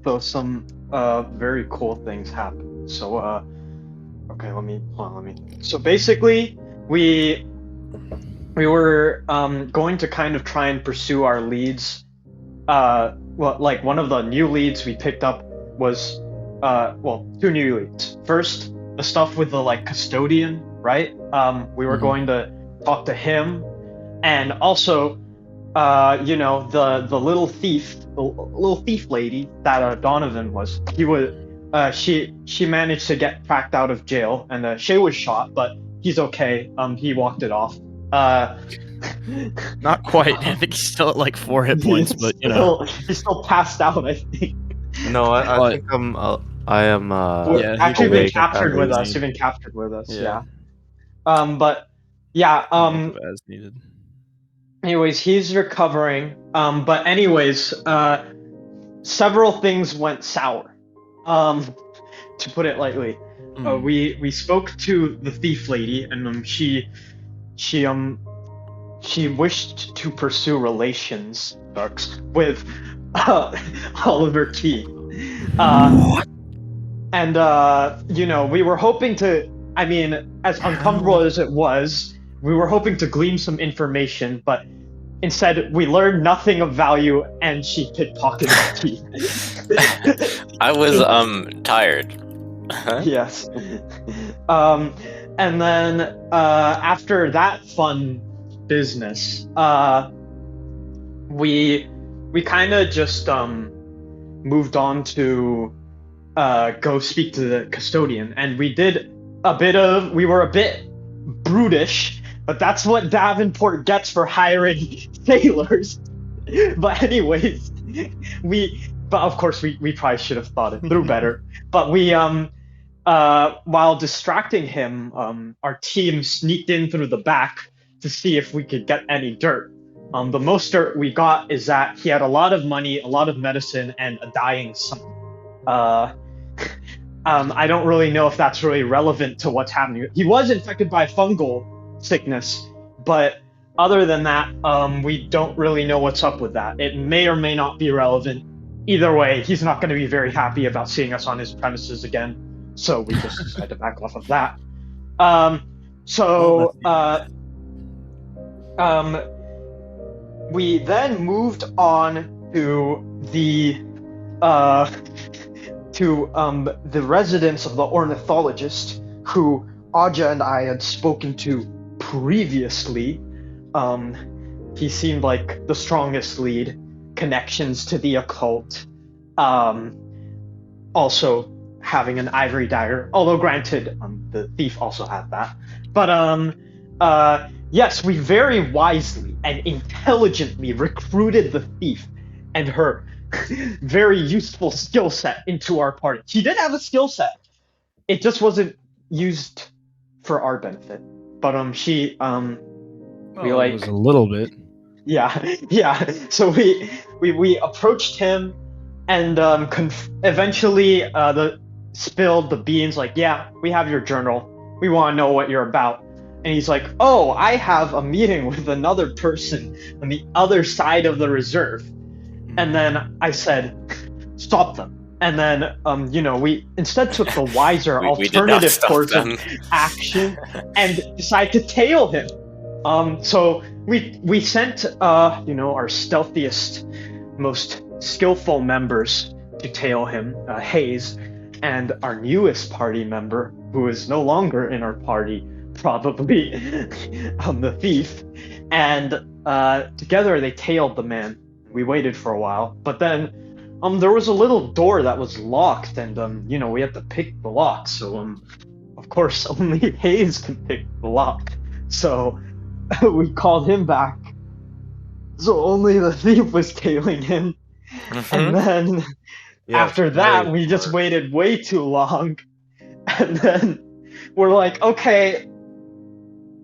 though some very cool things happened. So okay, let me. So basically, we were going to kind of try and pursue our leads. Well, like one of the new leads we picked up was two new leads. First, the stuff with the like custodian, right? We were going to talk to him, and also the little thief lady that Donovan was. She managed to get tracked out of jail, and Shay was shot, but he's okay. He walked it off. Not quite. I think he's still at like 4 hit points, but you know, he's still passed out. I think. No, I think I am. Yeah, actually been awake captured with as us. You've been captured with us. Yeah. But yeah. as needed. Anyways, he's recovering. But anyways, several things went sour. To put it lightly, we spoke to the thief lady, and she wished to pursue relations with Oliver T. And we were hoping to. I mean, as uncomfortable as it was, we were hoping to glean some information, but instead we learned nothing of value, and she pickpocketed T. I was tired. Yes. And then after that fun business, we kind of just moved on to go speak to the custodian, and we were a bit brutish, but that's what Davenport gets for hiring sailors. But anyways, but of course we probably should have thought it through better. But we while distracting him, our team sneaked in through the back to see if we could get any dirt. The most dirt we got is that he had a lot of money, a lot of medicine, and a dying son. I don't really know if that's really relevant to what's happening. He was infected by fungal sickness, but other than that, we don't really know what's up with that. It may or may not be relevant. Either way, he's not going to be very happy about seeing us on his premises again, so we just decided to back off of that. We then moved on to the residence of the ornithologist, who Aja and I had spoken to previously. He seemed like the strongest lead, connections to the occult, also having an ivory dagger, although granted, the thief also had that. But yes, we very wisely and intelligently recruited the thief and her very useful skill set into our party. She did have a skill set. It just wasn't used for our benefit. But it was a little bit. Yeah. So we approached him, and eventually spilled the beans. Like, yeah, we have your journal. We want to know what you're about. And he's like, oh, I have a meeting with another person on the other side of the reserve. And then I said, stop them. And then, we instead took the wiser alternative course of action and decided to tail him. So we sent, our stealthiest, most skillful members to tail him, Hayes, and our newest party member, who is no longer in our party, probably, the thief. And together they tailed the man. We waited for a while, but then there was a little door that was locked, and we had to pick the lock. So of course only Hayes can pick the lock. So we called him back. So only the thief was tailing him. And then after that, we just waited way too long. And then we're like, okay,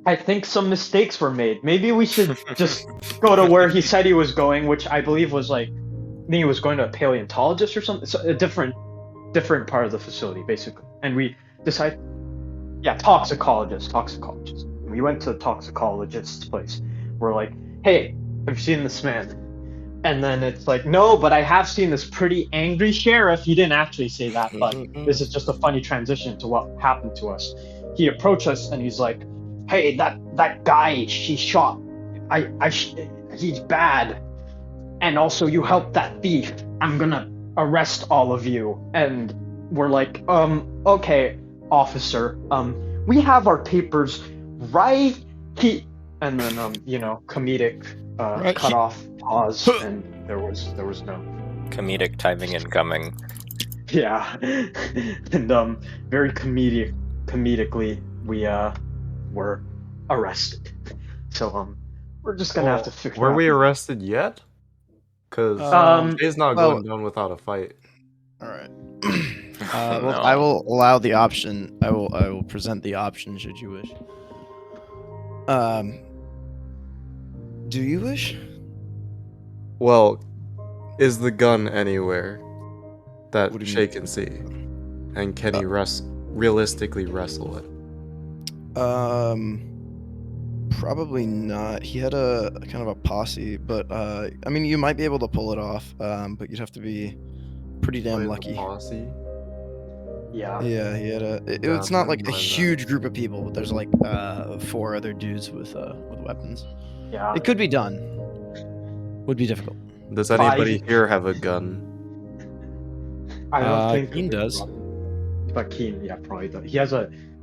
I think some mistakes were made. Maybe we should just go to where he said he was going, which I believe was I think he was going to a paleontologist or something. So a different part of the facility, basically. And we decided, toxicologist. We went to the toxicologist's place. We're like, hey, have you seen this man? And then it's like, no, but I have seen this pretty angry sheriff. He didn't actually say that, but this is just a funny transition to what happened to us. He approached us and he's like, hey, that guy she shot, he's bad. And also you helped that thief. I'm gonna arrest all of you. And we're like, okay, officer, we have our papers right here. And then, comedic Right. cut off pause, and there was no. Comedic timing incoming. Yeah. And very comedically we were arrested. So we're just gonna have to figure Were out. we arrested yet? Because Jay's not going down without a fight. All right. No. Well, I will allow the option. I will present the option should you wish. Do you wish? Well, is the gun anywhere that What do you Shay mean? can see? And can he realistically wrestle it? Probably not. He had a kind of a posse, but I mean, you might be able to pull it off. But you'd have to be pretty damn Like lucky. Posse? Yeah. Yeah, he had a. It's not like a huge group of people, but there's like 4 other dudes with weapons. Yeah. It could be done. Would be difficult. Does anybody here have a gun? I don't think Keen does. But Keen, yeah, probably does.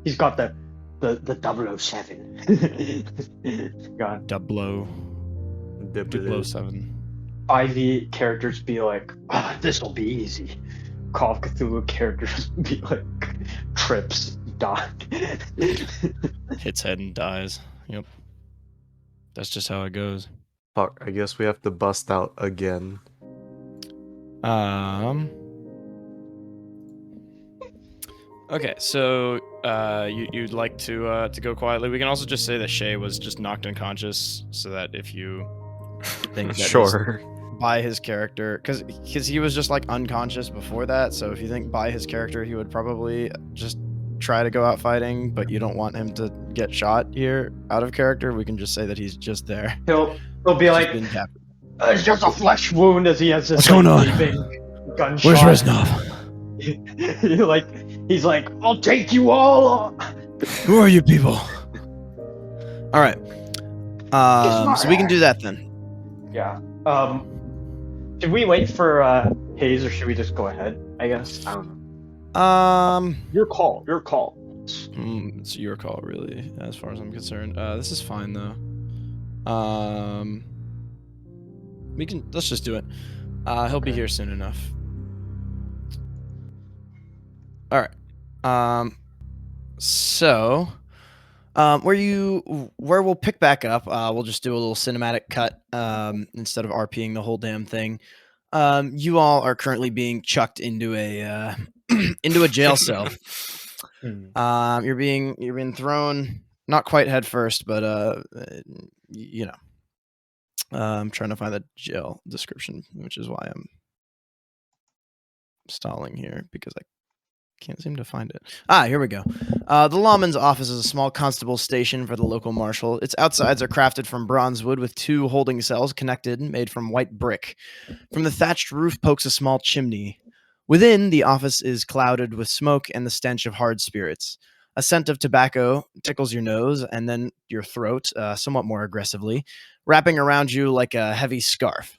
He's got the 007. God. 007. 5e characters be like, this'll be easy. Call of Cthulhu characters be like, trips, die. Hits head and dies. Yep. That's just how it goes. Fuck, I guess we have to bust out again. Okay, so you'd like to go quietly. We can also just say that Shay was just knocked unconscious, so that if you think that Sure. by his character, because he was just like unconscious before that. So if you think by his character, he would probably just try to go out fighting, but you don't want him to get shot here out of character. We can just say that he's just there. He'll be like, Been captured. it's just a flesh wound as he has this What's going on? gunshot. Where's Reznov? He's like, I'll take you all on. Who are you people? All right. So we can do that then. Yeah. Should we wait for Hayes or should we just go ahead? I guess. I don't know. Your call. It's your call, really, as far as I'm concerned. This is fine though. Let's just do it. He'll be here soon enough. All right. So, where we'll pick back up, we'll just do a little cinematic cut instead of RPing the whole damn thing. You all are currently being chucked into a into a jail cell. You're being thrown, not quite head first, but I'm trying to find the jail description, which is why I'm stalling here because I can't seem to find it. Here we go. The Lawman's office is a small constable station for the local marshal. Its outsides are crafted from bronze wood with 2 holding cells connected, made from white brick. From the thatched roof pokes a small chimney. Within, the office is clouded with smoke and the stench of hard spirits. A scent of tobacco tickles your nose and then your throat, somewhat more aggressively, wrapping around you like a heavy scarf.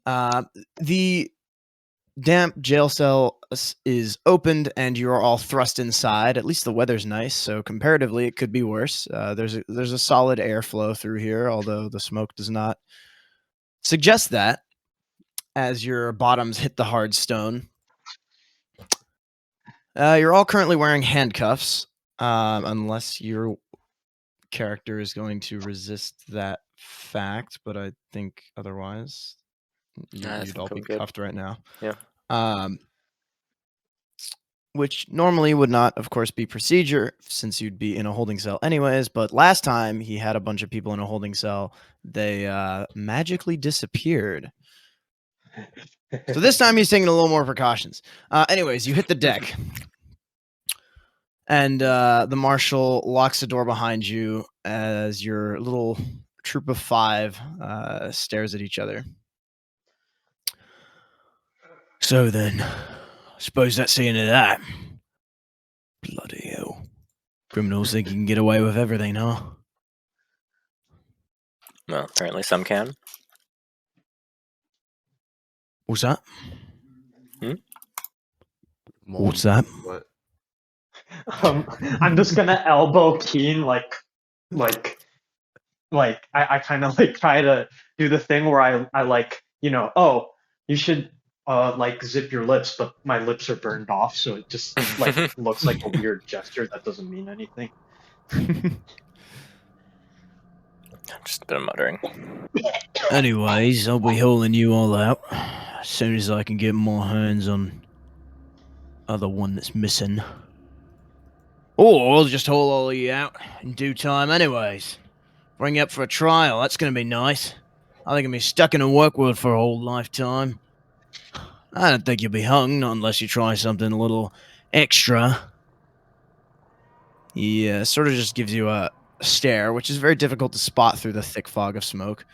The damp jail cell is opened and you are all thrust inside. At least the weather's nice, so comparatively it could be worse. There's a solid airflow through here, although the smoke does not suggest that as your bottoms hit the hard stone. You're all currently wearing handcuffs, unless your character is going to resist that fact, but I think otherwise you'd all be cuffed right now. Yeah. Which normally would not, of course, be procedure since you'd be in a holding cell anyways, but last time he had a bunch of people in a holding cell, they magically disappeared. So this time he's taking a little more precautions. Anyways, you hit the deck. And the marshal locks the door behind you as your little troop of 5 stares at each other. So then, I suppose that's the end of that. Bloody hell. Criminals think you can get away with everything, huh? Well, apparently some can. What's that? Mom, What's that? What? I'm just gonna elbow Keen I kind of like try to do the thing where I like, oh, you should like zip your lips, but my lips are burned off, so it just like looks like a weird gesture that doesn't mean anything. Just a bit of muttering. Anyways, I'll be hauling you all out as soon as I can get my hands on other one that's missing. Or I'll just haul all of you out in due time anyways. Bring you up for a trial, that's going to be nice. I think I'll be stuck in a work world for a whole lifetime. I don't think you'll be hung, not unless you try something a little extra. Yeah, sort of just gives you a stare, which is very difficult to spot through the thick fog of smoke.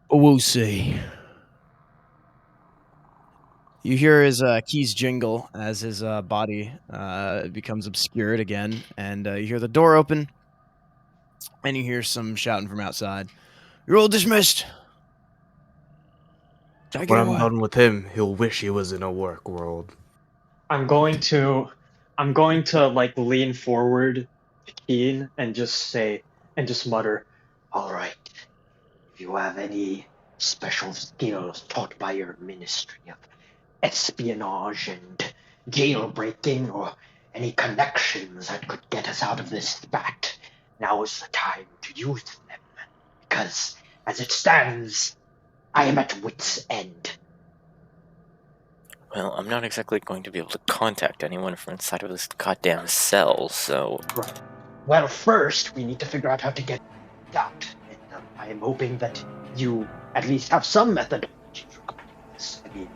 But we'll see. You hear his keys jingle as his body becomes obscured again, and you hear the door open, and you hear some shouting from outside. You're all dismissed. Take When it I'm away. done with him, he'll wish he was in a work world. I'm going to like lean forward to Keen and just mutter, "All right. If you have any special skills taught by your Ministry of Espionage and jailbreaking, or any connections that could get us out of this spat, now is the time to use them. Because, as it stands, I am at wit's end." Well, I'm not exactly going to be able to contact anyone from inside of this goddamn cell, so... Well, first, we need to figure out how to get out. And I am hoping that you at least have some methodology for this. I mean,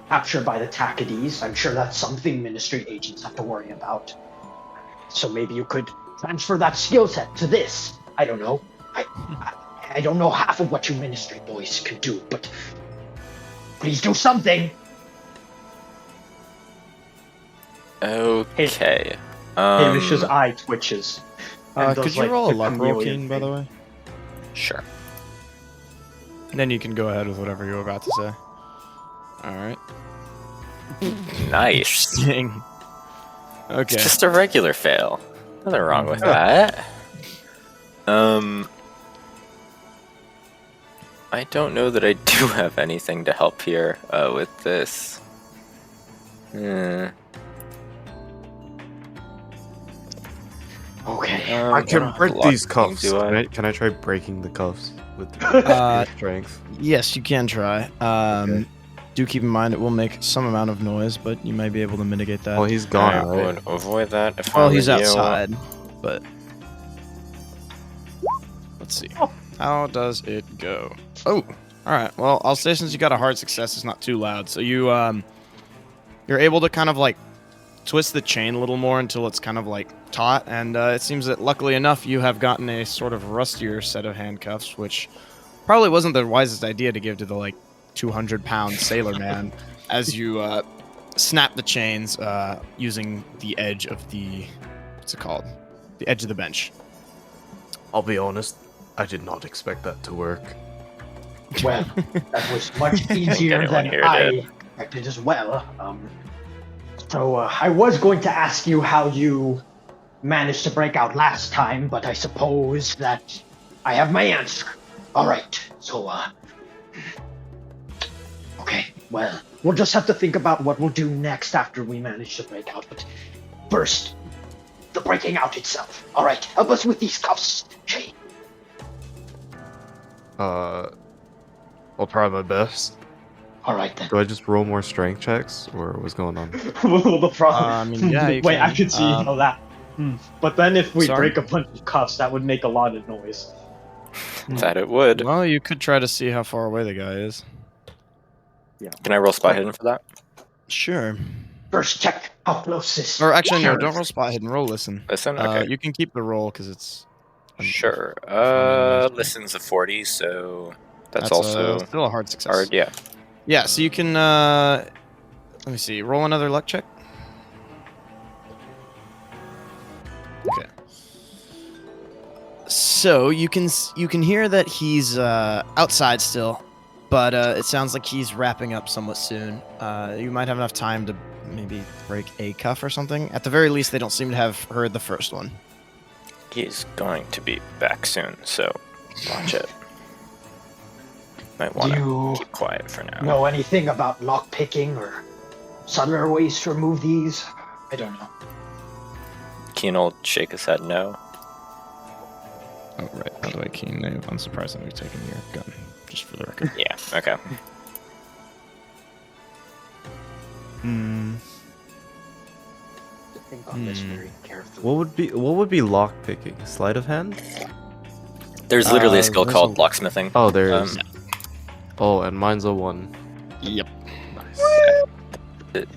captured by the Tacides. I'm sure that's something Ministry agents have to worry about. So maybe you could transfer that skill set to this. I don't know. I don't know half of what you Ministry boys can do, but please do something. Okay. Hamish's eye twitches. and Could does, you like, roll a the luck roll, chameleon King, by the thing. way? Sure. And then you can go ahead with whatever you were about to say. Alright. Nice. Interesting. Okay. It's just a regular fail. Nothing wrong with that. I don't know that I do have anything to help here with this. Okay. I can what break luck these cuffs. do I? Can I try breaking the cuffs with strength? Yes, you can try. Okay. Do keep in mind it will make some amount of noise, but you might be able to mitigate that. Well, he's gone, I right? would avoid that if Well, I he's were you. outside, but let's see. How does it go? Oh, all right. Well, I'll say since you got a hard success, it's not too loud. So you're able to kind of like twist the chain a little more until it's kind of like taut, and it seems that luckily enough you have gotten a sort of rustier set of handcuffs, which probably wasn't the wisest idea to give to the like 200-pound sailor man as you snap the chains using the edge of the what's it called? The edge of the bench. I'll be honest, I did not expect that to work. Well, that was much easier anyone than here I did. expected as well. So I was going to ask you how you managed to break out last time, but I suppose that I have my answer. All right, so okay, well, we'll just have to think about what we'll do next after we manage to break out. But first, the breaking out itself. All right, help us with these cuffs, Shay. I'll try my best. All right then. Do I just roll more strength checks, or what's going on? Well, the problem. I mean, yeah, you Wait, can. I could see how that. But then if we Sorry? break a bunch of cuffs, that would make a lot of noise. That it would. Well, you could try to see how far away the guy is. Can I roll spot hidden for that? Sure. First, check how close this. Or actually, no, don't sheriff roll is. spot hidden. Roll listen. Listen? Okay. You can keep the roll because Sure. Listen's a 40, so that's also still a hard success. hard. Yeah. Yeah, so you can let me see. Roll another luck check. Okay. So you can hear that he's outside still, but it sounds like he's wrapping up somewhat soon. You might have enough time to maybe break a cuff or something. At the very least, they don't seem to have heard the first one. He's going to be back soon, so watch it. Might want to keep quiet for now. Know anything about lockpicking or subtler ways to remove these? I don't know. Keen will shake his head no. Oh, right. By the way, Keen, they've unsurprisingly taken your gun, just for the record. Yeah, okay. Think on this very carefully. What would be lock picking? Sleight of hand? There's literally a skill called locksmithing. Oh, there is. Oh, and mine's a 1. Yep. Nice.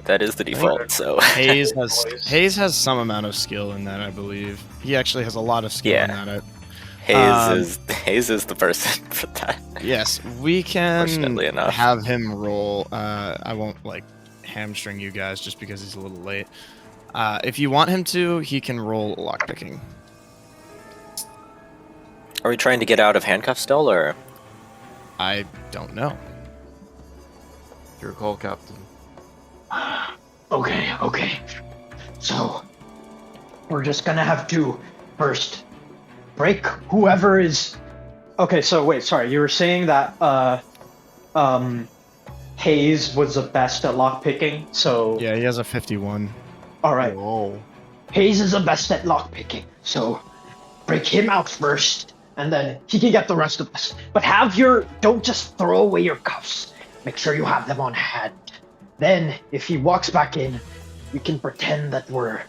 That is the default, so... Hayes has some amount of skill in that, I believe. He actually has a lot of skill in that. Hayes is the person for that. Yes, we can Fortunately enough. have him roll. I won't hamstring you guys just because he's a little late. If you want him to, he can roll lockpicking. Are we trying to get out of handcuffs still, or...? I don't know. Your call, Captain. Okay. So, we're just gonna have to first break whoever is... Okay, so wait, sorry, you were saying that, Hayes was the best at lockpicking, so... Yeah, he has a 51. Alright. Whoa. Hayes is the best at lockpicking, so break him out first, and then he can get the rest of us. But don't just throw away your cuffs. Make sure you have them on hand. Then, if he walks back in, we can pretend that we're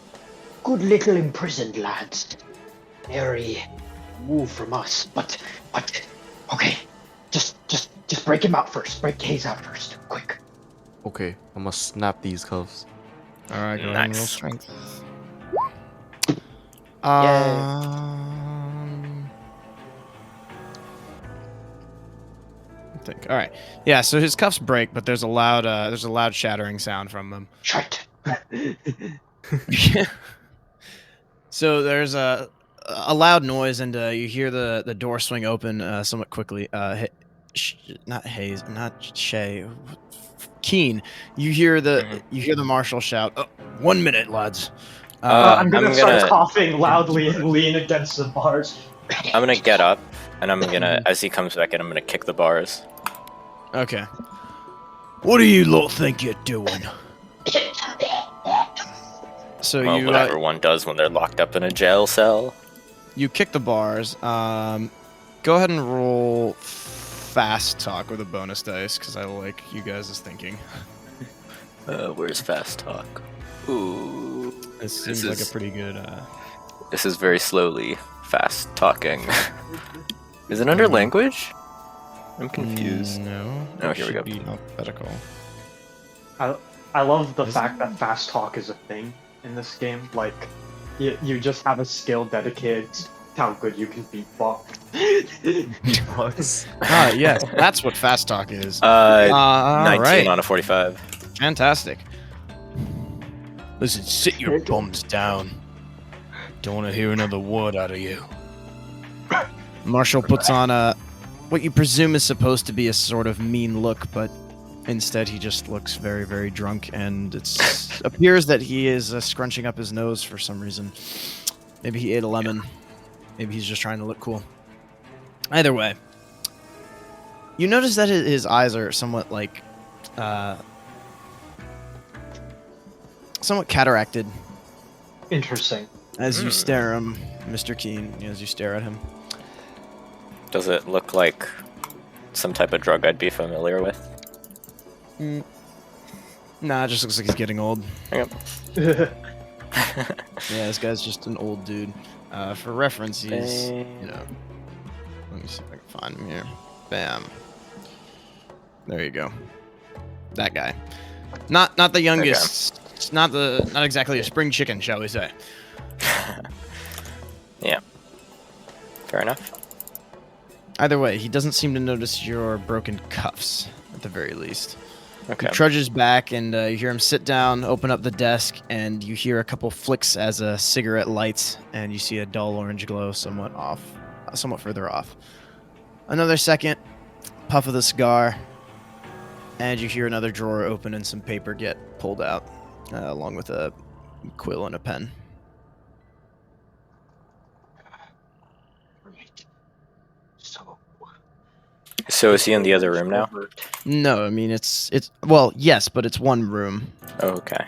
good little imprisoned lads. Very move from us, but okay. Just break him out first. Break Hayes out first, quick. Okay, I must snap these cuffs. All right, go ahead and roll Nice. strength. I think. All right. Yeah. So his cuffs break, but there's a loud shattering sound from them. Shut. So there's a loud noise, and you hear the door swing open somewhat quickly. Not Hayes, not Shay. Keen. You hear the marshal shout, "Oh, 1 minute, lads." I'm gonna I'm start gonna- coughing loudly and lean against the bars. I'm gonna get up, and I'm gonna, as he comes back in, I'm gonna kick the bars. Okay. What do you lot think you're doing? So Well, whatever one does when they're locked up in a jail cell. you kick the bars. Go ahead and roll fast talk with a bonus dice, because I like you guys' thinking. Where's fast talk? Ooh. This seems like a pretty good. This is very slowly fast talking. Is it under language? I'm confused. No. Oh, it here we go. should be alphabetical. I love the Is fact that fast talk is a thing in this game. Like, you just have a skill dedicated to how good you can beatbox. Yes, that's what fast talk is. 19 right. on a 45. Fantastic. Listen, sit your bums down. Don't want to hear another word out of you. Marshall puts on what you presume is supposed to be a sort of mean look, but instead he just looks very, very drunk, and it appears that he is scrunching up his nose for some reason. Maybe he ate a lemon. Maybe he's just trying to look cool. Either way, you notice that his eyes are somewhat somewhat cataracted Interesting. as you stare him, Mr. Keen, as you stare at him. Does it look like some type of drug I'd be familiar with? Nah, it just looks like he's getting old. Yep. Yeah, this guy's just an old dude. For reference, he's, let me see if I can find him here. Bam. There you go. That guy. Not the youngest. It's not exactly a spring chicken, shall we say? Yeah. Fair enough. Either way, he doesn't seem to notice your broken cuffs, at the very least. Okay. He trudges back, and you hear him sit down, open up the desk, and you hear a couple flicks as a cigarette lights, and you see a dull orange glow somewhat further off. Another second, puff of the cigar, and you hear another drawer open and some paper get pulled out, along with a quill and a pen. So is he in the other room now? No, I mean it's well, yes, but it's one room. Okay.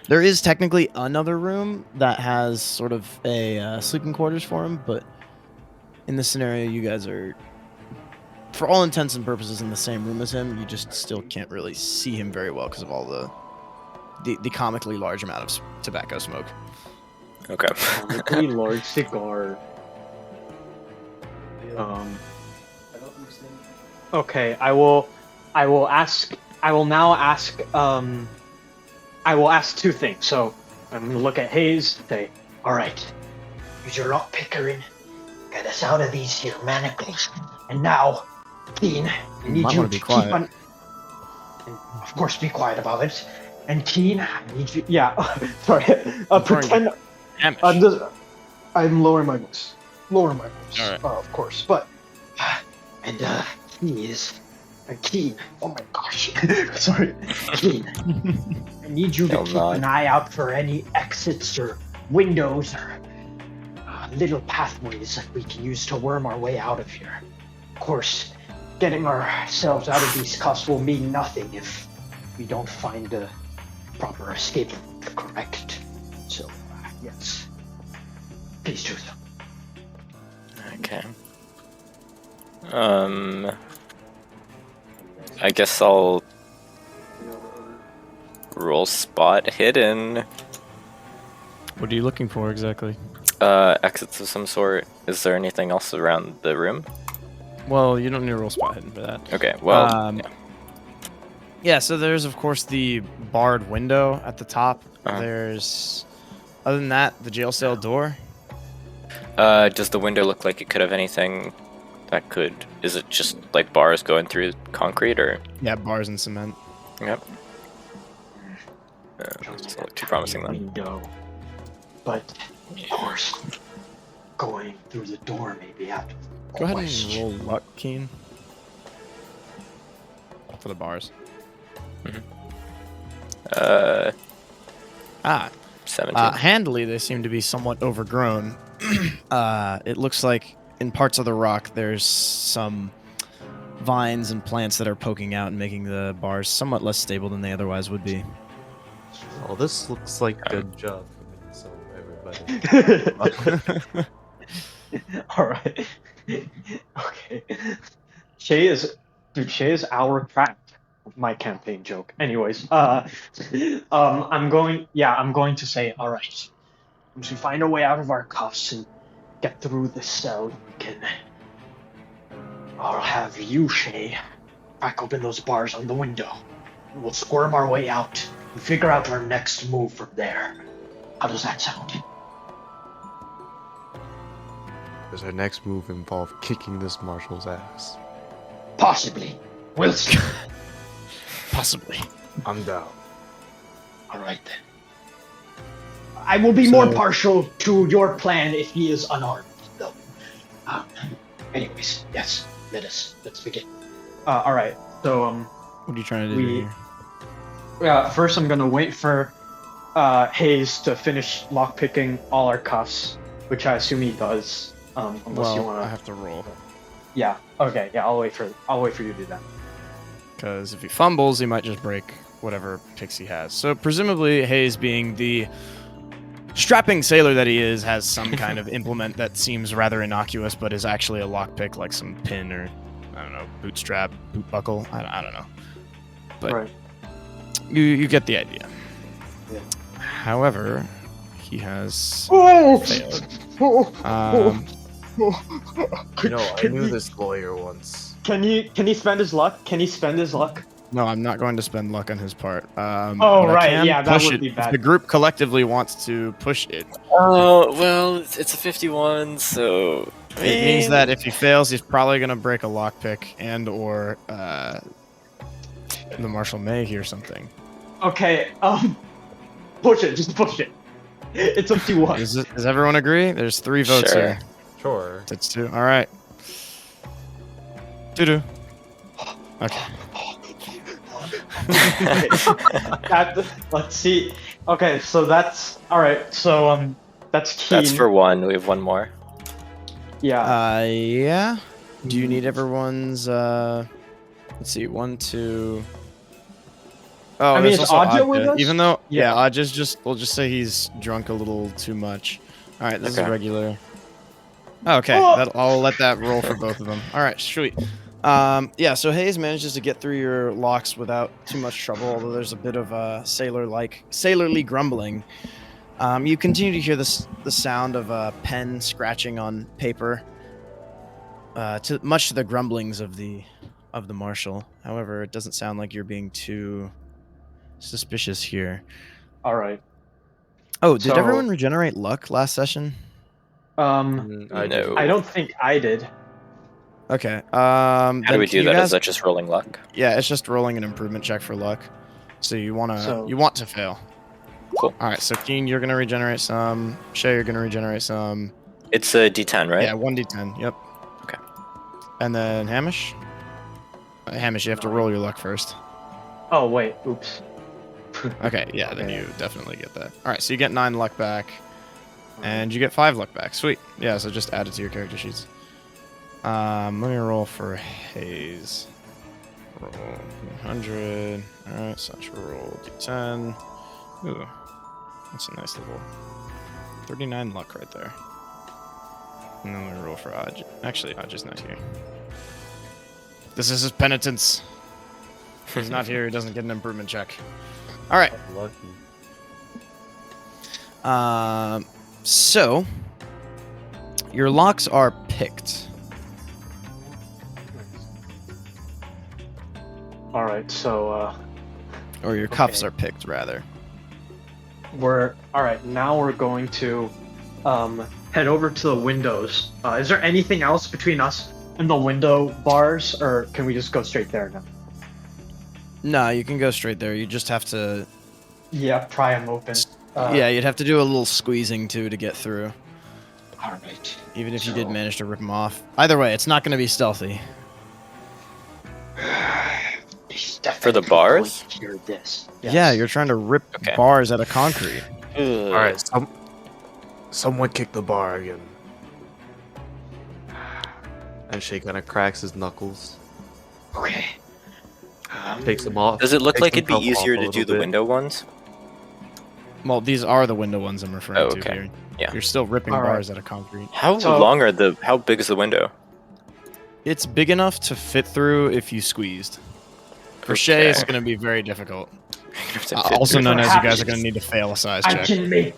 There is technically another room that has sort of a sleeping quarters for him, but in this scenario, you guys are, for all intents and purposes, in the same room as him. You just still can't really see him very well because of all the comically large amount of tobacco smoke. Okay. Comically large cigar. Okay, I will now ask two things. So I'm gonna look at Hayes, say, alright, use your lock picker and get us out of these here manacles. And now, Keen, I need you to keep on, and of course be quiet about it. And Keen, I need you, sorry, pretend, I'm lowering my voice. All right. Of course, but, and Keen, oh my gosh, sorry, Keen, I need you to keep an eye out for any exits or windows or little pathways that we can use to worm our way out of here. Of course, getting ourselves out of these cuffs will mean nothing if we don't find a proper escape route, correct? So, yes, please do so. Okay. I guess I'll roll spot hidden. What are you looking for exactly? Exits of some sort. Is there anything else around the room? Well, you don't need to roll spot hidden for that. Okay, well... Yeah, so there's, of course, the barred window at the top. Uh-huh. There's... Other than that, the jail cell door. Does the window look like it could have anything that could... Is it just, like, bars going through concrete, or...? Yeah, bars and cement. Yep. Doesn't look too promising, then. Window. But, of course, going through the door maybe after. Go ahead and roll luck, Keen. For the bars. 17. Handily, they seem to be somewhat overgrown. It looks like in parts of the rock there's some vines and plants that are poking out and making the bars somewhat less stable than they otherwise would be. Oh, this looks like a good job for me, so everybody. Alright. Okay. Shay is our trapped. My campaign joke. Anyways, I'm going to say, alright. Once we find a way out of our cuffs and get through the cell, I'll have you, Shay, crack open those bars on the window. We'll squirm our way out and figure out our next move from there. How does that sound? Does our next move involve kicking this marshal's ass? Possibly. We'll see. Possibly. I'm down. Alright then. I will be more partial to your plan if he is unarmed, though. Anyways, yes, let's begin. Alright, so, What are you trying to do here? First I'm gonna wait for, Hayes to finish lockpicking all our cuffs, which I assume he does, unless you wanna... I have to roll. Yeah, okay, yeah, I'll wait for you to do that. Because if he fumbles, he might just break whatever picks he has. So presumably, Hayes, being the strapping sailor that he is, has some kind of implement that seems rather innocuous, but is actually a lockpick, like some pin or, I don't know, bootstrap, boot buckle. I don't know. But Right. you get the idea. Yeah. However, he has failed. You know, I knew this lawyer once. Can he spend his luck? Can he spend his luck? No, I'm not going to spend luck on his part. Oh, but I right, can yeah, that push would it be if bad. the group collectively wants to push it. Oh, well, it's a 51, so... It means that if he fails, he's probably going to break a lockpick and or the marshal may hear something. Okay, push it, just push it. It's up to what? Does everyone agree? There's 3 votes Sure. here. Sure. That's 2. All right. Doo-doo. Okay. Let's see. Okay, so that's all right. So that's Keen. That's for 1. We have 1 more. Yeah. Yeah. Do you need everyone's let's see, 1, 2. Oh, I mean, there's is also Adja with Adja. us? Even though Yeah. Adja's just we'll just say he's drunk a little too much. All right, this is Okay. regular. Oh, okay, Oh. I'll let that roll for both of them. All right, sweet. Yeah, so Hayes manages to get through your locks without too much trouble, although there's a bit of sailorly grumbling. You continue to hear the sound of a pen scratching on paper, much to the grumblings of the marshal. However, it doesn't sound like you're being too suspicious here. All right. Oh, did So- everyone regenerate luck last session? No. No. I don't think I did. Okay. How do we do that? Guys, Is that just rolling luck? yeah, it's just rolling an improvement check for luck. So you want to fail. Cool. All right. So Keen, you're gonna regenerate some. Shay, you're gonna regenerate some. It's a D10, right? Yeah, 1d10. Yep. Okay. And then Hamish. Hamish, you have to roll your luck first. Oh wait. Oops. Okay. Yeah. Then Okay. you definitely get that. All right. So you get 9 luck back, and you get 5 luck back. Sweet. Yeah. So just add it to your character sheets. Let me roll for Hayes. Roll 100. Alright, so I should roll d10. Ooh, that's a nice little 39 luck right there. And then we roll for Aj. Actually, Aj's not here. This is his penitence. He's not here, he doesn't get an improvement check. Alright. Lucky. So your locks are picked. All right. So Or your cuffs Okay. are picked, rather. we're all right. Now we're going to head over to the windows. Is there anything else between us and the window bars, or can we just go straight there now? No, you can go straight there. You just have to. Yeah, pry them open. Yeah, you'd have to do a little squeezing too to get through. All right. Even if you did So- manage to rip them off. Either way, it's not going to be stealthy. For the bars? Hear this. Yeah, you're trying to rip Okay. bars out of concrete. All right, someone kick the bar again. And Shay kind of cracks his knuckles, Okay. takes them off. Does it look takes like it'd be himself off easier a to do little the bit. window ones? Well, these are the window ones I'm referring Oh, to okay. here. Yeah. You're still ripping All right. bars out of concrete. How So- long are the? How big is the window? It's big enough to fit through if you squeezed. For Shay, it's Okay. going to be very difficult. You have to fit Also through. known as you Perhaps guys are going to need to fail a size I check. can make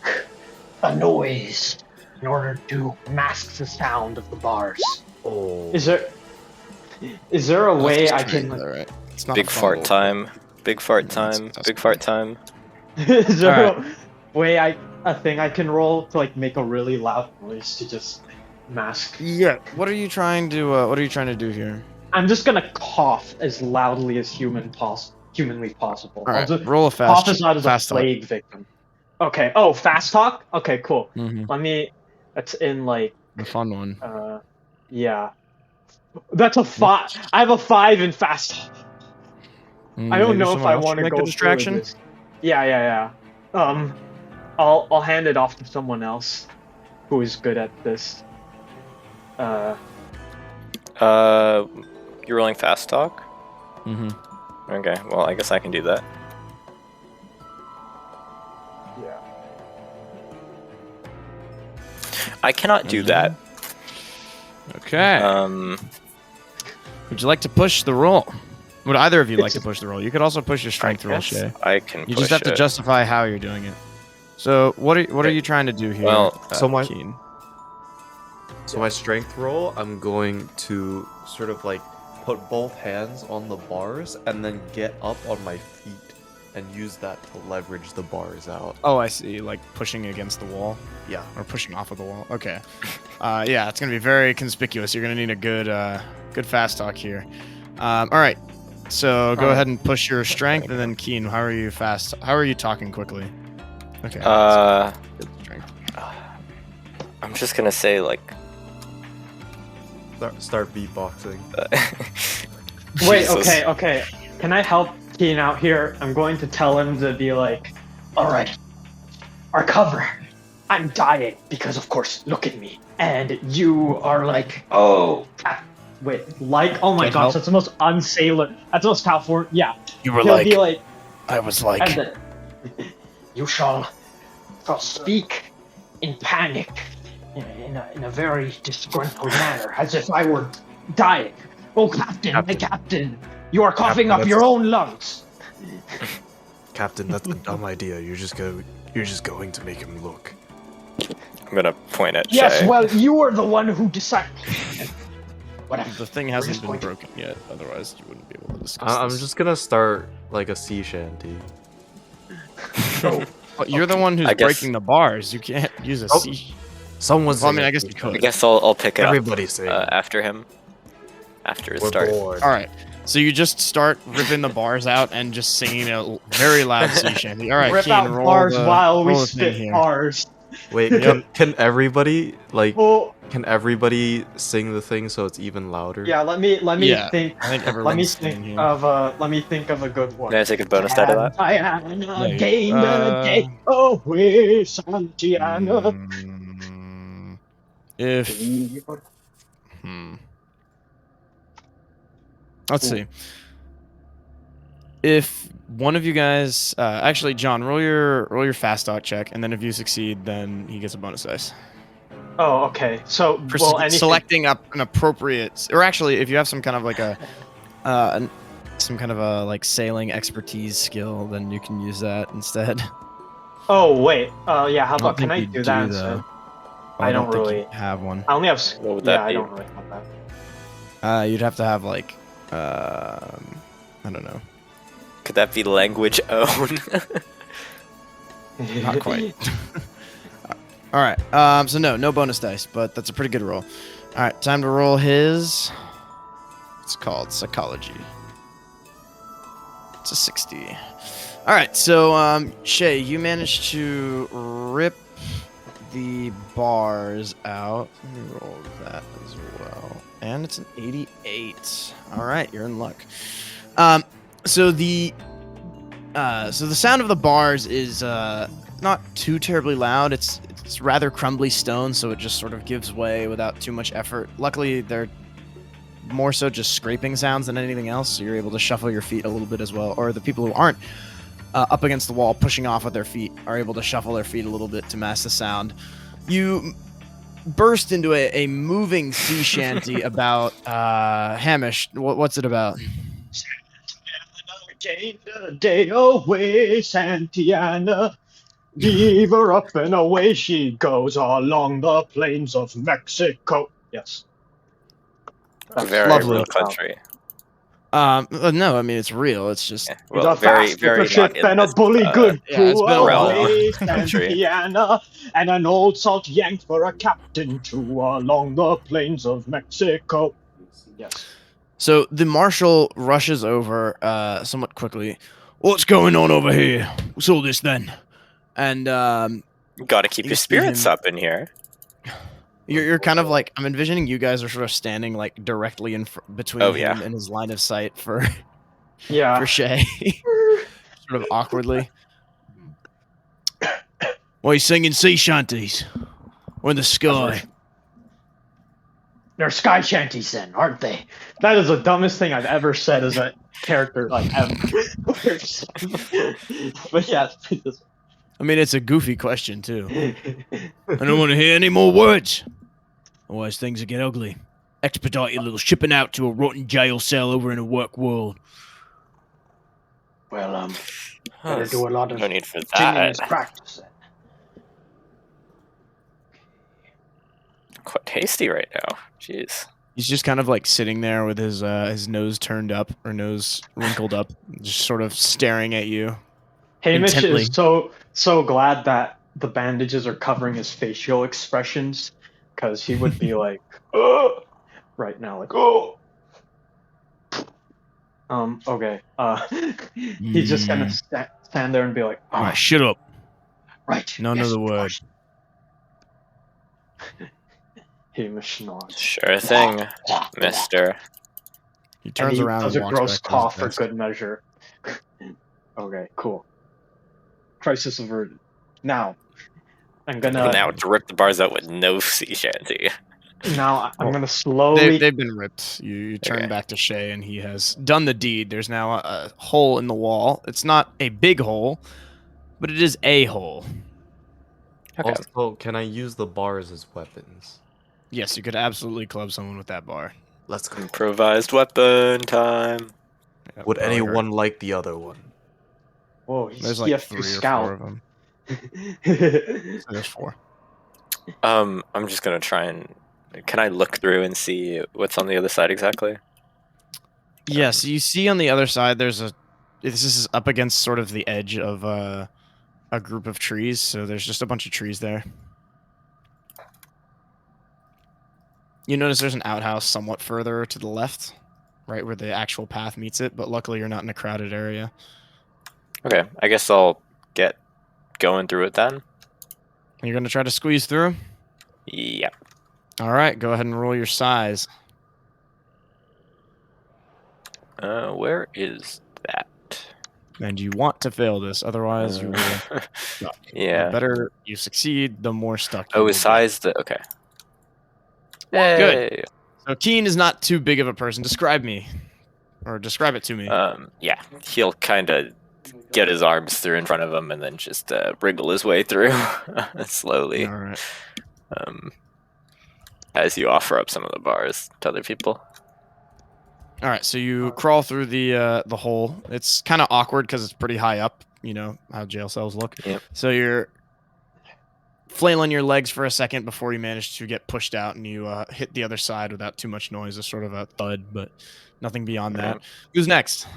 a noise in order to mask the sound of the bars. Oh. Is there a way I That's can? all right. It's not Big a fart fumble. time. Big fart That's- time. that's Big fart time. Is there Alright. a way a thing I can roll to like make a really loud noise to just mask? Yeah. What are you trying to? What are you trying to do here? I'm just gonna cough as loudly as humanly possible. All I'll right. just Roll a cough fast. as loud as a fast talk. plague victim. Okay. Oh, fast talk. Okay, cool. Mhm. Let me. That's in like. The fun one. Yeah. That's a 5. I have a 5 in fast talk. I don't Maybe know if someone I else want should to make go a through distraction. with this. Yeah. I'll hand it off to someone else who is good at this. You're rolling fast talk. Mm-hmm. Okay. Well, I guess I can do that. Yeah. I cannot do that. Okay. Would you like to push the roll? Would either of you like to push the roll? You could also push your strength roll, guess Shay. I can. You push just have to it. justify how you're doing it. So what are you trying to do here? Well, so my- Keen? So my strength roll, I'm going to sort of like put both hands on the bars and then get up on my feet and use that to leverage the bars out. Oh, I see. Like pushing against the wall. Yeah. Or pushing off of the wall. Okay. Yeah, it's gonna be very conspicuous. You're gonna need a good fast talk here. All right. So go ahead and push your strength, and then Keen, how are you fast? How are you talking quickly? Okay. Good strength. I'm just gonna say like. Start beatboxing. Wait, Jesus. okay. Can I help Keen out here? I'm going to tell him to be like, alright, our cover. I'm dying because, of course, look at me. And you are like, oh, wait, like, oh my Can't gosh, help. that's the most unsailor. That's the most California. Yeah. You were He'll like, be like, I was like, and then, you shall speak in panic, in a very disgruntled manner, as if I were dying. Oh, Captain, you are coughing up your own lungs. Captain, that's a dumb idea. You're just going to make him look. I'm gonna point at Yes, Shay. well, you are the one who decided. Whatever. The thing hasn't just been going to- broken yet, otherwise you wouldn't be able to discuss I'm this. just gonna start like a sea shanty. But you're the one who's I guess- breaking the bars. You can't use a Oh, C. Someone's. Well, I mean, I guess you I could. guess I'll pick it Everybody's saying. up after him. After his We're start. bored. All right. So you just start ripping the bars out and just singing a very loud sea shanty. All right, Rip Keen, out roll bars the, while we roll the thing spit here. bars. Wait, Yep. can everybody like? Oh, Can everybody sing the thing so it's even louder? yeah. Let me Yeah, think. I think Let me everyone's singing think here. of a good one. Can I take a bonus out of that? Diana, you- gain the day away, Santiana. If let's see, if one of you guys, actually, John, roll your fast talk check, and then if you succeed, then he gets a bonus dice. Oh, okay. So, well, anything. Selecting up an appropriate, or actually, if you have some kind of like some kind of a like sailing expertise skill, then you can use that instead. Oh, wait. Yeah. How I don't about? Can think I you do that though. instead? I don't think really you have one. I only have. What would Yeah, that I be? don't really have that. You'd have to have like, I don't know. Could that be language own? Not quite. All right. So no bonus dice, but that's a pretty good roll. All right, time to roll his. It's called psychology. It's a 60. All right. So Shay, you managed to rip the bars out. Let me roll that as well, and it's an 88. All right, you're in luck. So the sound of the bars is not too terribly loud. It's rather crumbly stone, so it just sort of gives way without too much effort. Luckily, they're more so just scraping sounds than anything else, so you're able to shuffle your feet a little bit as well. Or the people who aren't up against the wall pushing off with their feet are able to shuffle their feet a little bit to mask the sound. You burst into a moving sea shanty about Hamish. What's it about? Gain the day away, Santiana. Leave her up and away she goes along the plains of Mexico. Yes. That's Very lovely. real country. No, I mean it's real. It's just Yeah, well, the very, fast very ship not in and a this, bully good yeah, it's crew been a while. away, Country. Santiana, and an old salt yank for a captain too along the plains of Mexico. Yes. so the marshal rushes over somewhat quickly. What's going on over here? What's all this then? And Got to keep You your see spirits him- up in here. you're kind of like, I'm envisioning you guys are sort of standing like directly in between Oh, him yeah. and his line of sight for Yeah. for Shay, sort of awkwardly. Why are you singing sea shanties? Or in the sky? They're sky shanties then, aren't they? That is the dumbest thing I've ever said as a character, like, ever. But yeah, it's I mean, it's a goofy question too. I don't want to hear any more words. Otherwise, things will get ugly. Expedite your little shipping out to a rotten jail cell over in a work world. well, better do a lot of No need for continuous that. practice then. Quite hasty right now. Jeez. He's just kind of like sitting there with his nose turned up or nose wrinkled up, just sort of staring at you. Hamish Intently. is so glad that the bandages are covering his facial expressions, because he would be like, "Ugh," right now, like, "Oh." Okay. He's just gonna stand there and be like, All right, shut up. right. None yes, of the of word. course." Hamish nods. Sure thing, mister. He turns and he around does and a walks gross back to his cough for desk. good measure. Okay, cool. Crisis averted. Now, I'm gonna. Now to rip the bars out with no sea shanty. Now I'm gonna slowly. They've been ripped. You turn Okay. back to Shay, and he has done the deed. There's now a hole in the wall. It's not a big hole, but it is a hole. Okay. Also, can I use the bars as weapons? Yes, you could absolutely club someone with that bar. Let's go. Improvised weapon time. Yeah, Would probably hurt. anyone like the other one? Whoa, There's he like has 3 to or 4 scout. of them. So there's 4. I'm just gonna try and. Can I look through and see what's on the other side exactly? Yeah, so you see on the other side, there's a. This is up against sort of the edge of a group of trees. So there's just a bunch of trees there. You notice there's an outhouse somewhat further to the left, right where the actual path meets it. But luckily, you're not in a crowded area. Okay, I guess I'll get going through it then. You're gonna try to squeeze through. Yeah. All right, go ahead and roll your size. Where is that? And you want to fail this, otherwise you will. Yeah. The better you succeed, the more stuck. Oh, you will is get. size the okay. Good. Hey. So Keen is not too big of a person. Describe me, or describe it to me. Yeah, he'll kind of get his arms through in front of him and then just wriggle his way through slowly. All right. As you offer up some of the bars to other people. All right. So you crawl through the hole. It's kind of awkward because it's pretty high up. You know how jail cells look. Yep. So you're flailing your legs for a second before you manage to get pushed out, and you hit the other side without too much noise. It's sort of a thud, but nothing beyond that. Right. Who's next?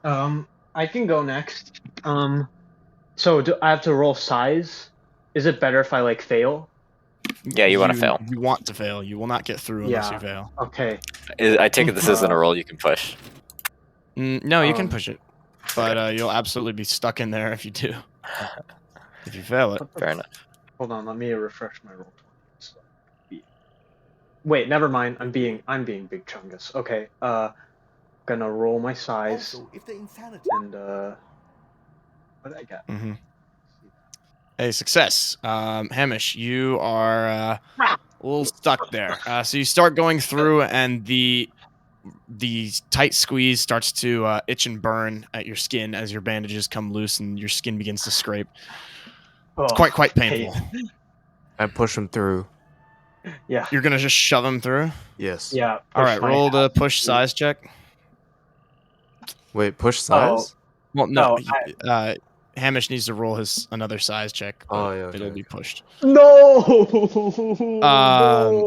I can go next. So do I have to roll size? Is it better if I like fail? Yeah, you want to fail. You want to fail. You will not get through unless Yeah. you fail. Okay. I take it this isn't a roll you can push. No, you can push it, but you'll absolutely be stuck in there if you do. If you fail it. Fair enough. Hold on, let me refresh my roll. Wait, never mind. I'm being Big Chungus. Okay. Gonna roll my size. Also, if the insanity And what did I get? Mm-hmm. Hey, success. Hamish, you are a little stuck there. So you start going through, and the tight squeeze starts to itch and burn at your skin as your bandages come loose and your skin begins to scrape. It's Oh, quite painful. I push him through. Yeah. You're gonna just shove him through. Yes. Yeah. All right, push my roll the ass. push size check. Wait, push size? Well, no, No, Hamish needs to roll another size check. Oh, but yeah, okay, it'll be okay. pushed. No.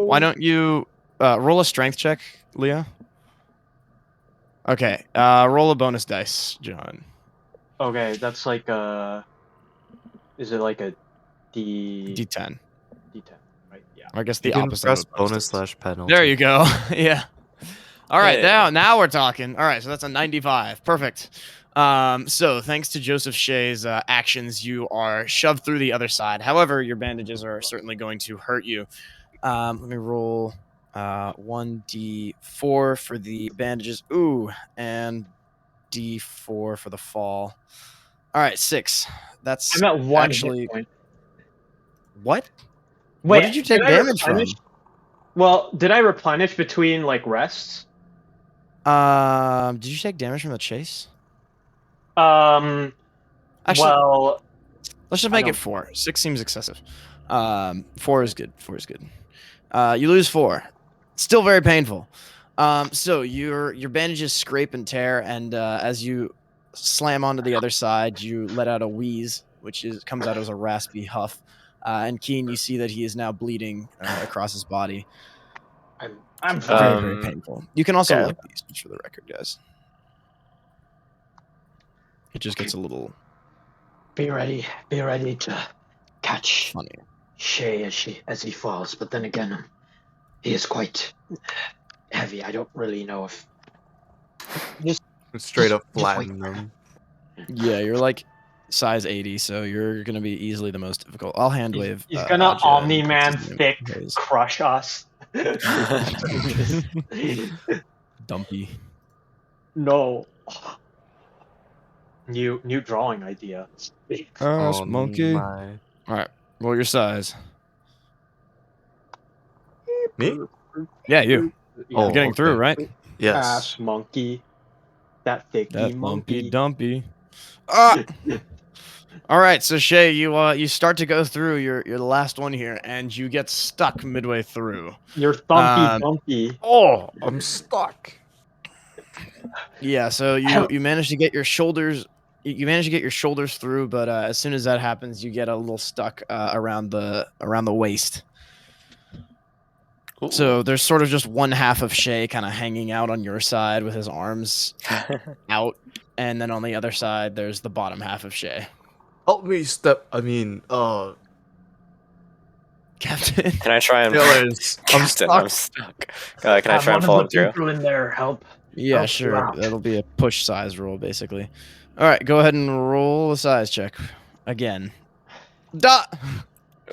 Why don't you roll a strength check, Leah? Okay, roll a bonus dice, John. Okay, that's like a. Is it like a D? D10. D10, right? Yeah. I guess You the can opposite. press of a bonus dice. / penalty. There you go. Yeah. All right, Yeah. now we're talking. All right, so that's a 95. Perfect. So thanks to Joseph Shea's actions, you are shoved through the other side. However, your bandages are certainly going to hurt you. Let me roll 1d4 for the bandages. Ooh, and d4 for the fall. All right, 6. That's I'm at one actually hit point. what? Wait, What did you take I damage from? replenish? Well, did I replenish between like rests? Did you take damage from the chase? Actually, well, Let's just I make it don't- 4. 6 seems excessive. 4 is good. 4 is good. You lose 4. Still very painful. So your bandages scrape and tear, and as you slam onto the other side, you let out a wheeze, which comes out as a raspy huff. And Keen, you see that he is now bleeding across his body. I'm Very, fine. very painful. You can also okay. look these just for the record, guys. It just gets a little Be ready to catch funny. Shay as he falls. But then again, he is quite heavy. I don't really know if Straight up just wait flatten for them. Yeah, you're like size 80, so you're gonna be easily the most difficult. I'll hand wave. He's gonna Ajay and Omni-Man what's his name? thick Hayes. crush us. Dumpy. No. New drawing idea. Oh, my. All right, roll your size. Me? Yeah, you. Oh, You're getting okay. through, right? Yes. Ass monkey. That thicky That monkey. lumpy dumpy. Ah! All right, so Shay, you start to go through. You're the last one here, and you get stuck midway through. You're thumpy dumpy. Oh, I'm stuck. Yeah, so you manage to get your shoulders. You manage to get your shoulders through, but as soon as that happens, you get a little stuck around the waist. Ooh. So there's sort of just one half of Shay kind of hanging out on your side with his arms out, and then on the other side, there's the bottom half of Shay. Help me step. I mean, Captain. Can I try and Killers. Captain, I'm stuck. Can I try and one follow of him the through? people in there help. Yeah, Help you sure. out. That'll be a push size roll, basically. All right, go ahead and roll a size check again. Dot.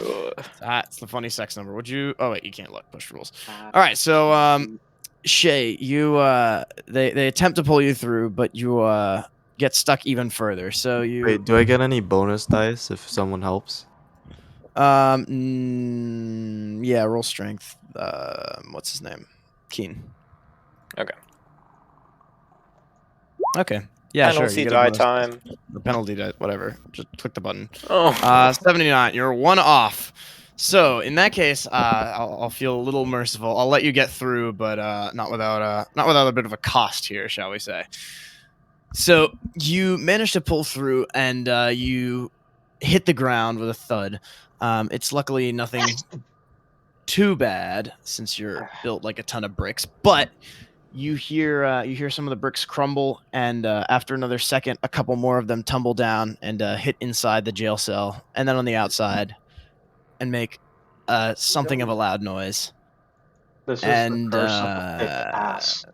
Ugh. That's the funny sex number. Would you? Oh wait, you can't look. Push rules. All right, so Shay, you they attempt to pull you through, but you get stuck even further. So you Wait, do I get any bonus dice if someone helps? yeah, roll strength. What's his name? Keen. Okay. Okay. Yeah, sure. Penalty You get a die bonus. time. The penalty die, whatever. Just click the button. Oh. 79. You're one off. So in that case, I'll feel a little merciful. I'll let you get through, but not without a bit of a cost here, shall we say? So you manage to pull through, and you hit the ground with a thud. It's luckily nothing too bad since you're built like a ton of bricks, but you hear some of the bricks crumble, and after another second, a couple more of them tumble down and hit inside the jail cell, and then on the outside, and make something of a loud noise. This is And the curse of the thick ass.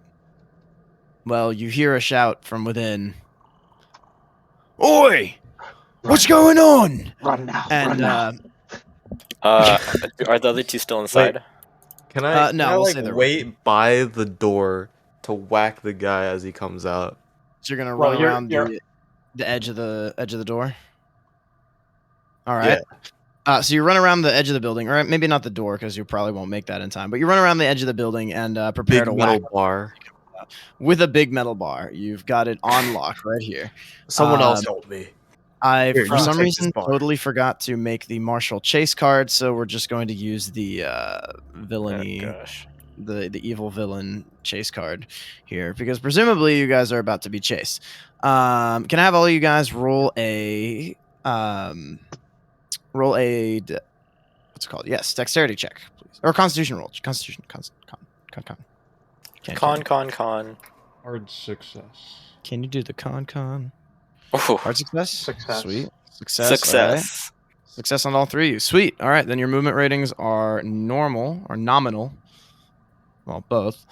well, you hear a shout from within. Oi! What's going on? Run now. And run now. Are the other two still inside? Can I, no, can I we'll like say they're wait by the door to whack the guy as he comes out? So you're gonna Well, run you're- around you're- the edge of the door. All right. So you run around the edge of the building, or maybe not the door because you probably won't make that in time. But you run around the edge of the building and prepare Big to metal whack bar. with a big metal bar. You've got it on lock right here. Someone else Um, help me. I, Here, for you some take reason, this bar. totally forgot to make the Marshall Chase card, so we're just going to use the villainy, Oh, gosh. the evil villain chase card here, because presumably you guys are about to be chased. Can I have all of you guys roll a what's it called? Yes, dexterity check, please, or Constitution roll. Constitution, con. Con. Hard success. Can you do the con? Ooh. Hard success. Success. Sweet. Success. All right. Success. Success on all three of you. Sweet. All right, then your movement ratings are normal or nominal. Well, both.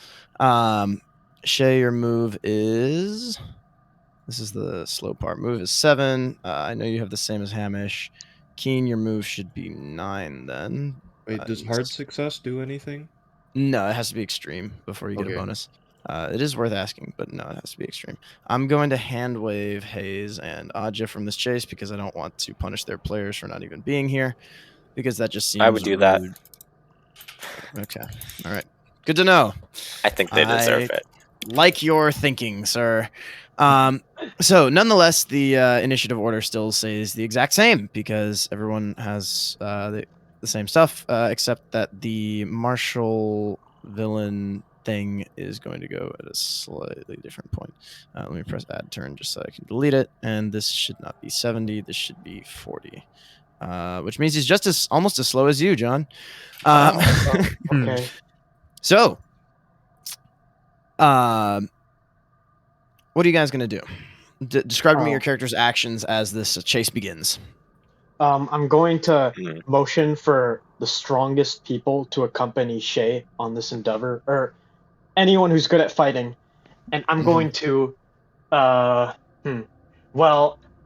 Shay, your move is. This is the slow part. Move is 7. I know you have the same as Hamish. Keen, your move should be 9 then. Wait, does hard success do anything? No, it has to be extreme before you get a Okay. bonus. It is worth asking, but no, it has to be extreme. I'm going to hand wave Hayes and Adja from this chase because I don't want to punish their players for not even being here, because that just seems I would do that. rude. Okay. All right. Good to know. I think they deserve it. Like your thinking, sir. So nonetheless, the initiative order still stays the exact same because everyone has the same stuff, except that the martial villain thing is going to go at a slightly different point. Let me press add turn just so I can delete it. And this should not be 70. This should be 40. Which means he's just almost as slow as you, John. Okay. So, what are you guys gonna do? Describe to me your character's actions as this chase begins. I'm going to Hmm. motion for the strongest people to accompany Shay on this endeavor, or anyone who's good at fighting, and I'm going to, well,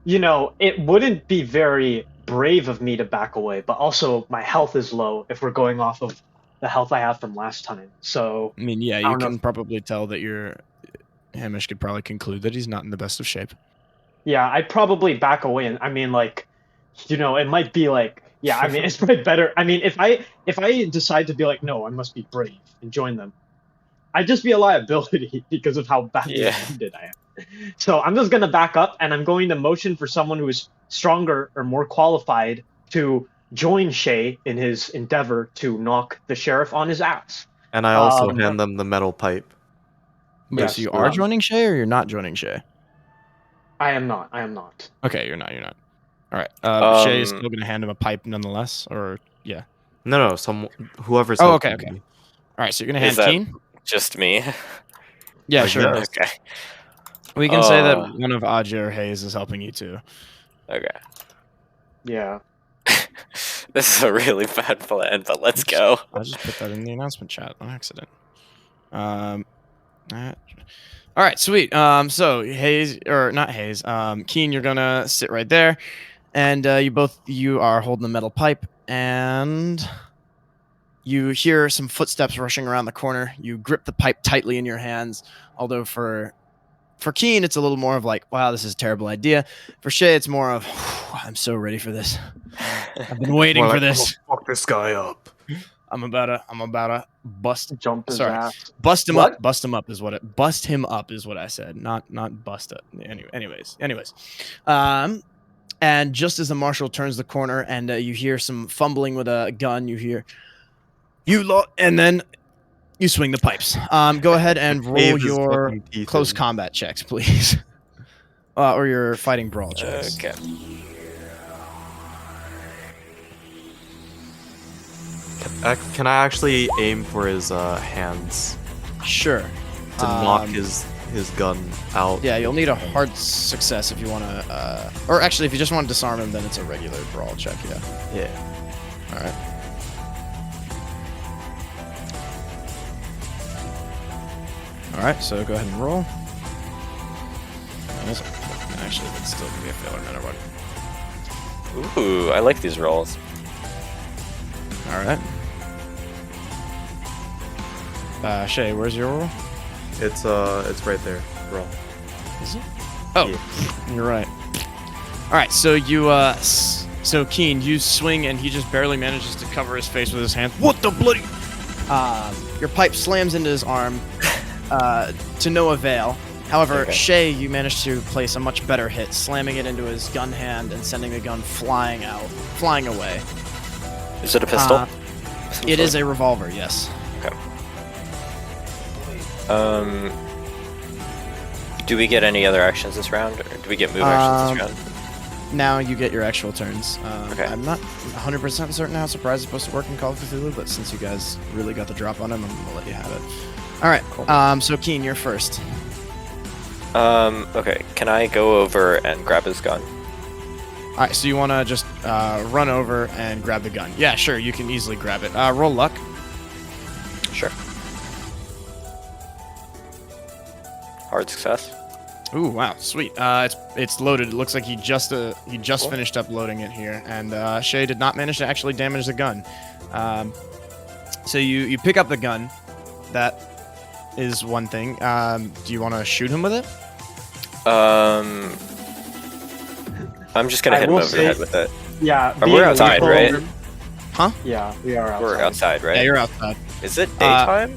it wouldn't be very brave of me to back away, but also my health is low if we're going off of the health I have from last time. So I mean, yeah, you don't know can probably tell that Hamish could probably conclude that he's not in the best of shape. yeah, I'd probably back away, and I mean, like, it might be like, yeah, I mean, it's probably better. I mean, if I decide to be like, no, I must be brave and join them, I'd just be a liability because of how badly wounded I am. So I'm just gonna back up, and I'm going to motion for someone who is stronger or more qualified to join Shay in his endeavor to knock the sheriff on his ass. And I also hand them the metal pipe. Wait, Yes, so you are joining Shay, or you're not joining Shay? I am not. Okay, you're not. All right. Shay is still gonna hand him a pipe nonetheless, or yeah. No, whoever's. Oh, okay. me. All right, so you're gonna hand Is that Keen? just me? Yeah, Like sure. this. Okay. We can say that one of Aja or Hayes is helping you too. Okay. Yeah. This is a really bad plan, but let's go. I'll just put that in the announcement chat on accident. All right, sweet. So Hayes, or not Hayes, Keen, you're gonna sit right there, and you are holding the metal pipe, and you hear some footsteps rushing around the corner. You grip the pipe tightly in your hands, although for Keen, it's a little more of like, wow, this is a terrible idea. For Shay, it's more of, I'm so ready for this. I've been waiting for this. Fuck this guy up. I'm about to bust. Jump his Sorry. ass. Bust him What? up. Bust him up is what bust him up is what I said. Not bust up. Anyways. And just as the marshal turns the corner and you hear some fumbling with a gun, you hear and then you swing the pipes. Go ahead and roll Cave his your fucking teeth close in. combat checks, please. Or your fighting brawl checks. Okay. Can I actually aim for his hands Sure. to knock his gun out? Yeah, you'll need a hard success if you want to, or actually, if you just want to disarm him, then it's a regular brawl check. Yeah. Yeah. All right. All right. So go ahead and roll. Actually, that's still gonna be a failure no matter what. Ooh, I like these rolls. All right. Shay, where's your roll? It's right there, bro. Is it? Oh, you're right. All right, so so Keen, you swing and he just barely manages to cover his face with his hand. What the bloody? Your pipe slams into his arm, to no avail. However, Okay. Shay, you managed to place a much better hit, slamming it into his gun hand and sending the gun flying away. Is it a pistol? It is a revolver, yes. Okay. Do we get any other actions this round, or do we get move actions this round? Now you get your actual turns. Okay. I'm not 100% certain how Surprise is supposed to work in Call of Cthulhu, but since you guys really got the drop on him, I'm gonna let you have it. All right. Cool. So Keen, you're first. Okay. Can I go over and grab his gun? All right. So you want to just run over and grab the gun? Yeah, sure. You can easily grab it. Roll luck. Sure. Hard success. Ooh, wow, sweet. It's loaded. It looks like he just finished up loading it here, and Shay did not manage to actually damage the gun. So you pick up the gun. That is one thing. Do you want to shoot him with it? I'm just gonna I hit him will over the say- head with it. Yeah. We're being outside, lethal- right? Huh? Yeah, we are outside. We're outside, right? Yeah, you're outside. Is it daytime?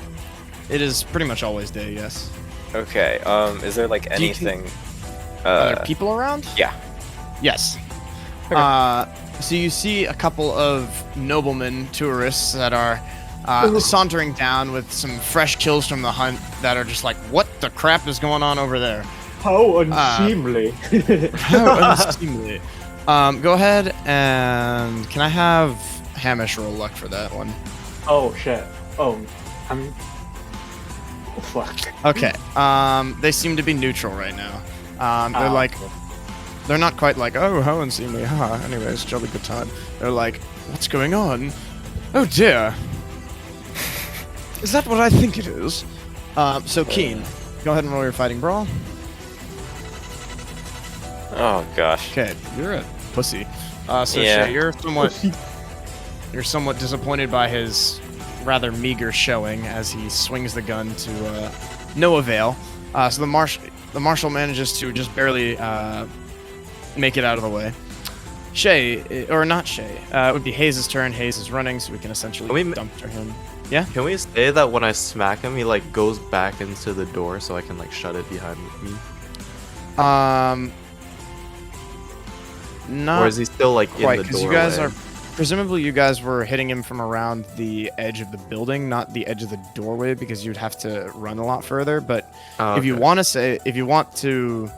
It is pretty much always day. Yes. Okay. Is there like Do you think- anything? Are there people around? Yeah. Yes. Okay. So you see a couple of noblemen, tourists that are sauntering down with some fresh kills from the hunt that are just like, what the crap is going on over there? How unseemly. How unseemly. Go ahead and can I have Hamish roll luck for that one? Oh shit. Oh, I'm. Oh, fuck. Okay. They seem to be neutral right now. They're like, they're not quite like, oh, haven't seen me. Anyways, jolly good time. They're like, what's going on? Oh dear. Is that what I think it is? So Keen, go ahead and roll your fighting brawl. Oh gosh. Okay, you're a pussy. So Yeah. Shay, you're somewhat disappointed by his rather meager showing as he swings the gun to no avail. So the marshal manages to just barely make it out of the way. Shay, or not Shay, it would be Hayes' turn. Hayes is running, so we can essentially dump to him. Yeah? Can we say that when I smack him, he like goes back into the door so I can like shut it behind me? Not Or is he still like quite, in the because doorway? you guys are presumably you guys were hitting him from around the edge of the building, not the edge of the doorway, because you'd have to run a lot further. But Oh, if you okay. want to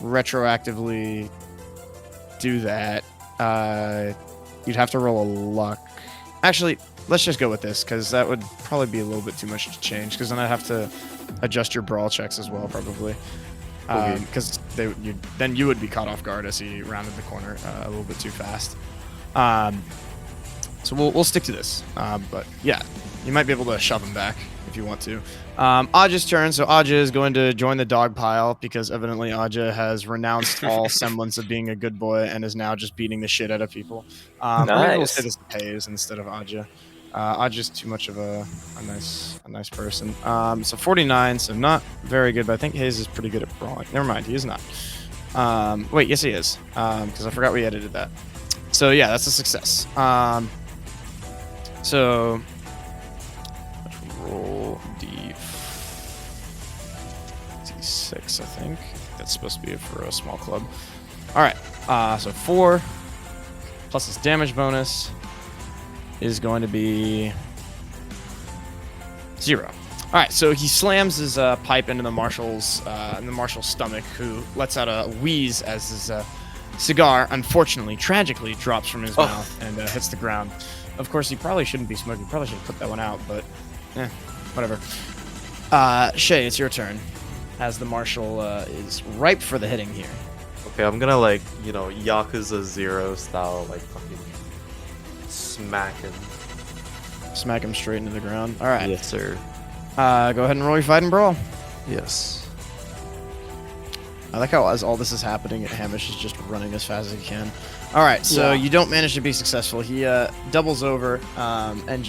retroactively do that, you'd have to roll a luck. Actually, let's just go with this, because that would probably be a little bit too much to change, because then I'd have to adjust your brawl checks as well, probably. Because then you would be caught off guard as he rounded the corner a little bit too fast. So we'll stick to this. But yeah, you might be able to shove him back if you want to. Aja's turn. So Aja is going to join the dog pile because evidently Aja has renounced all semblance of being a good boy and is now just beating the shit out of people. Maybe we'll Nice. say this to Hayes instead of Aja. Aja's too much of a nice person. So 49, so not very good, but I think Hayes is pretty good at brawling. Never mind, he is not. Wait, yes he is, because I forgot we edited that. So yeah, that's a success. So let's roll D6, I think. That's supposed to be for a small club. All right, so 4 plus his damage bonus is going to be 0. All right, so he slams his pipe into the marshal's stomach, who lets out a wheeze as his cigar, unfortunately, tragically, drops from his mouth and hits the ground. Of course, he probably shouldn't be smoking. Probably should have put that one out, but whatever. Shay, it's your turn, as the marshal is ripe for the hitting here. Okay, I'm gonna like, Yakuza 0 style, like fucking smack him. Smack him straight into the ground. All right. Yes, sir. Go ahead and roll your fight and brawl. Yes. I like how as all this is happening, Hamish is just running as fast as he can. All right, so you don't manage to be successful. He doubles over, and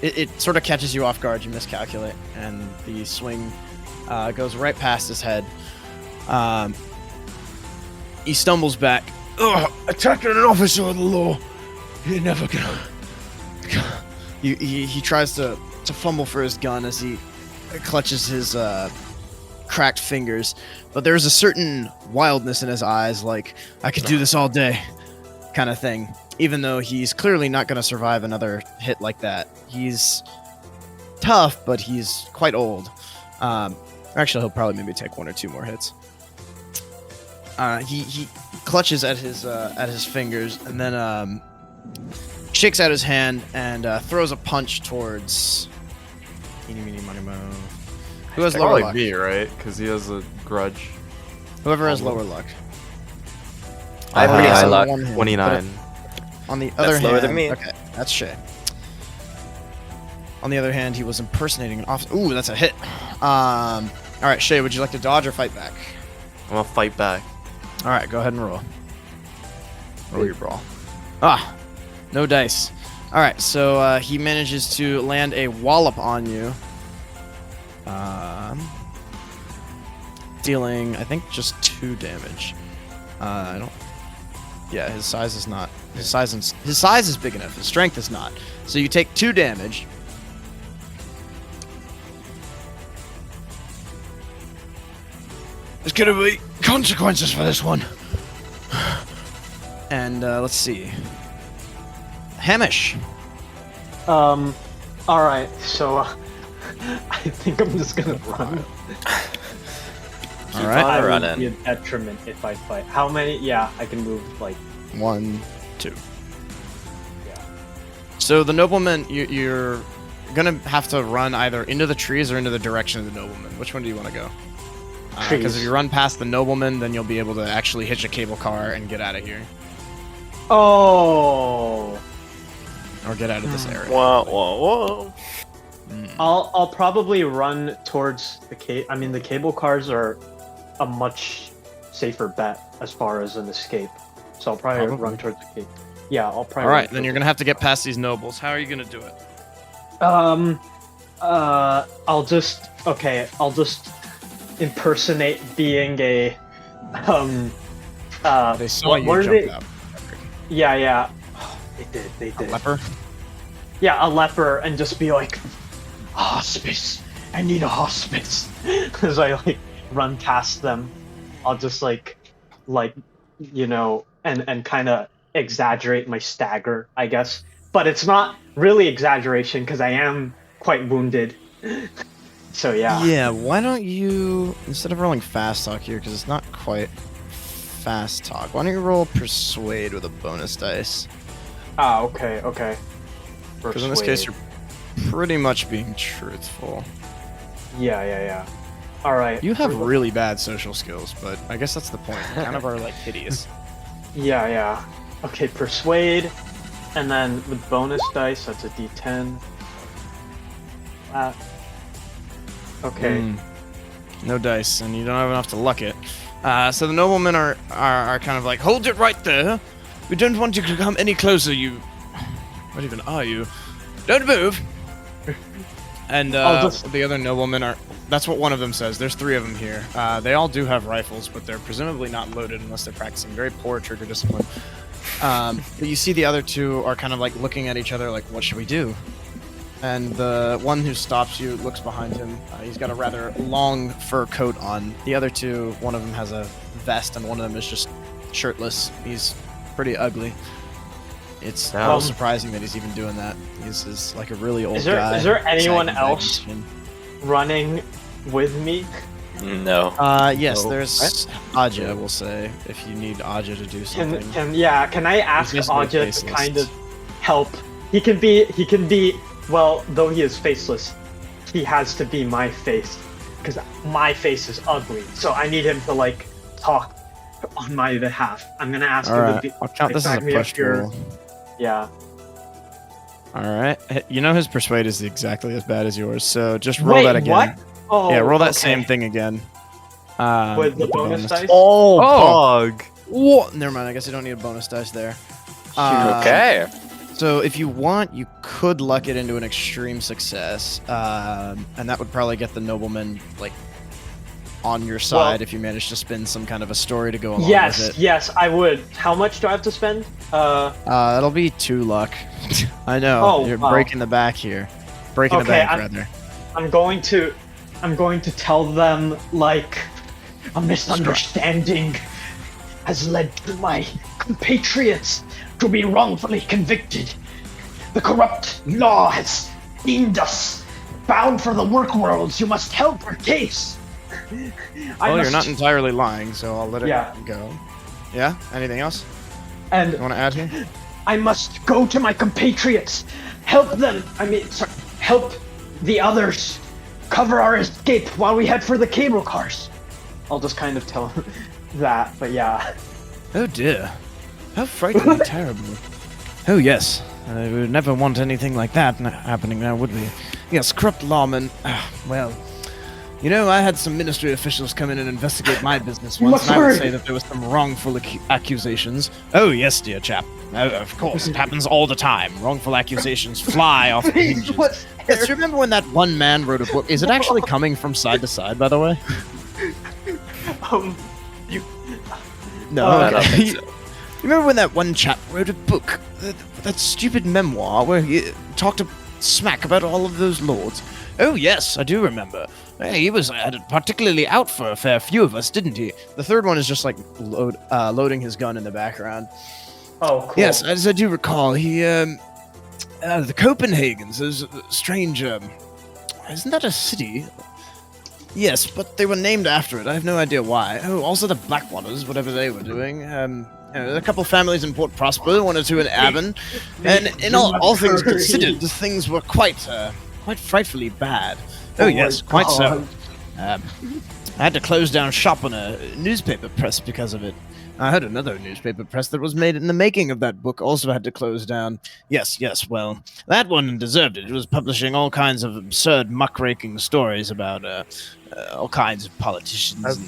it sort of catches you off guard. You miscalculate, and the swing goes right past his head. He stumbles back. Ugh, attacking an officer of the law. You're never gonna. He tries to fumble for his gun as he clutches his cracked fingers, but there's a certain wildness in his eyes, like I could do this all day kind of thing, even though he's clearly not going to survive another hit like that. He's tough, but he's quite old. Actually, he'll probably maybe take 1 or 2 more hits. He clutches at his fingers and then shakes out his hand and throws a punch towards Eeny, meeny, miny, moe. Who has lower Probably luck? me, right? Because he has a grudge. Whoever has lower luck. I have pretty high luck. 29. On the other That's hand, lower than me. Okay, that's Shay. On the other hand, he was impersonating an officer. Ooh, that's a hit. All right, Shay, would you like to dodge or fight back? I'm gonna fight back. All right, go ahead and roll. Roll your brawl. No dice. All right, so he manages to land a wallop on you. Dealing, I think, just 2 damage. I don't. Yeah, his size is not. His size is big enough. His strength is not. So you take 2 damage. There's gonna be consequences for this one. And let's see. Hamish. All right. So I think I'm just gonna run. All right. on It running. would be a detriment if I fight. How many? Yeah, I can move like. 1, 2. Yeah. So the nobleman, you're gonna have to run either into the trees or into the direction of the nobleman. Which one do you want to go? Because if you run past the nobleman, then you'll be able to actually hitch a cable car and get out of here. Oh. Or get out of this area. Whoa, whoa, whoa. I'll probably run towards the the cable cars are a much safer bet as far as an escape. So I'll probably run towards the cable. Yeah, I'll probably. All right, then you're gonna have to get past these nobles. How are you gonna do it? I'll just impersonate being a They saw what you were jump they? out. Yeah. Oh, they did. A leper? Yeah, a leper, and just be like, hospice. I need a hospice. As I like run past them, I'll just like and kind of exaggerate my stagger, I guess. But it's not really exaggeration because I am quite wounded. So yeah. Yeah, why don't you, instead of rolling fast talk here, because it's not quite fast talk, why don't you roll persuade with a bonus dice? Ah, okay. Because in this case, you're pretty much being truthful. Yeah. All right. You have really bad social skills, but I guess that's the point. You kind of are like hideous. Yeah. Okay, persuade, and then with bonus dice, that's a D10. Okay. No dice, and you don't have enough to luck it. So the noblemen are kind of like, hold it right there. We don't want you to come any closer, you... What even are you? Don't move! And the other noblemen are... That's what one of them says. There's 3 of them here. They all do have rifles, but they're presumably not loaded unless they're practicing very poor trigger discipline. But you see the other 2 are kind of like looking at each other like, what should we do? And the one who stops you looks behind him. He's got a rather long fur coat on. The other 2, one of them has a vest and one of them is just shirtless. He's pretty ugly. It's a little surprising that he's even doing that. He's like a really old guy. Is there anyone else running with me? No. Yes, there's Aja, we'll say, if you need Aja to do something. Can I ask Aja to kind of help? He can be, well, though he is faceless, he has to be my face, because my face is ugly, so I need him to, like, talk on my behalf. I'm gonna ask him to be... I'll count this as a push roll. Yeah. Alright, you know his persuade is exactly as bad as yours, so just roll that again. What? Oh, yeah, roll that same thing again. With the bonus dice? Oh, bug! What? Never mind, I guess I don't need a bonus dice there. Okay. So if you want, you could luck it into an extreme success, and that would probably get the nobleman, like, on your side if you manage to spin some kind of a story to go along with it. Yes, I would. How much do I have to spend? That'll be 2 luck. I know, you're breaking the back here. Breaking the bank, rather. I'm going to tell them, like, a misunderstanding has led to my compatriots to be wrongfully convicted. The corrupt law has deemed us bound for the work worlds. You must help our case. You're not entirely lying, so I'll let it go. Yeah? Anything else? And you want to add here? I must go to my compatriots, help them. Help the others, cover our escape while we head for the cable cars. I'll just kind of tell that, but yeah. Oh dear. How frighteningly terrible. Oh yes. We would never want anything like that happening now, would we? Yes, corrupt lawman. Well, you know, I had some ministry officials come in and investigate my business once, and I would say that there was some wrongful accusations. Oh yes, dear chap. Of course, it happens all the time. Wrongful accusations fly off the hinges. Yes, remember when that one man wrote a book? Is it actually coming from side to side, by the way? No, I don't think so. You remember when that one chap wrote a book, that stupid memoir where he talked smack about all of those lords? Oh yes, I do remember. He was particularly out for a fair few of us, didn't he? The third one is just like loading his gun in the background. Oh, cool. Yes, as I do recall, he the Copenhagens is strange. Isn't that a city? Yes, but they were named after it. I have no idea why. Oh, also the Blackwaters, whatever they were doing. A couple families in Port Prosper, 1 or 2 in Avon, and in all things considered, things were quite quite frightfully bad. Oh yes, quite so. I had to close down shop on a newspaper press because of it. I heard another newspaper press that was made in the making of that book also had to close down. Yes, well, that one deserved it. It was publishing all kinds of absurd muckraking stories about all kinds of politicians. As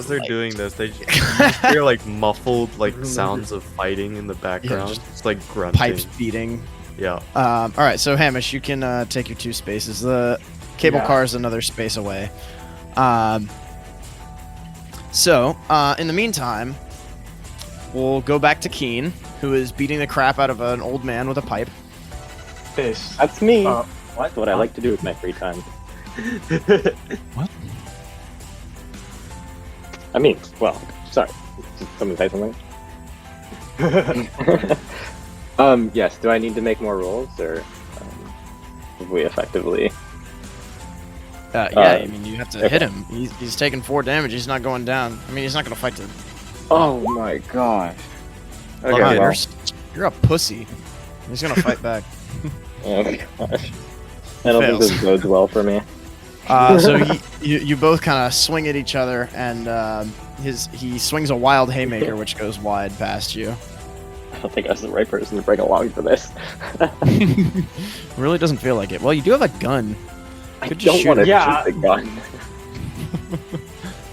they're doing this, they just hear like muffled like sounds of fighting in the background. Just like grunting. Pipes beating. Yeah. All right, so Hamish, you can take your 2 spaces. The cable car is another space away. So in the meantime, we'll go back to Keen, who is beating the crap out of an old man with a pipe. That's me. That's what I like to do with my free time. What? I mean, well, sorry. Did someone say something? Yes, do I need to make more rolls, or have we effectively... I mean, you have to hit him. He's taking 4 damage. He's not going down. I mean, he's not going to fight to... Oh my gosh. Okay, Wow, well. you're a pussy. He's going to fight back. Oh my gosh. I don't think this bodes well for me. So you both kind of swing at each other, and he swings a wild haymaker, which goes wide past you. I don't think I was the right person to bring along for this. Really doesn't feel like it. Well, you do have a gun. I don't want to shoot the gun.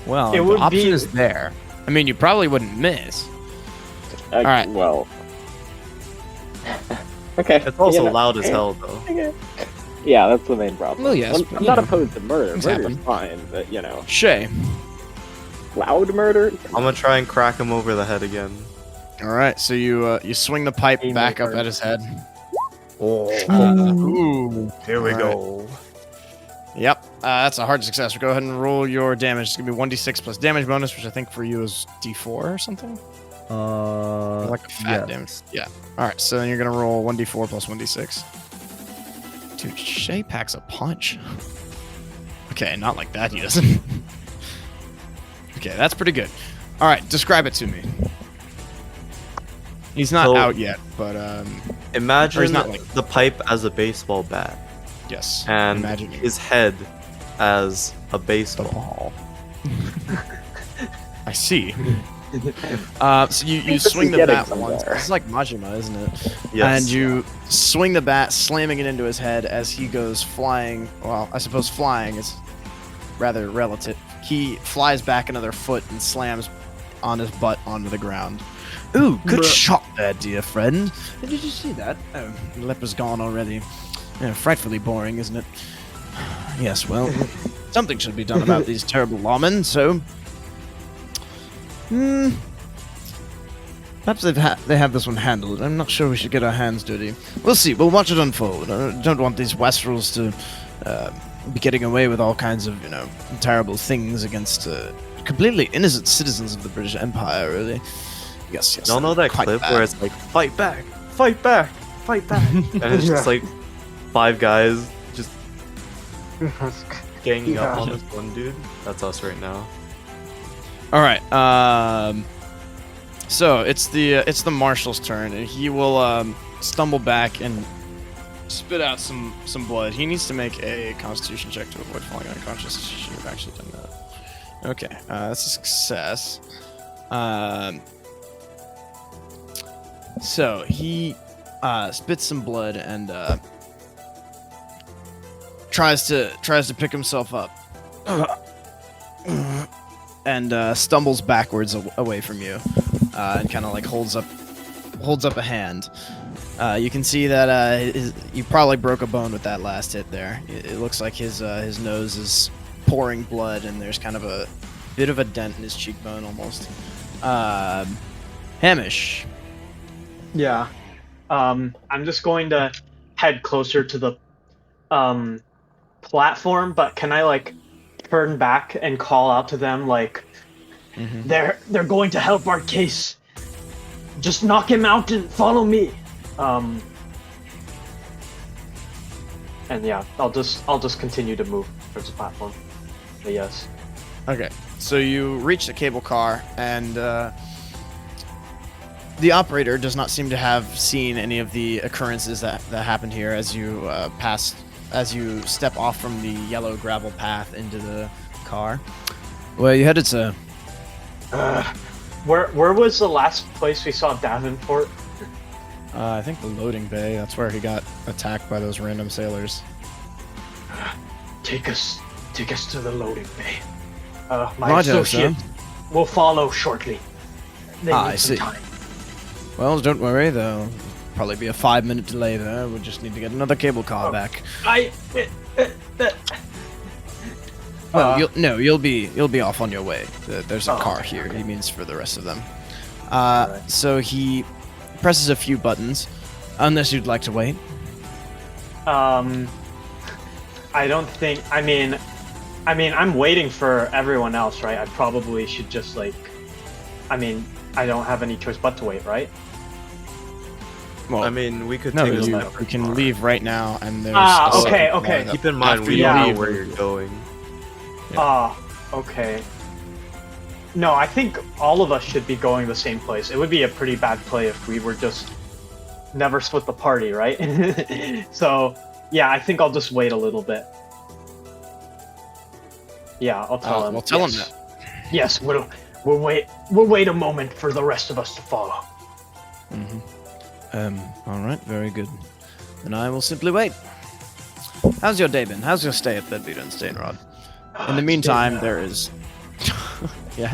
Well, It the would option be- is there. I mean, you probably wouldn't miss. Alright. Well. Okay. It's also you know, loud as hell though. okay. Yeah, that's the main problem. Well, yes, I'm but, you not know, opposed to murder. things Murder's happen. fine, but you know, Shay. loud murder. I'm gonna try and crack him over the head again. All right, so you swing the pipe back up at his head. Oh, Ooh. here we All go. Yep, that's a hard success. Go ahead and roll your damage. It's gonna be 1d6 plus damage bonus, which I think for you is d4 or something. Like a fat damage. Yeah. All right, so then you're gonna roll 1d4 plus 1d6. Dude, Shay packs a punch. Okay, not like that. He doesn't. Okay, that's pretty good. All right, describe it to me. He's not So- out yet, but Imagine not like- the pipe as a baseball bat yes. and Imagine his head as a baseball. I see. So you this swing is the getting bat once. somewhere. It's like Majima, isn't it? Yes. And you swing the bat, slamming it into his head as he goes flying. Well, I suppose flying is rather relative. He flies back another foot and slams on his butt onto the ground. Ooh, good shot there, dear friend. Did you see that? Oh, the leper's gone already. Yeah, frightfully boring, isn't it? Yes, well, something should be done about these terrible lawmen, so... Perhaps they have this one handled. I'm not sure we should get our hands dirty. We'll see. We'll watch it unfold. I don't want these Westerals to be getting away with all kinds of, terrible things against completely innocent citizens of the British Empire, really. Yes. Y'all know that quite clip bad. where it's like, fight back, fight back, fight back. And it's just like 5 guys just ganging up on this one dude. That's us right now. All right. So it's the marshal's turn, and he will stumble back and spit out some blood. He needs to make a Constitution check to avoid falling unconscious. He should have actually done that. Okay, that's a success. So he spits some blood and tries to pick himself up. And stumbles backwards away from you, and kind of like holds up a hand. You can see that you probably broke a bone with that last hit there. It looks like his nose is pouring blood, and there's kind of a bit of a dent in his cheekbone almost. Hamish. Yeah. I'm just going to head closer to the platform, but can I turn back and call out to them they're going to help our case. Just knock him out and follow me. And yeah, I'll just continue to move towards the platform. But yes. Okay, so you reach the cable car, and the operator does not seem to have seen any of the occurrences that happened here as you pass as you step off from the yellow gravel path into the car. Where are you headed, sir? Where was the last place we saw Davenport? I think the loading bay. That's where he got attacked by those random sailors. Take us to the loading bay. My Roger, associate will follow shortly. They need I some see. time. Well, don't worry. There'll probably be a 5-minute delay there. We'll just need to get another cable car back. Well, you'll be off on your way. There's a car here. He means for the rest of them. So he presses a few buttons, unless you'd like to wait. I don't think. I mean, I'm waiting for everyone else, right? I probably should just like. I mean, I don't have any choice but to wait, right? Well, I mean, we could no, take you a can leave right now, and there's. Okay. Keep in mind, we Yeah. don't know where you're going. Okay. No, I think all of us should be going the same place. It would be a pretty bad play if we were just never split the party, right? So, yeah, I think I'll just wait a little bit. Yeah, I'll tell him. Well, tell him that. Yes, we'll wait a moment for the rest of us to follow. All right, very good. Then I will simply wait. How's your day been? How's your stay at Failbetter and Stainrod? In the meantime, there is. Yeah.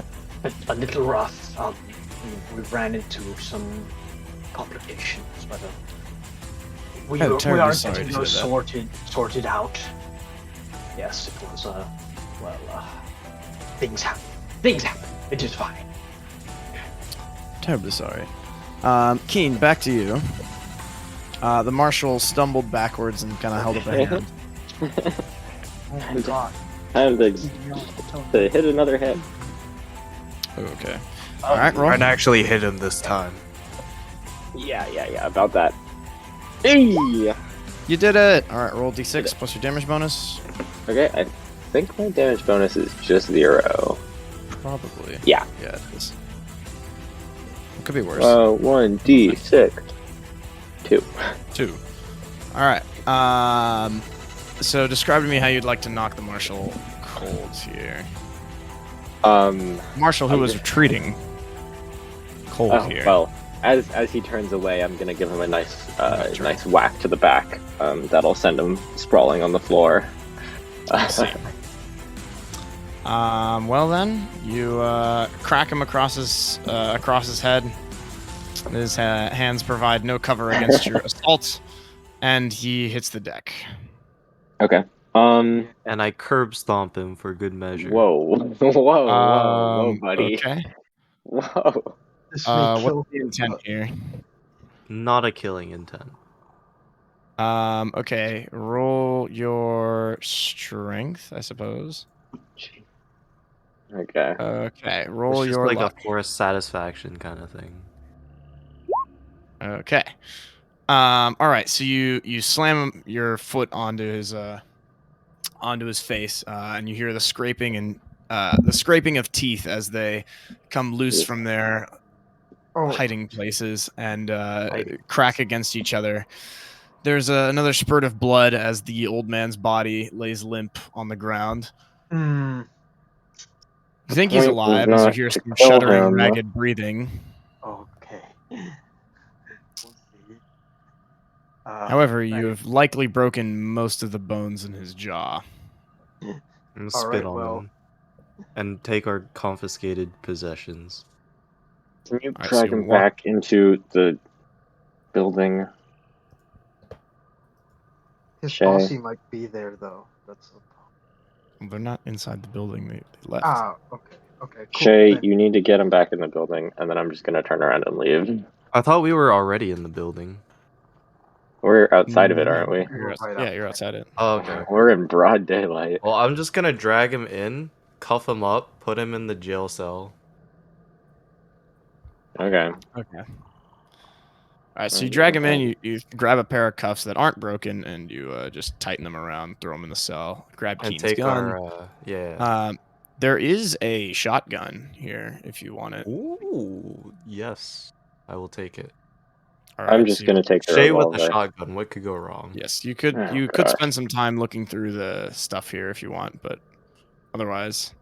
A little rough. We ran into some complications, but we are terribly sorry getting to those hear sorted out. Yes, it was things happen. Things happen. It is fine. Terribly sorry. Keen, back to you. The marshal stumbled backwards and kind of held up a hand. Oh my god. Time to hit another head. Okay. All right, roll. I'd actually hit him this time. Yeah, about that. Hey! You did it. All right, roll d6 plus your damage bonus. Okay, I think my damage bonus is just 0. Probably. Yeah. Yeah, it is. It could be worse. 1d6. 2. 2. All right. So describe to me how you'd like to knock the marshal cold here. Marshal, who was retreating, cold here. Well, as he turns away, I'm gonna give him a nice whack to the back. That'll send him sprawling on the floor. Well then, you crack him across his head. His hands provide no cover against your assault, and he hits the deck. Okay. And I curb stomp him for good measure. Whoa, buddy. Okay. Whoa. What's the intent here? Not a killing intent. Okay. Roll your strength, I suppose. Okay. Okay. Roll It's just your like luck. a forced satisfaction kind of thing. Okay. All right. So you slam your foot onto his face, and you hear the scraping of teeth as they come loose from their hiding places and crack against each other. There's another spurt of blood as the old man's body lays limp on the ground. You think he's alive as you hear some shuddering, ragged breathing. Okay. However, you have likely broken most of the bones in his jaw. And spit on him. And take our confiscated possessions. Can you drag him back into the building? His bossy might be there, though. That's the problem. They're not inside the building. They left. Okay. Okay, cool. Shay, you need to get him back in the building, and then I'm just gonna turn around and leave. I thought we were already in the building. We're outside of it, aren't we? You're outside it. Oh, okay. We're in broad daylight. Well, I'm just gonna drag him in, cuff him up, put him in the jail cell. Okay. All right, so you drag him in, you grab a pair of cuffs that aren't broken, and you just tighten them around, throw them in the cell, grab And Keen's take gun. our, There is a shotgun here if you want it. Ooh, yes. I will take it. All I'm right, just so gonna take the Shay with the revolver. shotgun. What could go wrong? yes, you could Oh, you could gosh. spend some time looking through the stuff here if you want, but otherwise,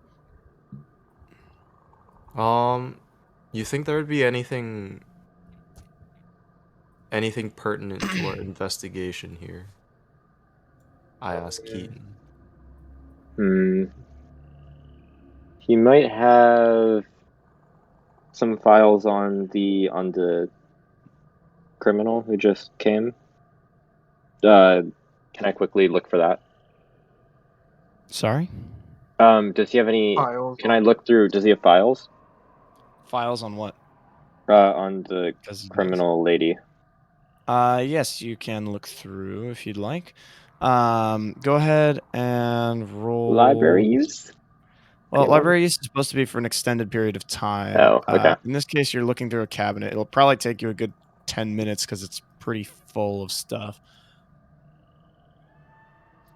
You think there would be anything pertinent to our investigation here? I asked Keaton. He might have some files on the criminal who just came. Can I quickly look for that? sorry, Does he have any? Files Can I look through? Does he have files? files on what? On the 'Cause he does. criminal lady. Yes, you can look through if you'd like. Go ahead and roll Library use? Well, Anyone? library use is supposed to be for an extended period of time. Oh, okay. In this case, you're looking through a cabinet. It'll probably take you a good 10 minutes because it's pretty full of stuff.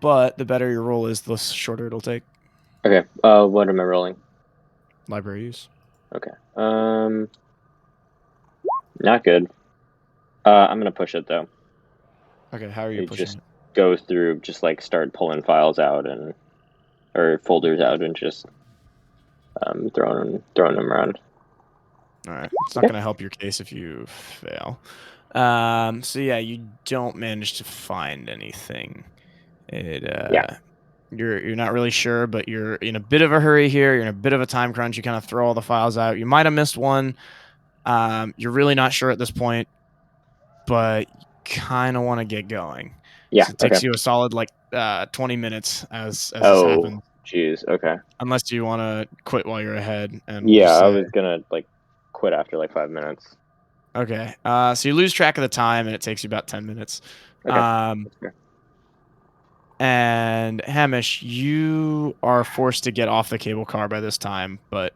But the better your roll is, the shorter it'll take. Okay. What am I rolling? Library use. Okay. Not good. I'm gonna push it though. Okay, how are you It pushing just it? go through, just like start pulling files out or folders out and just throwing them around. All right. It's not going to help your case if you fail. So yeah, you don't manage to find anything. Yeah. You're not really sure, but you're in a bit of a hurry here. You're in a bit of a time crunch. You kind of throw all the files out. You might have missed one. You're really not sure at this point, but you kind of want to get going. Yeah. So it takes you a solid 20 minutes as this Oh, happens. jeez. Okay. Unless you want to quit while you're ahead. And Yeah, just I say- was gonna quit after 5 minutes. Okay. So you lose track of the time, and it takes you about 10 minutes. Okay. That's fair. And Hamish, you are forced to get off the cable car by this time, but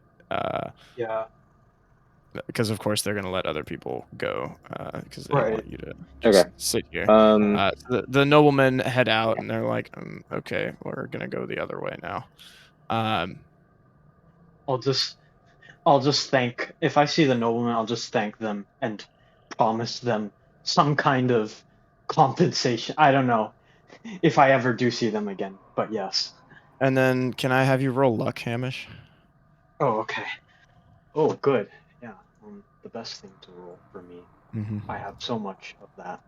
Yeah. because of course they're going to let other people go because they don't Right. want you to just Okay. sit here. The noblemen head out, and they're like, "Okay, we're going to go the other way now." I'll just thank, if I see the nobleman, I'll just thank them and promise them some kind of compensation. I don't know if I ever do see them again, but yes. And then can I have you roll luck, Hamish? Oh, okay. Oh, good. Yeah, the best thing to roll for me. Mm-hmm. I have so much of that.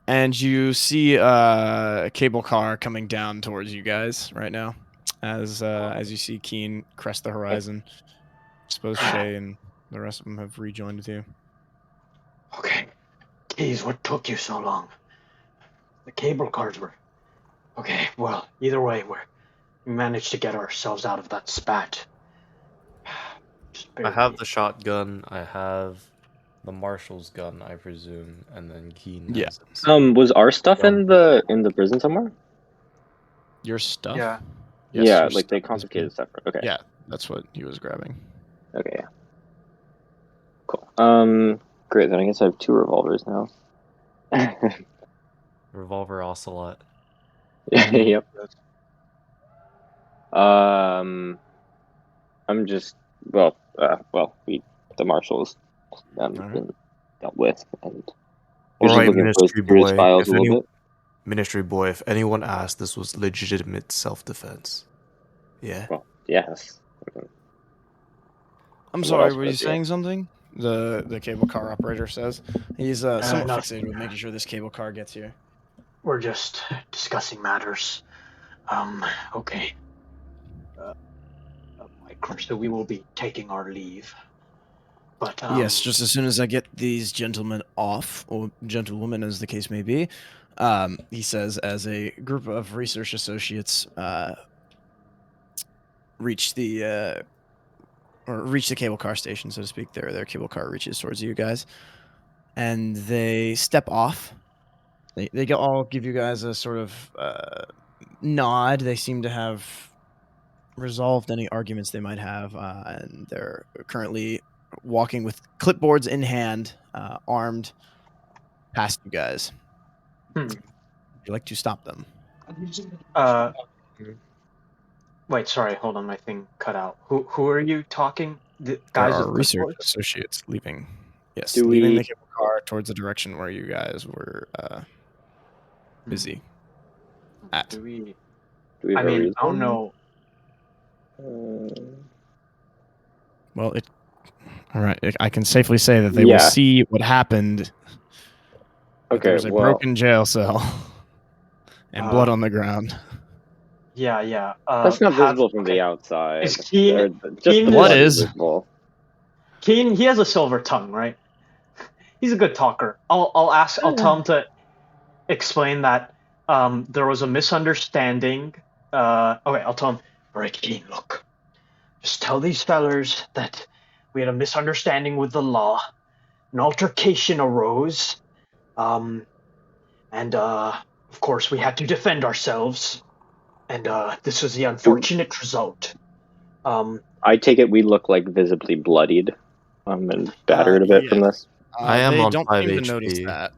And you see a cable car coming down towards you guys right now, as you see Keen crest the horizon. I suppose Shay and the rest of them have rejoined with you. Okay. Geez, what took you so long? The cable cars were... Okay, well, either way, we managed to get ourselves out of that spat. I have the shotgun. I have the marshal's gun, I presume, and then Keen. Yeah. has it. Was our stuff in the prison somewhere? Your stuff? Yeah. Yes, Yeah, your they stuff is confiscated being- stuff. Okay. Yeah, that's what he was grabbing. Okay. Yeah. Cool. Great. Then I guess I have 2 revolvers now. Revolver Ocelot. Yep. I'm just the marshals been dealt with, and All just right, looking Ministry through his Boy. files a little bit. Ministry Boy, if anyone asked, this was legitimate self-defense. Yeah. Well, yes. I'm What sorry, else were would you it be? saying something? The cable car operator says. He's somewhat no. fixated with making sure this cable car gets here. We're just discussing matters. Okay. Like Krista, we will be taking our leave. But Yes, just as soon as I get these gentlemen off, or gentlewomen as the case may be, he says, as a group of research associates reach the cable car station, so to speak. Their cable car reaches towards you guys, and they step off. They all give you guys a sort of nod. They seem to have resolved any arguments they might have, and they're currently walking with clipboards in hand, armed, past you guys. Would you like to stop them? Wait, sorry, hold on, my thing cut out. Who are you talking the There guys are with research clipboards? associates leaving. Yes, Do leaving we- the cable car towards the direction where you guys were busy at. Do we? Do we have I a mean, reason? I don't know. Well, all right. I can safely say that they will Yeah. see what happened. That Okay, there's a well, broken jail cell and blood Uh, on the ground. Yeah. that's not visible from okay. the outside. Is Keen- Or just Keen the is- Blood blood is. visible. Keen, he has a silver tongue, right? He's a good talker. I'll tell him to explain that there was a misunderstanding. Okay, I'll tell him. All right, Keen, look. Just tell these fellers that we had a misunderstanding with the law. An altercation arose. And of course we had to defend ourselves. And this was the unfortunate result. I take it we look like visibly bloodied and battered a bit from this. I am they on don't 5 seem to notice HP. that.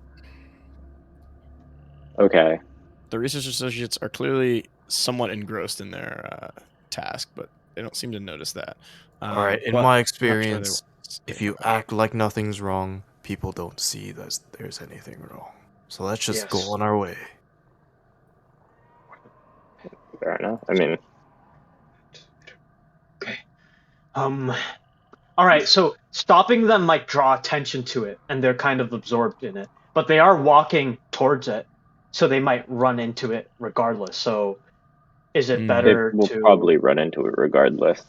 Okay. The research associates are clearly somewhat engrossed in their task, but they don't seem to notice that. All right, in but my I'm not sure experience, they- if you act like nothing's wrong, people don't see that there's anything wrong. So let's just Yes. go on our way. Fair enough. I mean, All right, so stopping them might draw attention to it, and they're kind of absorbed in it. But they are walking towards it, so they might run into it regardless. So, is it Hmm. better it will to probably run into it regardless.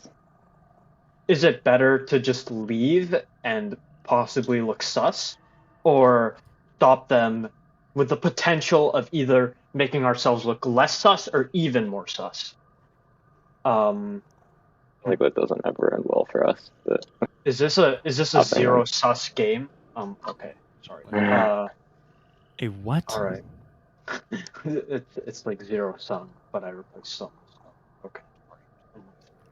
is it better to just leave and possibly look sus, or stop them with the potential of either making ourselves look less sus or even more sus? Like that doesn't ever end well for us. But Is this a Up zero ahead. sus game? Okay, sorry. A what? All right. it's like zero sum, but I replaced sum. Okay.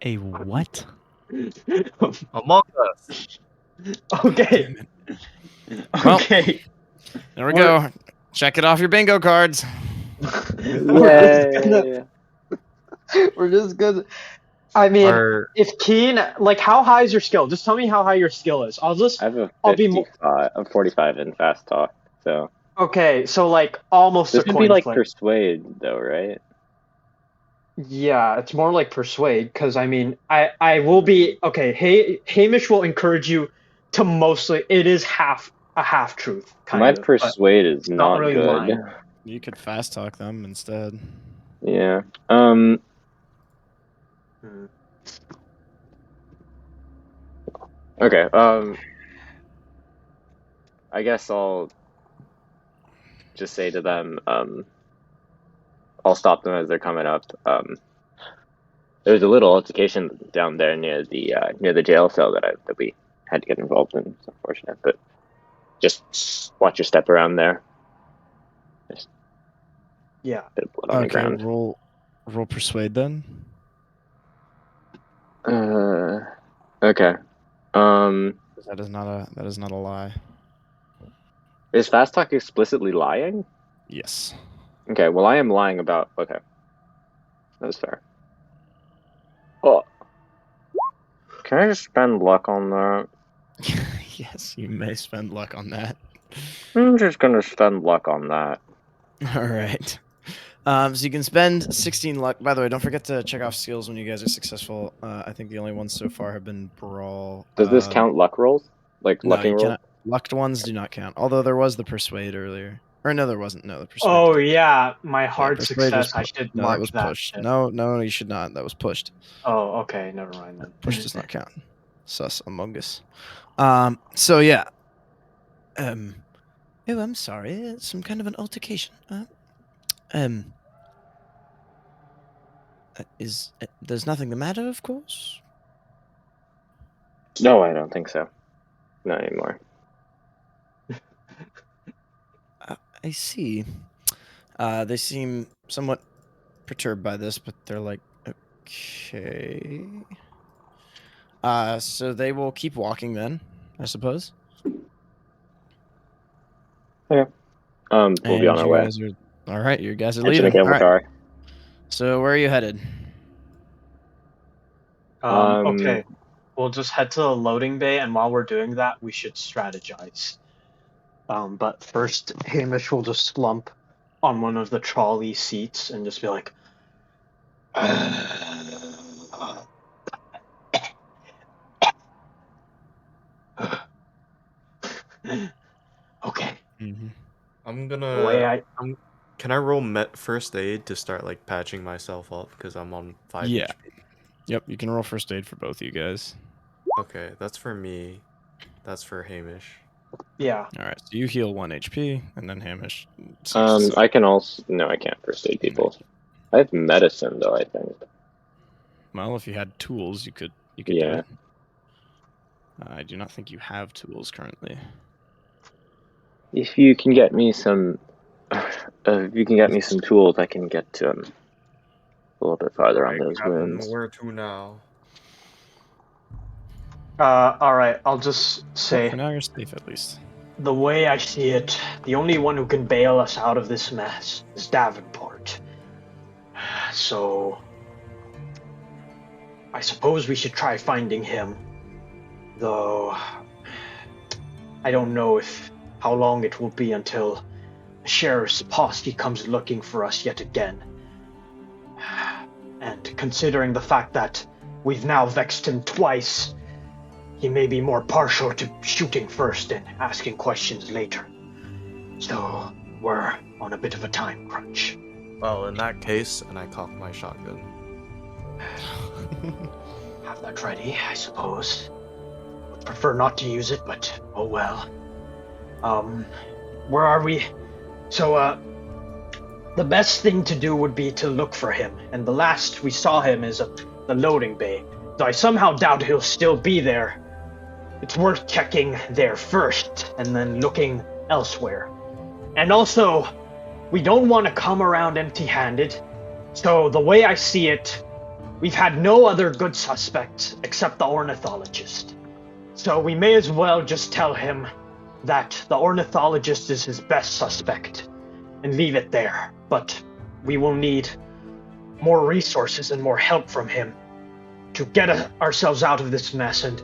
A what? Among Us. Okay. Well, Okay. There we go. Check it off your bingo cards. Yay! We're just gonna. I mean, Are if Keen, like, how high is your skill? Just tell me how high your skill is. I have a I'll be mo- 45 in fast talk, so Okay, so like almost this a would coin be like flip. persuade, though, right? Yeah, it's more like persuade, because I mean, I will be okay. Hamish will encourage you to mostly. It is a half truth. My But persuade is not not really good. lying. You could fast talk them instead. Yeah. Okay. I guess I'll just say to them. I'll stop them as they're coming up. There's a little altercation down there near the jail cell that we had to get involved in. It's unfortunate, but just watch your step around there. Yeah. Bit of blood on the Okay, ground. roll persuade then. Okay. That is not a lie. Is fast talk explicitly lying? Yes. Okay, well I am lying about. Okay, that's fair. Oh, can I just spend luck on that? Yes, you may spend luck on that. I'm just gonna spend luck on that. All right. So you can spend 16 luck. By the way, don't forget to check off skills when you guys are successful. I think the only ones so far have been brawl. Does this count luck rolls? Like No, lucking you rolls? cannot. Lucked ones do not count. Although there was the persuade earlier. Or no, there wasn't. No, the persuade. Oh didn't. yeah, my hard persuade was success. I pu- should No, mark that was that. pushed. shit. No, you should not. That was pushed. Oh, okay. Never mind then. Push does not count. Sus among us. So yeah. Oh, I'm sorry. It's some kind of an altercation. There's nothing the matter, of course. No, I don't think so. Not anymore. I see. They seem somewhat perturbed by this, but they're like, okay. So they will keep walking then, I suppose. We'll be on our way. All right, you guys are Engine leaving. the cable All right. car. So where are you headed? Okay. we'll just head to the loading bay, and while we're doing that, we should strategize. But first, Hamish will just slump on one of the trolley seats and just be like, okay. Mm-hmm. I'm The gonna. way Can I roll first aid to start like patching myself up because I'm on 5 Yeah. HP? Yep, you can roll first aid for both of you guys. Okay, that's for me. That's for Hamish. Yeah. All right, so you heal 1 HP, and then Hamish. I can also no, I can't first aid people. I have medicine though. I think. Well, if you had tools, you could do Yeah. it. I do not think you have tools currently. If you can get me some, tools, I can get a little bit farther on those wounds. Where to now? All right. I'll just For say, now, you're safe at least. the way I see it, the only one who can bail us out of this mess is Davenport. So, I suppose we should try finding him. Though, I don't know how long it will be until the sheriff's posse comes looking for us yet again. And considering the fact that we've now vexed him twice, he may be more partial to shooting first and asking questions later. So, we're on a bit of a time crunch. Well, in that case, and I cock my shotgun. Have that ready, I suppose. Would prefer not to use it, but oh well. Where are we? So, the best thing to do would be to look for him, and the last we saw him is at the loading bay. Though I somehow doubt he'll still be there. It's worth checking there first, and then looking elsewhere. And also, we don't want to come around empty-handed. So the way I see it, we've had no other good suspects except the ornithologist. So we may as well just tell him that the ornithologist is his best suspect and leave it there. But we will need more resources and more help from him to get ourselves out of this mess and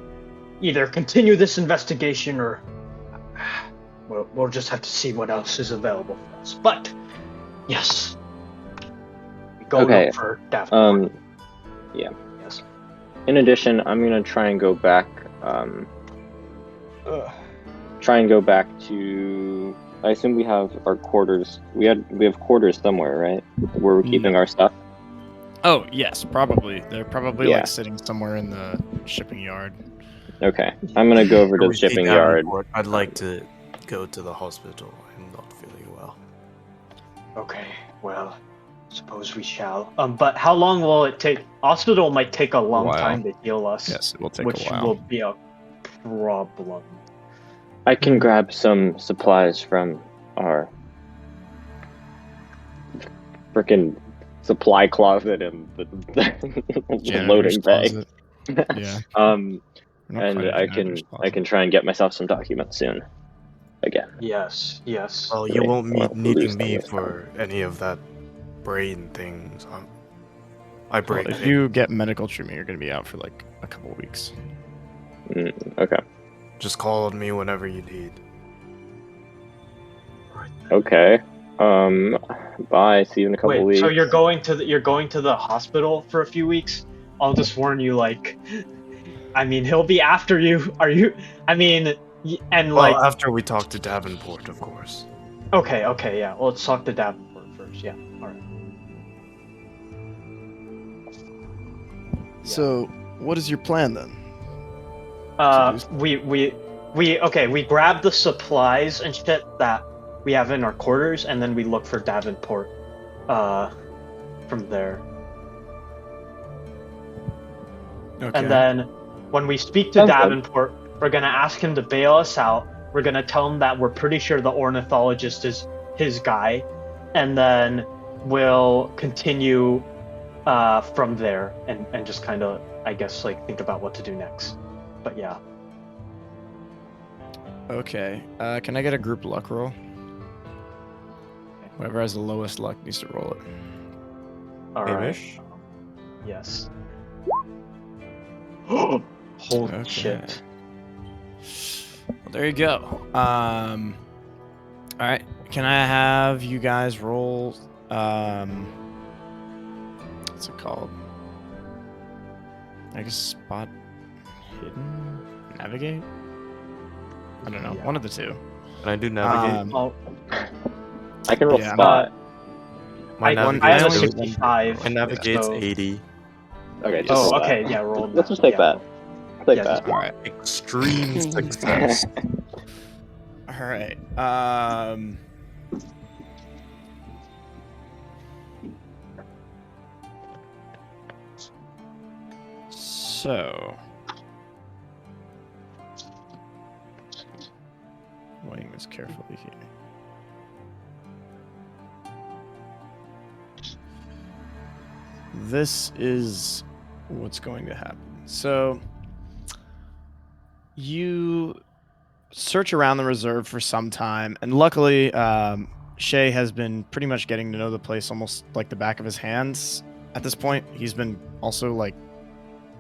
either continue this investigation or we'll just have to see what else is available for us. But yes, we go look for Davenport. Yeah. Yes. In addition, I'm gonna try and go back. To. I assume we have our quarters. We have quarters somewhere, right? Where we're keeping our stuff. Oh yes, probably. They're probably Yeah. like sitting somewhere in the shipping yard. Okay, I'm gonna go over to the shipping yard. I'd like to go to the hospital. I'm not feeling well. Okay, well, suppose we shall. But how long will it take? Hospital might take a long while. time to heal us. Yes, it will take which a while. will be a problem. I can grab some supplies from our frickin' supply closet in the Janitor's loading bay. closet. Yeah. We're not And quite at I janitor's can closet. try and get myself some documents soon. Again. Yes. Well, you Wait, won't be well, needing lose me them this for any of that brain things. I Well, break if things. you get medical treatment, you're going to be out for like a couple of weeks. Okay. Just call on me whenever you need. Okay. Bye. See you in a couple Wait, weeks. so you're going to the hospital for a few weeks? I'll just warn you, like, I mean, he'll be after you. Are you? I mean, and Well, like, after we talk to Davenport, of course. okay, yeah. Well, let's talk to Davenport first. Yeah. All right. So, what is your plan then? We grab the supplies and shit that we have in our quarters, and then we look for Davenport. From there. Okay. And then when we speak to Sounds good. Davenport, we're gonna ask him to bail us out. We're gonna tell him that we're pretty sure the ornithologist is his guy, and then we'll continue from there and just kind of, I guess, like think about what to do next. But yeah. Okay. Can I get a group luck roll? Whoever has the lowest luck needs to roll it. All right. Hamish? Yes. Holy Okay. shit. Well, there you go. All right. Can I have you guys roll? What's it called? I guess spot hidden, navigate. I don't know. Yeah. One of the two. Can I do navigate? I can roll Yeah, spot. My I have a navigate's only- 65. my navigate's so- 80. Okay, just Oh, roll okay, that. yeah, roll Let's just take that. Take Yeah, that. All right. Extreme success. All right. So, weighing this carefully here. This is what's going to happen. So, you search around the reserve for some time, and luckily, Shay has been pretty much getting to know the place almost like the back of his hands. At this point, he's been also like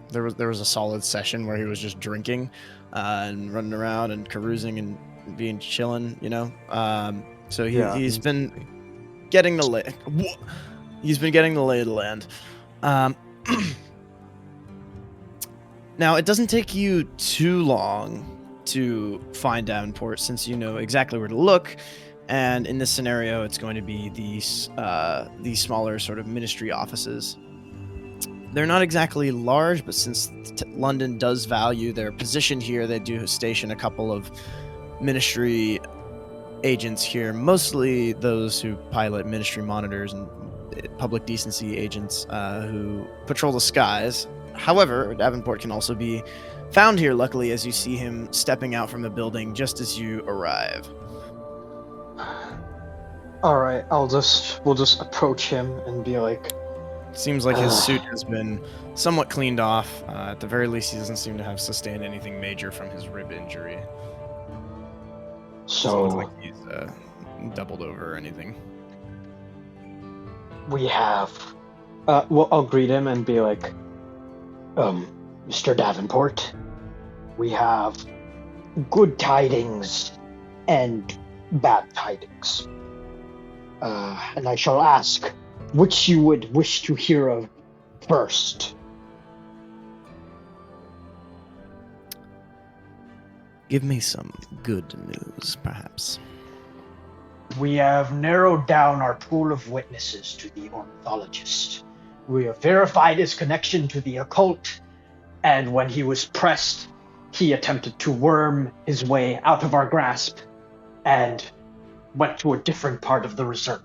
there was a solid session where he was just drinking and running around and carousing and being chilling, you know. So he's been getting the lay. He's been getting the lay of the land. Now it doesn't take you too long to find Davenport, since you know exactly where to look. And in this scenario, it's going to be these smaller sort of ministry offices. They're not exactly large, but since London does value their position here, they do station a couple of ministry agents here, mostly those who pilot ministry monitors and public decency agents who patrol the skies. However, Davenport can also be found here, luckily, as you see him stepping out from the building just as you arrive. All right, we'll just approach him and be like, Seems like his suit has been somewhat cleaned off. At the very least, he doesn't seem to have sustained anything major from his rib injury. Doesn't look so like he's doubled over or anything. we have. Well, I'll greet him and be like, Mr. Davenport, we have good tidings and bad tidings. And I shall ask which you would wish to hear of first. Give me some good news, perhaps. We have narrowed down our pool of witnesses to the Ornithologist. We have verified his connection to the occult, and when he was pressed, he attempted to worm his way out of our grasp and went to a different part of the reserve.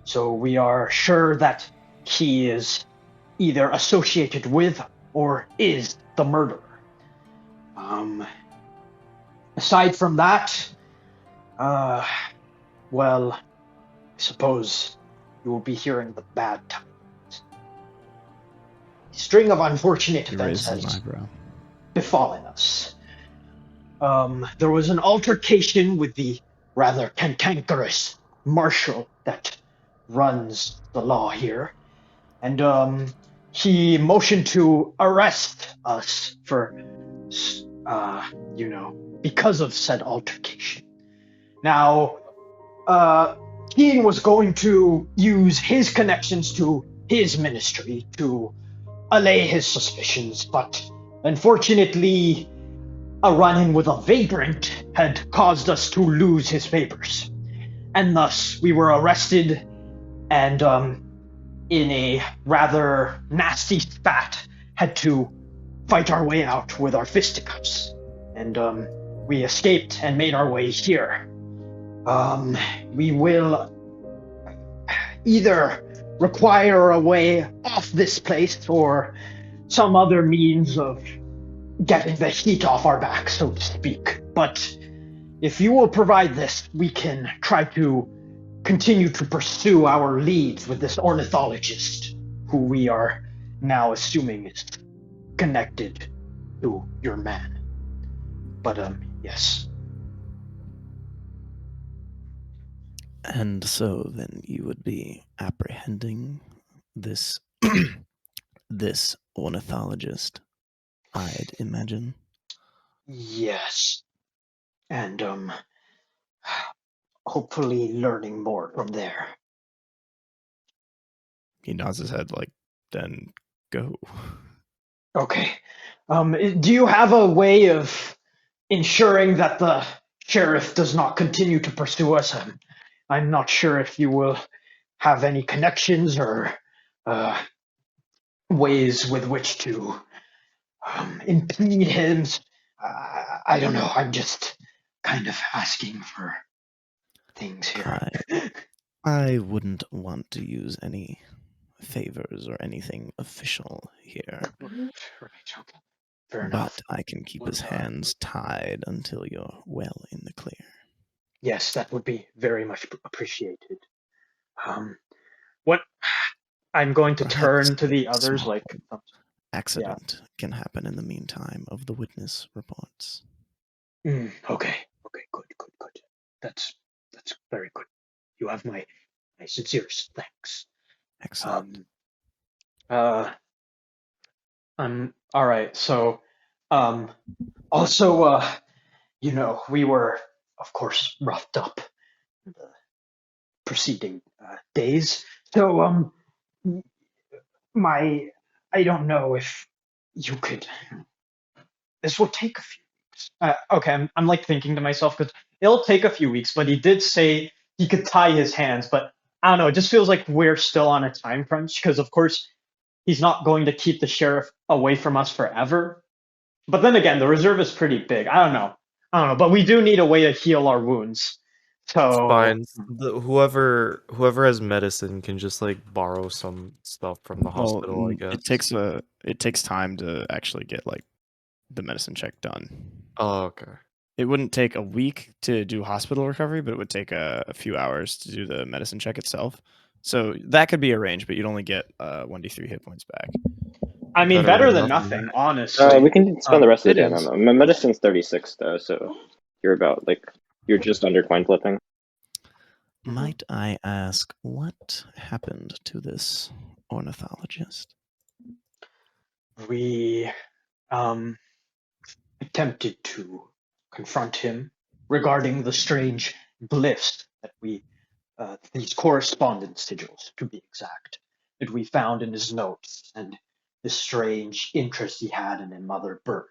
So we are sure that he is either associated with or is the murderer. Aside from that, well, I suppose you will be hearing the bad times. A string of unfortunate events has befallen us. There was an altercation with the rather cantankerous marshal that runs the law here, and he motioned to arrest us for, because of said altercation. Now, Keen was going to use his connections to his ministry to allay his suspicions, but unfortunately, a run-in with a vagrant had caused us to lose his papers. And thus, we were arrested and, in a rather nasty spat, had to fight our way out with our fisticuffs. And, we escaped and made our way here. We will either require a way off this place or some other means of getting the heat off our back, so to speak. But if you will provide this, we can try to continue to pursue our leads with this ornithologist, who we are now assuming is connected to your man. But, yes. And so then you would be apprehending this this ornithologist. I'd imagine. Yes. And, hopefully learning more from there. He nods his head like, then go. Okay. Do you have a way of ensuring that the sheriff does not continue to pursue us? I'm not sure if you will have any connections or ways with which to impede him. I don't know. I'm just kind of asking for things here. I wouldn't want to use any favors or anything official here. Right, okay. Fair But enough. I can keep his hands tied until you're well in the clear. Yes, that would be very much appreciated. What I'm going to turn to the others like Accident can happen in the meantime of the witness reports. Okay, good. That's very good. You have my sincerest thanks. Excellent. All right. So, also, we were, of course, roughed up in the preceding days. So, I don't know if you could. This will take a few weeks. Okay, I'm like thinking to myself because it'll take a few weeks, but he did say he could tie his hands, but I don't know. It just feels like we're still on a time crunch because, of course, he's not going to keep the sheriff away from us forever. But then again, the reserve is pretty big. I don't know, but we do need a way to heal our wounds. So Fine. Whoever has medicine can just like borrow some stuff from the hospital, I guess. It takes time to actually get like the medicine check done. Oh, okay. It wouldn't take a week to do hospital recovery, but it would take a few hours to do the medicine check itself. So that could be arranged, but you'd only get 1d3 hit points back. I mean, better than nothing, honestly. We can spend the rest of the day on is. them. My medicine's 36 though, so you're you're just under coin flipping. Might I ask what happened to this ornithologist? We attempted to confront him regarding the strange glyphs that these correspondence sigils, to be exact, that we found in his notes, and the strange interest he had in a mother bird.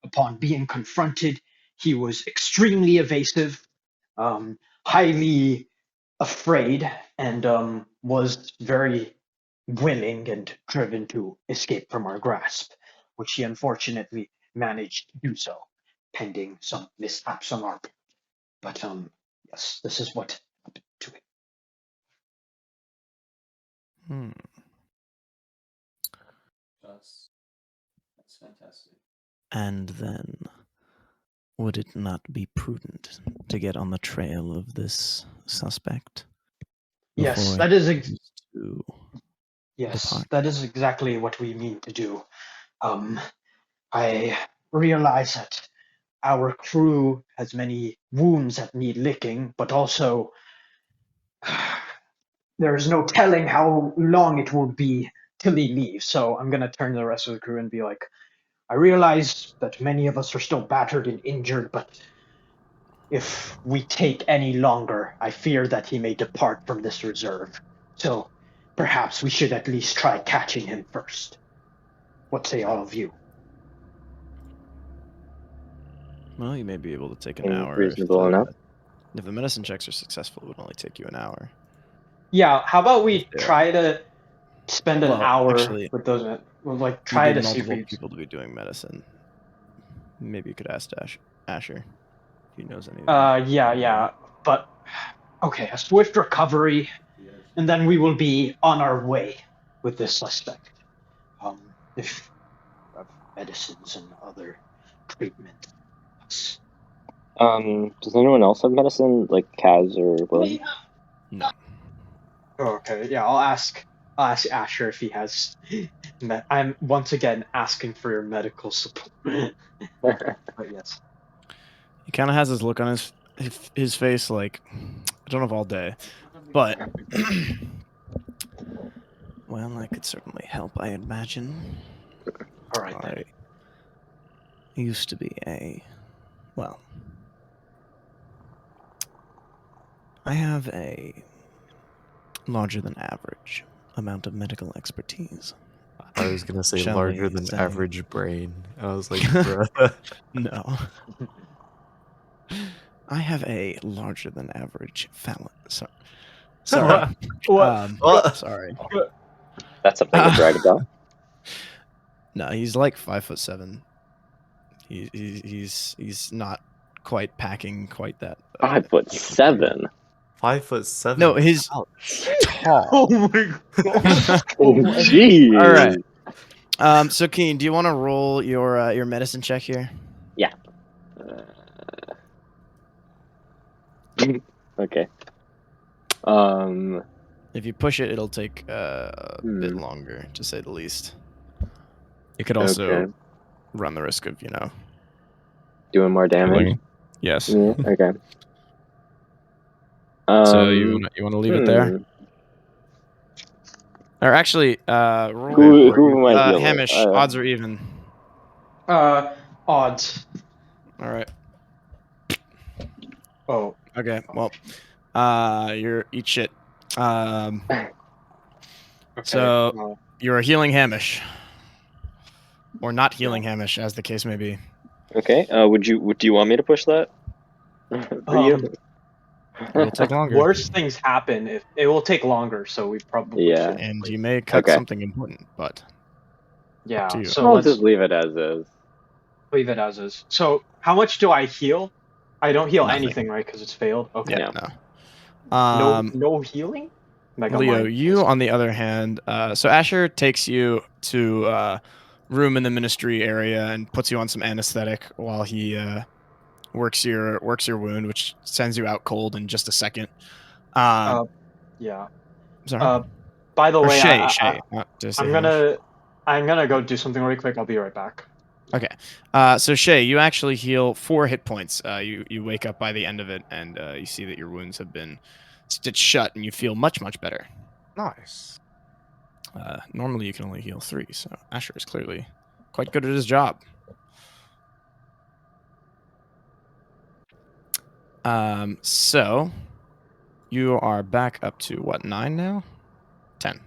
Upon being confronted, he was extremely evasive, highly afraid, and was very willing and driven to escape from our grasp, which he unfortunately managed to do so, pending some mishaps on our part. But yes, this is what happened to him. That's fantastic. And then, would it not be prudent to get on the trail of this suspect? Yes, that is exactly what we mean to do. I realize that our crew has many wounds that need licking, but also there is no telling how long it will be till he leaves. So I'm going to turn to the rest of the crew and be like, I realize that many of us are still battered and injured, but if we take any longer, I fear that he may depart from this reserve. So perhaps we should at least try catching him first. What say all of you? Well, you may be able to take an hour. Reasonable enough. If the medicine checks are successful, it would only take you an hour. Yeah, how about we try to spend an hour with those? We'll like try to see if people to be doing medicine. Maybe you could ask Asher if he knows anything. Yeah, but okay, a swift recovery, and then we will be on our way with this suspect. If we have medicines and other treatment. Does anyone else have medicine, like Kaz or Will? No. Okay, yeah, I'll ask Asher if he has. I'm once again asking for your medical support. But yes. He kind of has this look on his face, like, I don't know if all day, but well, I could certainly help, I imagine. All right then. I used to be I have a larger than average amount of medical expertise. I was gonna say Shall larger we than say- average brain. I was like, bruh. No. I have a larger than average phalanx. Sorry. What? What? Sorry. That's something to brag about. No, he's like 5'7". He's not quite packing quite that. 5'7". 5'7". No, he's tall. Oh my god. Oh, jeez. All right. So Keen, do you want to roll your medicine check here? Yeah. Okay. If you push it, it'll take a bit longer, to say the least. You could also Okay. run the risk of, Doing more damage. Healing. Yes. Yeah, okay. So you want to leave it there? Or actually, roll. Who am I healing? Hamish, odds are even. Odds. All right. Oh. Okay. Well, you're eat shit. Okay. So you're healing Hamish, or not healing Hamish, as the case may be. Okay. Do you want me to push that? For you? It'll take longer, worse things happen. If it will take longer, so we probably Yeah. should. and you may cut Okay. something important. But Yeah. to you. So I'll let's just leave it as is. leave it as is. So how much do I heal? I don't heal Nothing. anything, right? Because it's failed. Okay. yeah, Yeah. no. No healing. Mega Leo, Mind. you on the other hand, so Asher takes you to room in the ministry area and puts you on some anesthetic while he works your wound, which sends you out cold in just a second. Yeah. Sorry. By the Or way, Shay, not to say I'm gonna go do something really quick. I'll be right back. Okay. So Shay, you actually heal 4 hit points. You wake up by the end of it, and you see that your wounds have been stitched shut, and you feel much, much better. Nice. Normally, you can only heal 3, so Asher is clearly quite good at his job. So you are back up to what, 9 now? 10.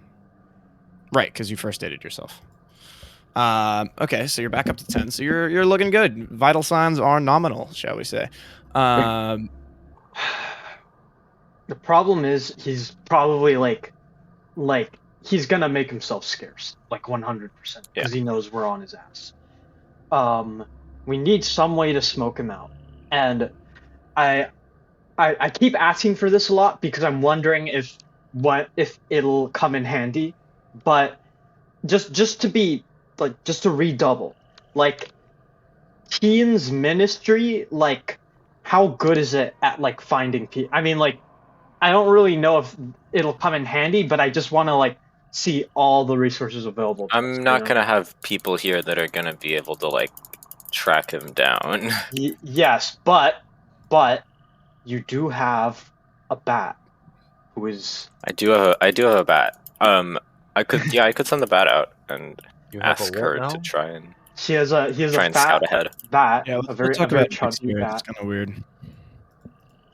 Right, because you first aided yourself. Okay, so you're back up to 10. So you're looking good. Vital signs are nominal, shall we say? The problem is he's probably like he's gonna make himself scarce, like 100%, because he knows we're on his ass. We need some way to smoke him out, and I keep asking for this a lot because I'm wondering if it'll come in handy, but just to redouble, like Keen's ministry, like how good is it at like finding people? I mean, like I don't really know if it'll come in handy, but I just want to like see all the resources available. I'm not gonna have people here that are gonna be able to like track him down. Yes, but you do have a bat, who is. I do have a bat. I could send the bat out and You have ask a her what to now? try and He has a try and fat scout ahead. bat, Yeah, a let's very talk about chunky experience. bat. It's kind of weird.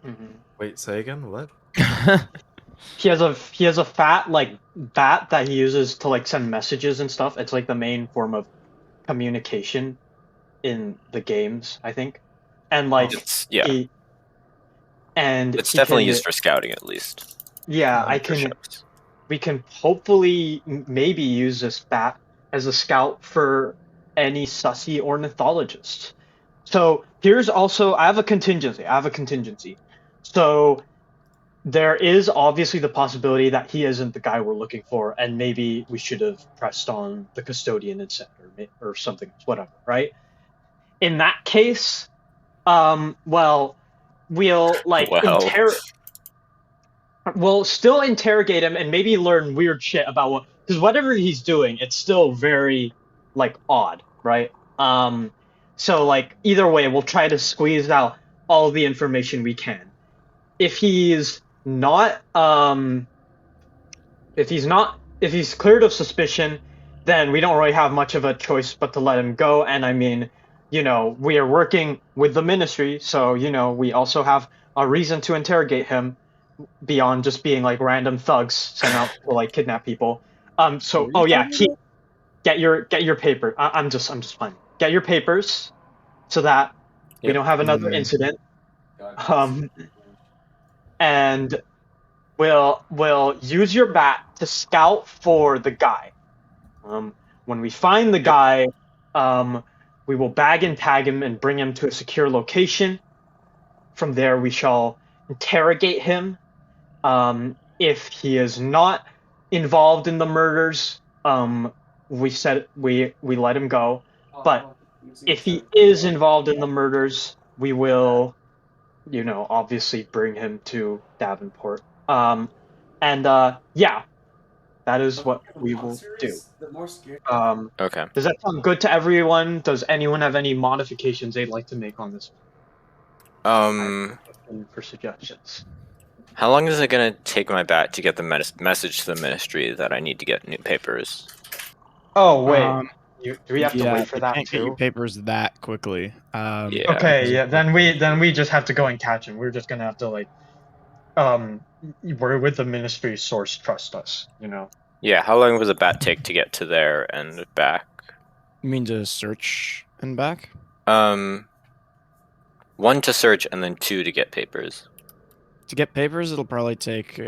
Mhm. Wait, say again? What? He has a fat like bat that he uses to like send messages and stuff. It's like the main form of communication in the games, I think. And like It's he definitely can, used for scouting at least. Yeah, not for ships. we can hopefully maybe use this bat as a scout for any sussy ornithologist. So here's also I have a contingency. So there is obviously the possibility that he isn't the guy we're looking for, and maybe we should have pressed on the custodian instead, or something, whatever, right? In that case, well, we'll like we'll still interrogate him and maybe learn weird shit about what, because whatever he's doing, it's still very like odd, right? So like either way, we'll try to squeeze out all the information we can. If he's not, if he's cleared of suspicion, then we don't really have much of a choice but to let him go. And I mean, we are working with the ministry, so we also have a reason to interrogate him beyond just being like random thugs sent out to like kidnap people. So get your paper. I'm just playing. Get your papers so that we don't have another incident. And we'll use your bat to scout for the guy. When we find the guy, we will bag and tag him and bring him to a secure location. From there, we shall interrogate him. If he is not involved in the murders, we let him go. But if he is involved in the murders, we will, obviously bring him to Davenport. That is what we will do. Okay. Does that sound good to everyone? Does anyone have any modifications they'd like to make on this? For suggestions. How long is it gonna take my bat to get the message to the ministry that I need to get new papers? Oh wait, do we have to wait for that can't too? get your papers that quickly. Yeah. Okay, yeah. Then we just have to go and catch him. We're just gonna have to like, we're with the ministry source. Trust us, Yeah. How long does a bat take to get to there and back? You mean to search and back? 1 to search and then 2 to get papers. To get papers, it'll probably take.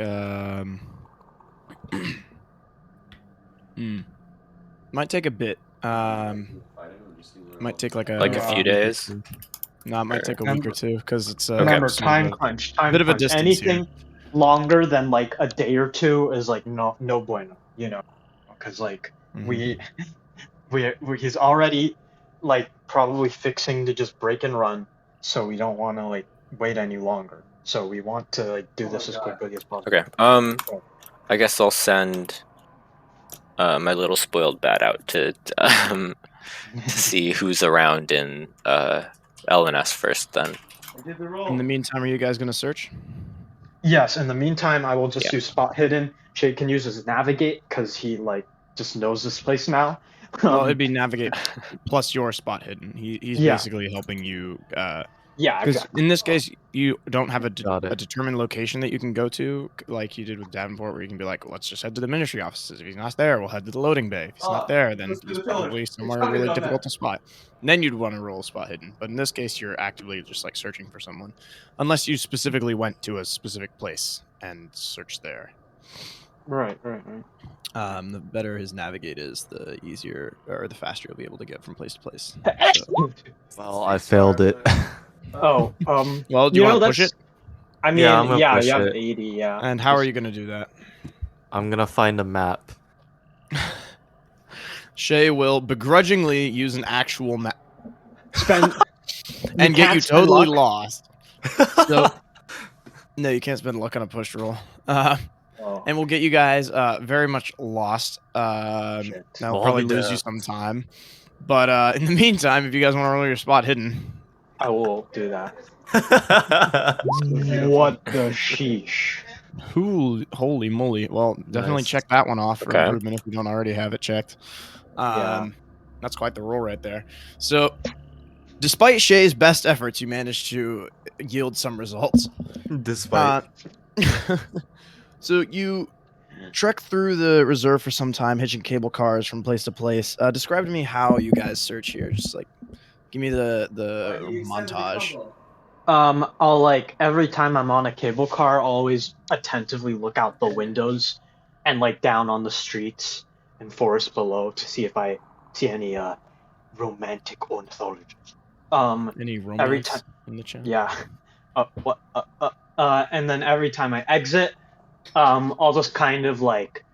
Might take a bit. Might take like a few days. No, it might take a week or two because it's remember time crunch. Time bit of a crunch. distance Anything here. longer than like a day or two is like no bueno, because like he's already like probably fixing to just break and run, so we don't want to like wait any longer. So we want to like do this as quickly as possible. Okay. I guess I'll send my little spoiled bat out to see who's around in LNS first. Then. In the meantime, are you guys gonna search? Yes. In the meantime, I will just use spot hidden. Shade can use his navigate because he like just knows this place now. Well, it'd be navigate plus your spot hidden. He's basically helping you. Because exactly. in this case, you don't have a determined location that you can go to, like you did with Davenport, where you can be like, let's just head to the ministry offices. If he's not there, we'll head to the loading bay. If he's not there, then he's probably somewhere really difficult to spot. And then you'd want to roll spot hidden. But in this case, you're actively just like searching for someone, unless you specifically went to a specific place and searched there. Right. The better his navigate is, the easier or the faster you'll be able to get from place to place. Well, I failed it. Oh, well, do you want to push it? I mean, I'm you push have it. 80, yeah. And how are you going to do that? I'm gonna find a map. Shay will begrudgingly use an actual map Spend and get you can't spend totally luck. lost. So, no, you can't spend luck on a push roll. And we'll get you guys very much lost. That'll probably lose you some time. But in the meantime, if you guys want to roll your spot hidden, I will do that. What the sheesh? Holy moly. Well, definitely Nice. check that one off for Okay. improvement if you don't already have it checked. That's quite the roll right there. So, despite Shay's best efforts, you managed to yield some results. Despite. So you trek through the reserve for some time, hitching cable cars from place to place. Describe to me how you guys search here. Just like, give me the montage. I'll like every time I'm on a cable car, I'll always attentively look out the windows and like down on the streets and forest below to see if I see any romantic ornithologists. Any romance every time in the chat? Yeah. And then every time I exit, I'll just kind of like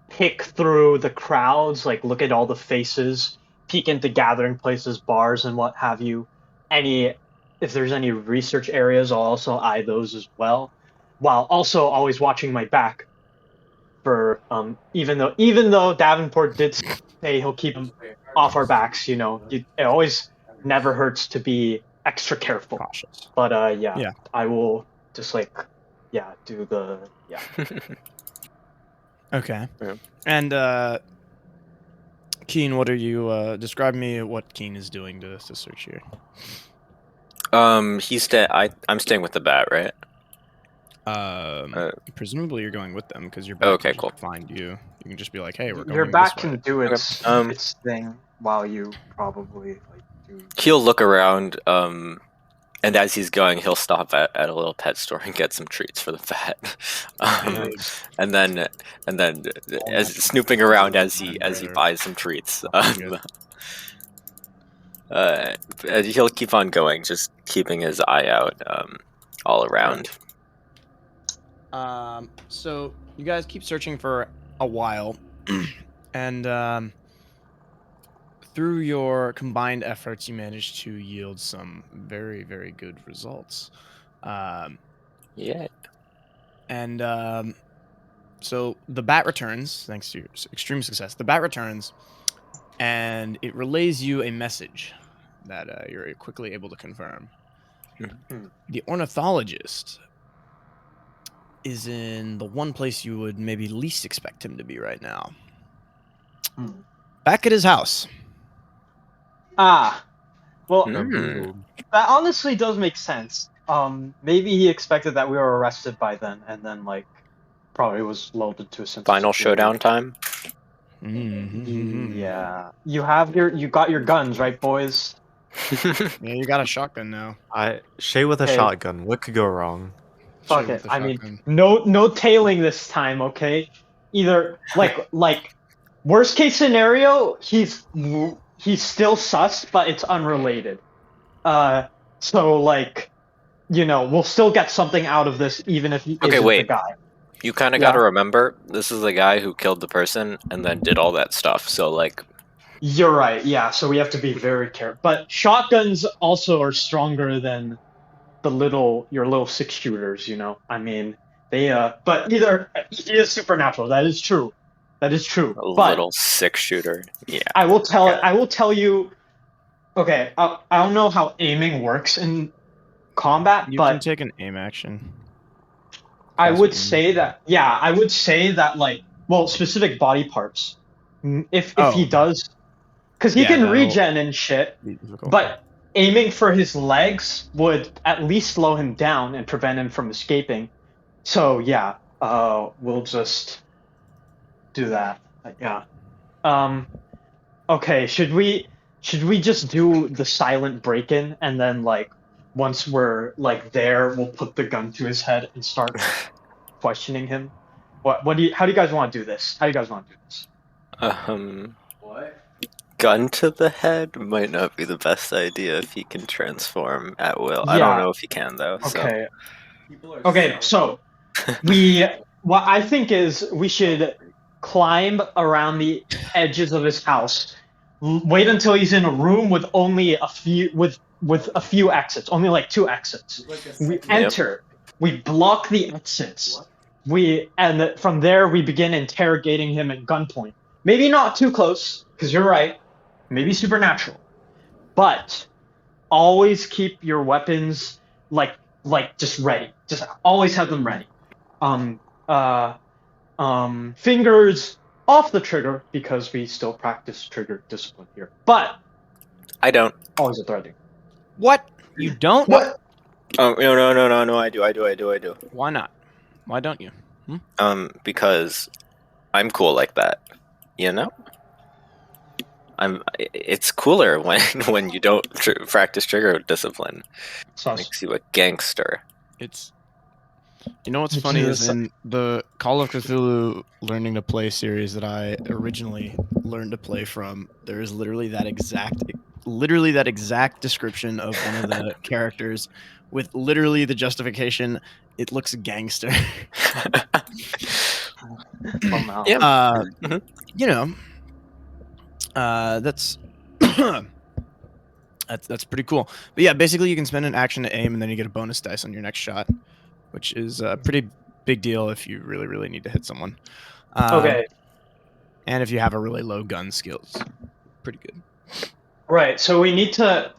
pick through the crowds, like look at all the faces, peek into gathering places, bars, and what have you. If there's any research areas, I'll also eye those as well, while also always watching my back. For even though Davenport did say he'll keep them off our backs, it always never hurts to be extra careful. Cautious. But I will just do the Okay. Yeah. And Keen, what are you? Describe me what Keen is doing to search here. I'm staying with the bat, right? Presumably you're going with them because your Oh, back okay, can cool. just find you. You can just be like, "Hey, we're going Your this back way." can do its Um, its thing while you probably like do. He'll look around, and as he's going, he'll stop at a little pet store and get some treats for the bat. And then as snooping around as he buys some treats. He'll keep on going, just keeping his eye out all around. So you guys keep searching for a while, and through your combined efforts, you manage to yield some very, very good results. Yeah. And so the bat returns, thanks to your extreme success. The bat returns, and it relays you a message that you're quickly able to confirm. The ornithologist is in the one place you would maybe least expect him to be right now. Back at his house. Ah, well, Mm. that honestly does make sense. Maybe he expected that we were arrested by then, and then like probably was lulled into a sense. Final of security. showdown time. Yeah, you got your guns, right, boys? Yeah, you got a shotgun now. Shay with a Okay. shotgun. What could go wrong? Fuck Shit it. with the I mean, shotgun. no tailing this time, okay? Either like worst case scenario, he's still sus, but it's unrelated. So like, we'll still get something out of this, even if he isn't wait. the guy. You kind of Yeah. got to remember, this is the guy who killed the person and then did all that stuff. So like, You're right. Yeah. So we have to be very careful. But shotguns also are stronger than your little 6-shooters. I mean, they but either he is supernatural. That is true. But little 6-shooter. Yeah. I will tell you. Okay, I don't know how aiming works in combat, You but can take an aim action. I That's would what you say that. Yeah, I would say that specific body parts. If he does, because he can that'll regen and shit. be difficult. But aiming for his legs would at least slow him down and prevent him from escaping. So yeah, we'll just do that. Yeah. Okay. Should we just do the silent break-in, and then once we're there, we'll put the gun to his head and start questioning him? How do you guys want to do this? What? Gun to the head might not be the best idea if he can transform at will. I don't Yeah. know if he can though. Okay. So what I think is we should climb around the edges of his house. Wait until he's in a room with only a few exits, only 2 exits. We enter. We block the exits. And from there we begin interrogating him at gunpoint. Maybe not too close, because you're right. Maybe supernatural. But always keep your weapons just ready. Just always have them ready. Fingers off the trigger, because we still practice trigger discipline here. But I don't. always a threatening. What? You don't? What? Oh no! I do. Why not? Why don't you? Because I'm cool like that. It's cooler when you don't practice trigger discipline. Makes you a gangster. It's. You know what's funny is in the Call of Cthulhu Learning to Play series that I originally learned to play from, there is literally that exact description of one of the characters with literally the justification, it looks gangster. Yeah. That's that's pretty cool. But yeah, basically you can spend an action to aim and then you get a bonus dice on your next shot, which is a pretty big deal if you really, really need to hit someone. Okay. And if you have a really low gun skills, pretty good. Right. So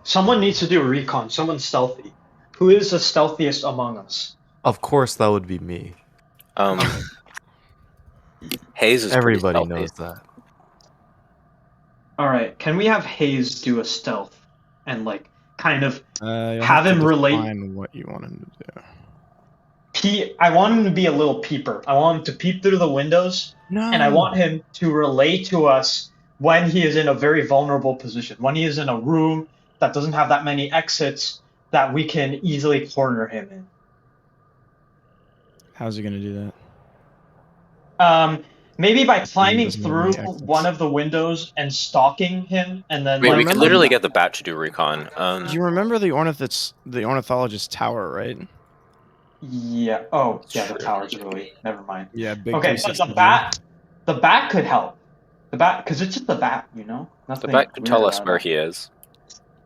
someone needs to do a recon. Someone stealthy. Who is the stealthiest among us? Of course, that would be me. Hayes is Everybody pretty stealthy. knows that. All right. Can we have Hayes do a stealth and like kind of You'll have to him relate? define what you want him to do. I want him to be a little peeper. I want him to peep through the windows, and I want him to relate to us when he is in a very vulnerable position. When he is in a room that doesn't have that many exits that we can easily corner him in. How's he gonna do that? Maybe by climbing doesn't have through any exits. one of the windows and stalking him, and then Wait, like, we could literally get the bat to do recon. You remember the ornithologist tower, right? Yeah. Oh, yeah. The True. tower's really. Never mind. Yeah, big. Okay, but 360 the bat could help. The bat, because it's just the bat, you know. The Nothing bat could tell weird us about where it. he is.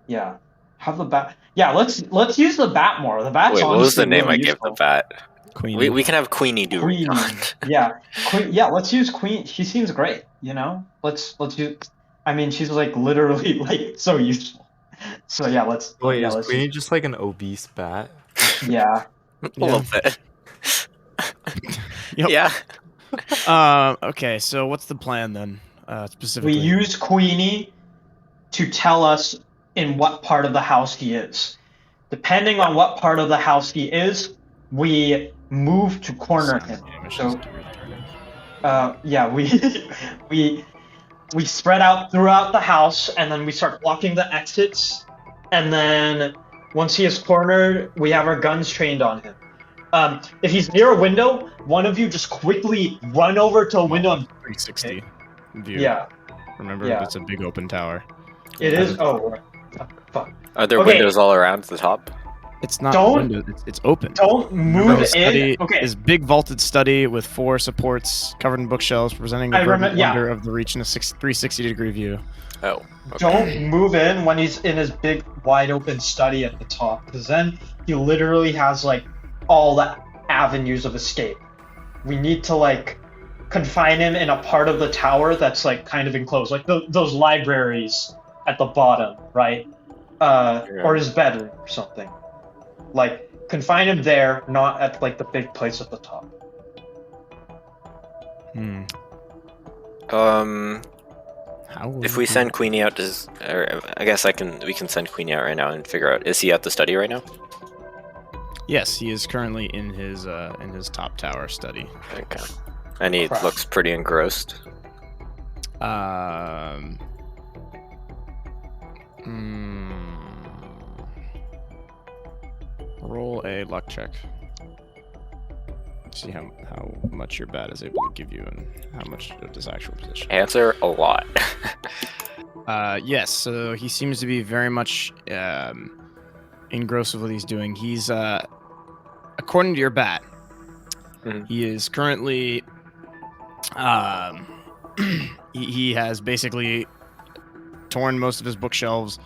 Yeah. Have the bat. Yeah. Let's use the bat more. The bat's Wait, what was the honestly name I really gave the useful. bat? Queenie. We can have Queenie do Queen. recon. Yeah. Queen. Yeah. Let's use Queen. She seems great. You know. Let's use. I mean, she's like literally like so useful. So yeah. Let's. Wait, yeah, is let's Queenie just like an obese bat? yeah. A little bit. Yep. Yeah. Okay, so what's the plan then? Specifically, We use Queenie to tell us in what part of the house he is. Depending on what part of the house he is, we move to corner him. So, yeah, we spread out throughout the house, and then we start blocking the exits. And then once he is cornered, we have our guns trained on him. If he's near a window, one of you just quickly run over to a window and 360 view. yeah, Remember, yeah. it's a big open tower. it is. Oh, right. Fuck. Are there Okay. windows all around the top? It's not Don't- window. It's open. Don't Remember, move his study in. Okay. is big vaulted study with 4 supports covered in bookshelves, presenting the I verdant yeah. wonder of the reach in a 360-degree view. Oh. Okay. Don't move in when he's in his big, wide open study at the top, because then he literally has like all the avenues of escape. We need to like confine him in a part of the tower that's like kind of enclosed, like those libraries at the bottom, right? Or his bedroom or something. Like confine him there, not at like the big place at the top. How will If we send Queenie out, or I guess we can send Queenie out right now and figure out, is he at the study right now? Yes, he is currently in his top tower study. Okay. And he Crap. looks pretty engrossed. Roll a luck check. See how much your bat is able to give you and how much of this actual position. Answer a lot. Yes, so he seems to be very much engrossed with what he's doing. He's, according to your bat, Mhm. he is currently, he has basically torn most of his bookshelves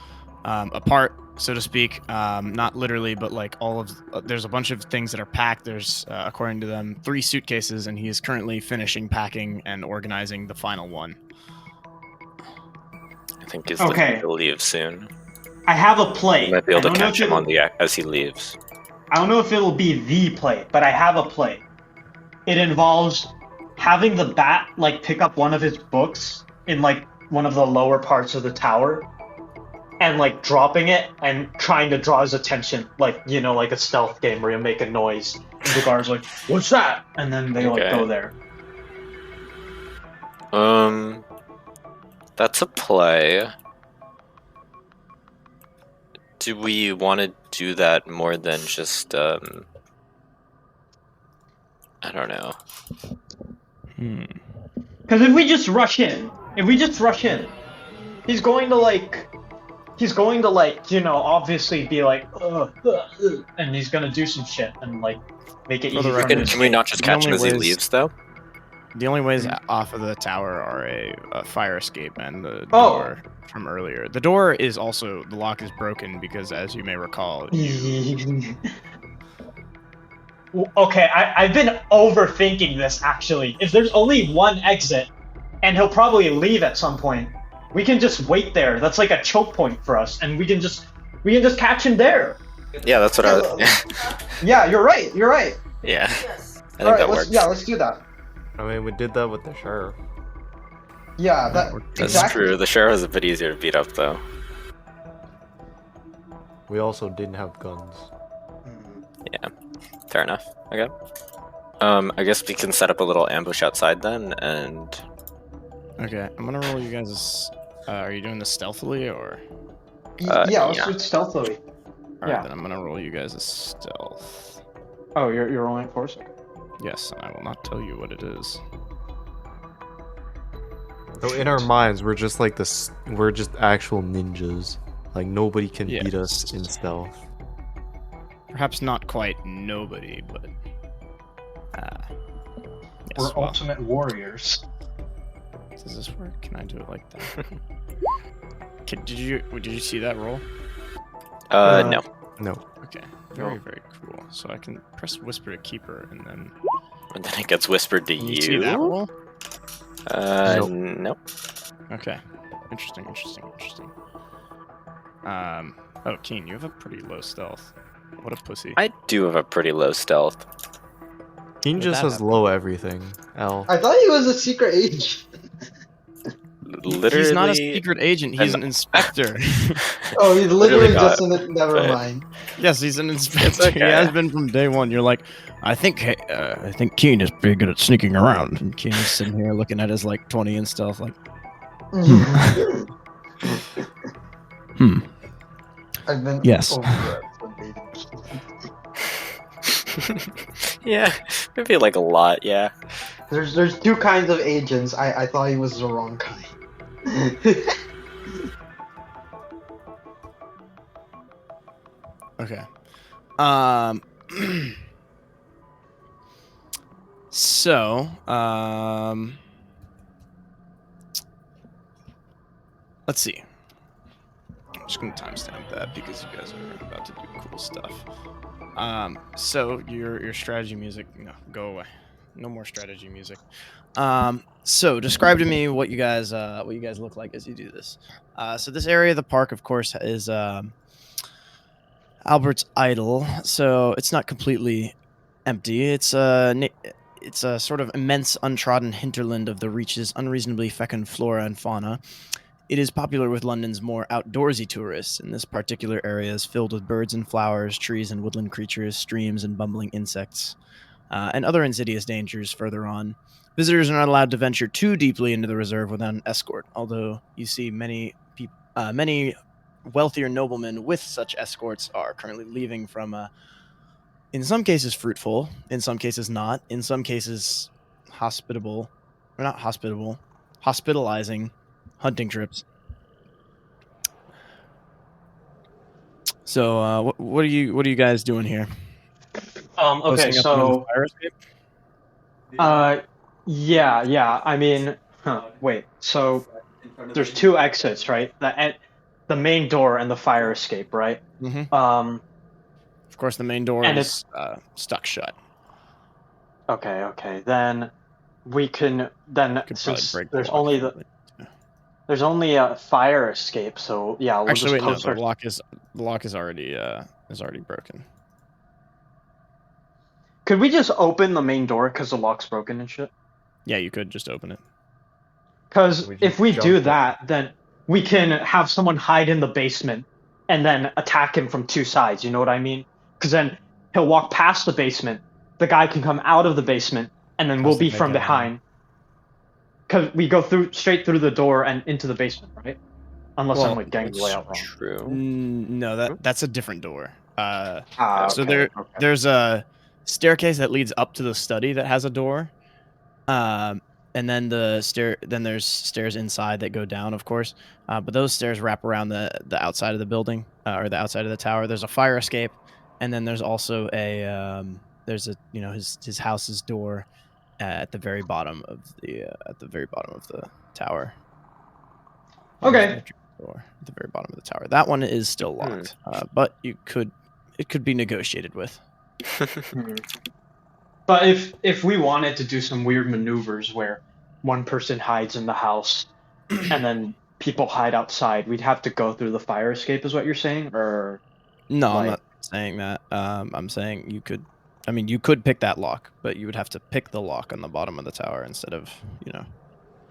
apart, so to speak. Not literally, but like all of, there's a bunch of things that are packed. There's, according to them, 3 suitcases, and he is currently finishing packing and organizing the final one. I think he's Okay. looking to leave soon. I have a play. We might be able I to don't know catch if him it'll- on the as he leaves. I don't know if it'll be the play, but I have a play. It involves having the bat like pick up one of his books in like one of the lower parts of the tower and like dropping it and trying to draw his attention, like, you know, like a stealth game where you make a noise and the guard's like, what's that? And then they like Okay. go there. That's a play. Do we want to do that more than just I don't know. Because if we just rush in, he's going to like, you know, obviously be like, and he's gonna do some shit and like make it For the easy. record, Can we not just The catch him only as he ways- leaves though? The only ways off of the tower are a fire escape and the Oh. door from earlier. The door is also, the lock is broken because, as you may recall, Okay, I've been overthinking this actually. If there's only one exit, and he'll probably leave at some point, we can just wait there. That's like a choke point for us, and we can just catch him there. Yeah, that's what I was. Yeah, you're right. Yeah, I think All right, that works. let's do that. I mean, we did that with the sheriff. Yeah, that That's exactly. true. The sheriff is a bit easier to beat up, though. We also didn't have guns. Yeah, fair enough. Okay. I guess we can set up a little ambush outside then, and Okay, I'm gonna roll you guys. Are you doing this stealthily or? Yeah, let's yeah. do it stealthily. All right, Yeah. then I'm gonna roll you guys a stealth. Oh, you're rolling force. Okay. Yes, and I will not tell you what it is. So in our minds, we're just like this. We're just actual ninjas. Like nobody can beat us in stealth. Perhaps not quite nobody, but We're yes, well, ultimate warriors. does this work? Can I do it like that? Did you see that roll? no. No. Okay, very cool. So I can press whisper to keeper, and then And then it gets whispered to can you see that you. roll? Nope. Okay, interesting. Oh, Keen, you have a pretty low stealth. What a pussy. I do have a pretty low stealth. Keen just that has low everything. L. I thought he was a secret agent. Literally. He's not a secret agent. He's an inspector. Oh, he's literally Literally just in it. Never but- mind. Yes, he's an inspector. He okay. has been from day one. You're like, I think Keen is pretty good at sneaking around. And Keen is sitting here looking at his like 20 and stuff, like, I've been Yes. Yeah, maybe like a lot. Yeah. There's two kinds of agents. I thought he was the wrong kind. Okay. So, let's see. I'm just gonna timestamp that because you guys are about to do cool stuff. So your strategy music, no, go away. No more strategy music. So describe to me what you guys look like as you do this. So this area of the park, of course, is Albert's Idol, so it's not completely empty. It's a sort of immense untrodden hinterland of the Reach's unreasonably fecund flora and fauna. It is popular with London's more outdoorsy tourists, and this particular area is filled with birds and flowers, trees and woodland creatures, streams and bumbling insects, and other insidious dangers further on. Visitors are not allowed to venture too deeply into the reserve without an escort, although you see many wealthier noblemen with such escorts are currently leaving from, in some cases fruitful, in some cases not, in some cases hospitalizing hunting trips. So, what are you guys doing here? Okay, Posting up into the so fire escape? yeah. I mean, wait. So there's two exits, right? The main door and the fire escape, right? Mm-hmm. Um. Of course, the main door And is stuck shut. Okay. Then we can Could since probably break there's the lock. only a fire escape, so yeah, we'll Actually, just wait, no. post The our. lock is already broken. Could we just open the main door because the lock's broken and shit? Yeah, you could just open it. Because We just if we jump do in. that, then we can have someone hide in the basement and then attack him from two sides. You know what I mean? Because then he'll walk past the basement, the guy can come out of the basement, and then we'll How's be the from big guy behind. Because we go straight through the door and into the basement, right? Unless Well, I'm like getting the layout wrong. True. No, that's a different door. So Okay. there's a staircase that leads up to the study that has a door, and then there's stairs inside that go down, of course. But those stairs wrap around the outside of the building or the outside of the tower. There's a fire escape, and then there's also his house's door at the very bottom of the tower. Okay. There's a door at the very bottom of the tower. That one is still locked, but it could be negotiated with. But if we wanted to do some weird maneuvers where one person hides in the house and then people hide outside, we'd have to go through the fire escape, is what you're saying? Or No, I'm like- not saying that. I'm saying you could. I mean, you could pick that lock, but you would have to pick the lock on the bottom of the tower instead of,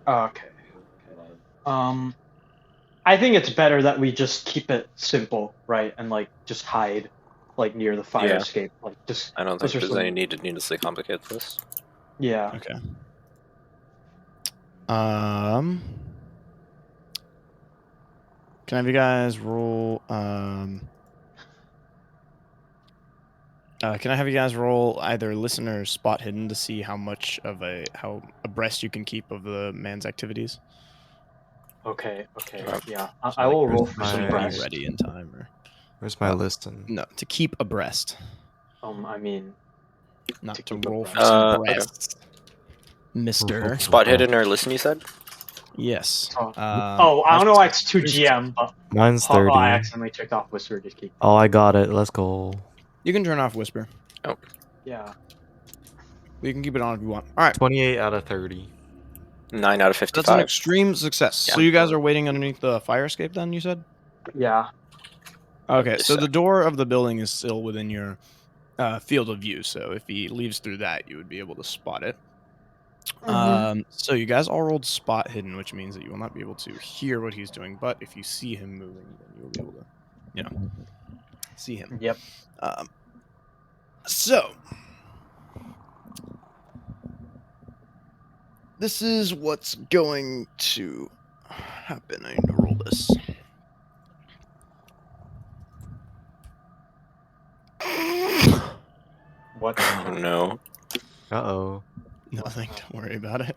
Okay. I think it's better that we just keep it simple, right? And like just hide, like near the fire Yeah. escape. Like just. I don't think there's any need to needlessly complicate this. Yeah. Okay. Can I have you guys roll? Can I have you guys roll either listen or spot hidden to see how abreast you can keep of the man's activities? Okay. Right. Yeah. So, I will roll where's for some my- be breast. ready in time, or Where's my listen? no, to keep abreast, I mean, not To to keep roll for abreast. some Okay. breasts, Mister. Spot hidden or listen, you said? Yes. I don't know why it's 2 pretty GM, but Mine's oh, 30. I accidentally checked off Whisper. Just keep. Oh, I got it. Let's go. You can turn off whisper. Yeah. You can keep it on if you want. All right. 28 out of 30. 9 out of That's 55. an extreme success. Yeah. So you guys are waiting underneath the fire escape then, you said? Yeah. Okay, Yes, so sir. the door of the building is still within your field of view, so if he leaves through that, you would be able to spot it. So you guys all rolled spot hidden, which means that you will not be able to hear what he's doing, but if you see him moving, then you will be able to, see him. Yep. So this is what's going to happen. I need to roll this. What? Oh no. Uh-oh. Nothing. Don't worry about it.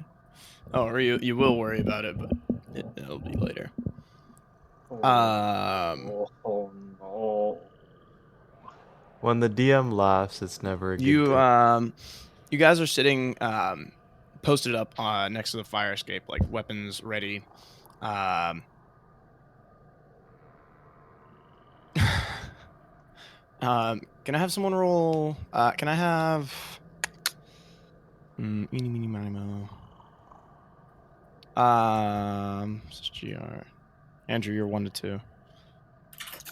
Oh, or you will worry about it, but it'll be later. Oh no. When the DM laughs, it's never a good You thing. you guys are sitting posted up next to the fire escape, like weapons ready. Can I have someone roll? Can I have? Eeny, meeny, miny, moe. This is GR. Andrew, you're 1 to 2.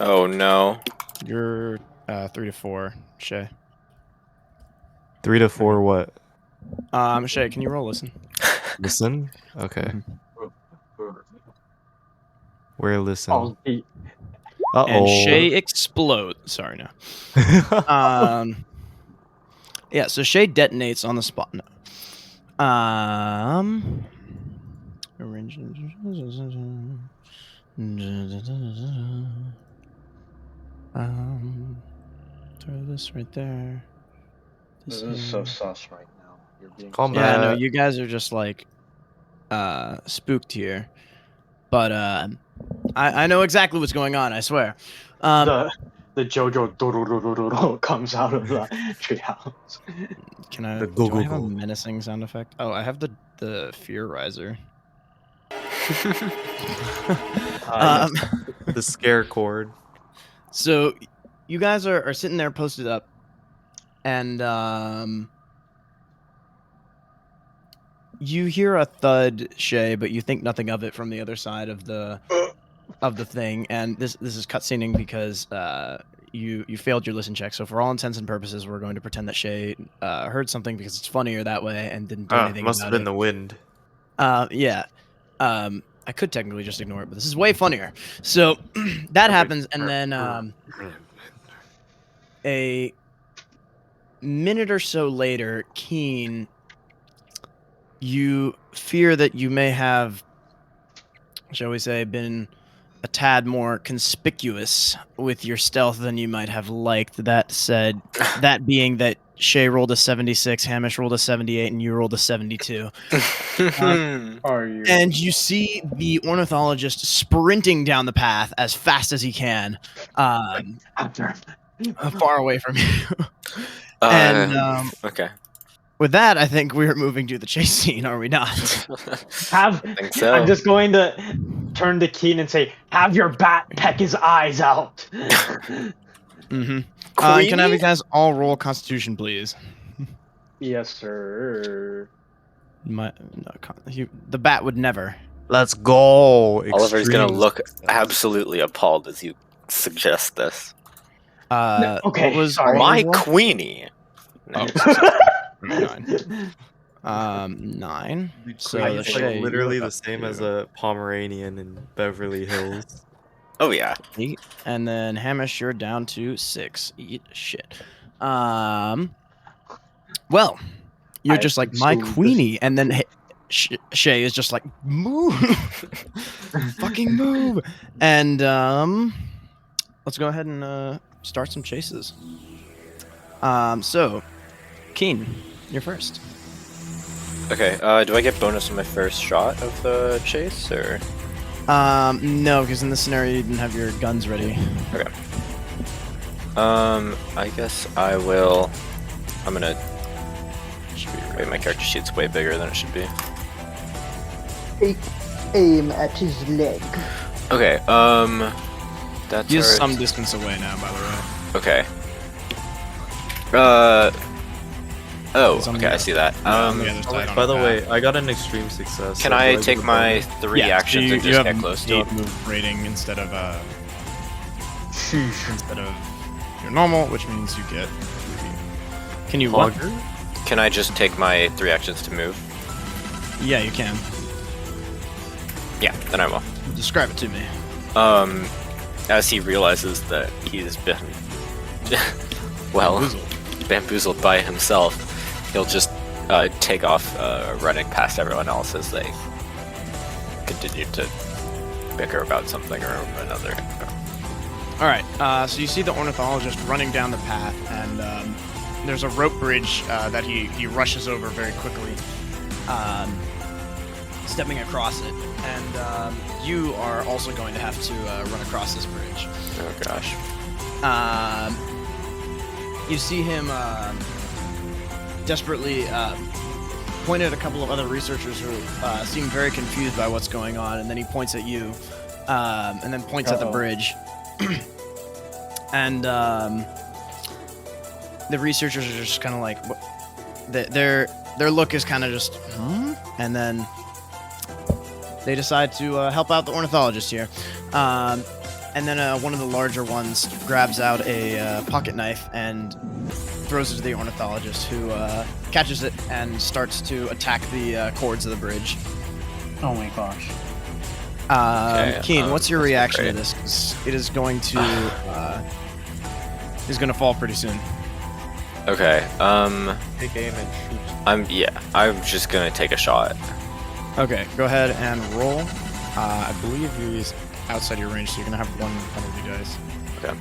Oh no. You're 3 to 4. Shay. 3 to 4 what? Shay, can you roll listen? Listen? Okay. Where listen? Oh, Uh-oh. And Shay explodes. Sorry, no. Yeah, so Shay detonates on the spot. No. Throw this right there. This is so sus right now. You're being Combat. Yeah, no, you guys are just like spooked here. But I know exactly what's going on, I swear. the JoJo Dororo comes out of the treehouse. Can I The do I have a go-go-go. menacing sound effect? Oh, I have the fear riser. The scare cord. So you guys are sitting there posted up, and you hear a thud, Shay, but you think nothing of it from the other side of the thing. And this is cutscening because you failed your listen check. So for all intents and purposes, we're going to pretend that Shay heard something because it's funnier that way and didn't do anything Must about have been it. the wind. Yeah. I could technically just ignore it, but this is way funnier. So that happens, and then a minute or so later, Keen, you fear that you may have, shall we say, been a tad more conspicuous with your stealth than you might have liked. That said, that being that Shay rolled a 76, Hamish rolled a 78, and you rolled a 72. Are you? And you see the ornithologist sprinting down the path as fast as he can, After. far away from you. And okay. with that, I think we're moving to the chase scene, are we not? I think so. I'm just going to turn to Keen and say, "Have your bat peck his eyes out." Mm-hmm. Can I have you guys all roll Constitution, please? Yes, sir. The bat would never. Let's go. Oliver's gonna Extreme look success. absolutely appalled as you suggest this. Okay, what was sorry. all My roll? queenie. Oh, 9. 9. So Queen is like Shay, literally you're the up same to as a Pomeranian in Beverly Hills. Oh yeah. 8, and then Hamish, you're down to 6. Eat shit. Well, you're I just like my consumed this- queenie, and then Shay is just like move, fucking move, and let's go ahead and start some chases. So, Keen, you're first. Okay. Do I get bonus on my first shot of the chase, or? No, because in this scenario you didn't have your guns ready. Okay. I guess I will. I'm gonna. Wait, my character sheet's way bigger than it should be. Take aim at his leg. Okay. That's. He's alright. some distance away now, by the way. Okay. Oh, He's on okay, the- I see that. on the other side on By a the path. way, I got an extreme success. Can so I do take get a my bonus? 3 actions you, and you just have get close to 8 him? move rating instead of your normal, which means you get. Can you what? Hogger? Can I just take my 3 actions to move? Yeah, you can. Yeah, then I will. Describe it to me. As he realizes that he's been, well, bamboozled by himself, he'll just take off running past everyone else as they continue to bicker about something or another. All right. So you see the ornithologist running down the path, and there's a rope bridge that he rushes over very quickly, stepping across it. And you are also going to have to run across this bridge. Oh gosh. You see him desperately point at a couple of other researchers who seem very confused by what's going on, and then he points at you, and then points at the bridge. And the researchers are just kind of like, their look is kind of just, and then they decide to help out the ornithologist here. And then one of the larger ones grabs out a pocket knife and throws it to the ornithologist, who catches it and starts to attack the cords of the bridge. Oh my gosh. Okay, Keen, what's your that's not reaction to great. this? 'Cause it is going to fall pretty soon. Okay. Take aim and shoot. I'm just gonna take a shot. Okay, go ahead and roll. I believe he's outside your range, so you're gonna have 1 penalty dice. Okay.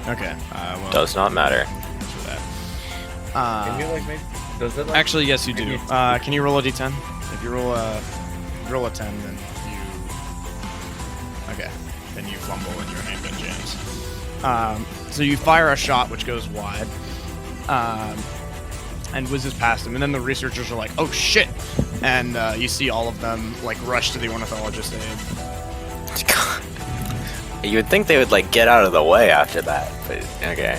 Okay. Well, Does not matter. for that. Can you like make? Does it like? Actually, yes, you do. Can you roll a d10? If you roll a 10, then you. Okay. Then you fumble and your handgun jams. So you fire a shot which goes wide, and whizzes past him, and then the researchers are like, "Oh shit!" And you see all of them like rush to the ornithologist aid. You would think they would like get out of the way after that, but okay.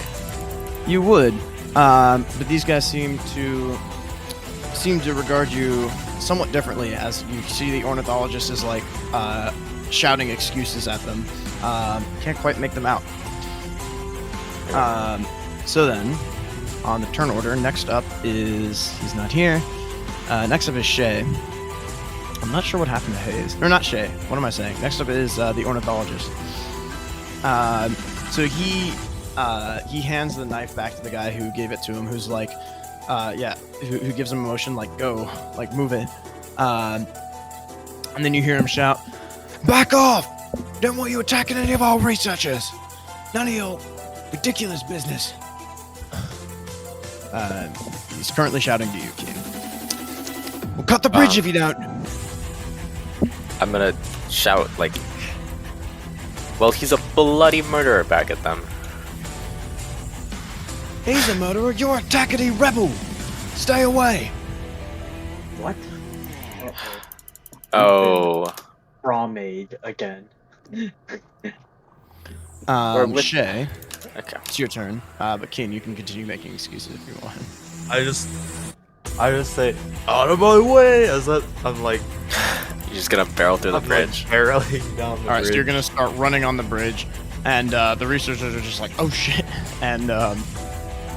You would, but these guys seem to regard you somewhat differently, as you see the ornithologist is like shouting excuses at them. Can't quite make them out. So then, on the turn order, next up is, he's not here. Next up is Shay. I'm not sure what happened to Hayes. Or not Shay. What am I saying? Next up is the ornithologist. So he hands the knife back to the guy who gave it to him, who's like, who gives him a motion like, go, like, move it. And then you hear him shout, "Back off! Don't want you attacking any of our researchers! None of your ridiculous business!" He's currently shouting to you, Keen. "We'll cut the bridge if you don't!" I'm gonna shout like, well, he's a bloody murderer back at them. "He's a murderer, you're a tackety rebel! Stay away!" What? Oh, Bromade again. Shay, okay. it's your turn. But Keen, you can continue making excuses if you want. I just say, out of my way, as that I'm like, You're just gonna barrel through the I'm like bridge. barreling down the All right, bridge. so you're gonna start running on the bridge, and the researchers are just like, "Oh shit!" And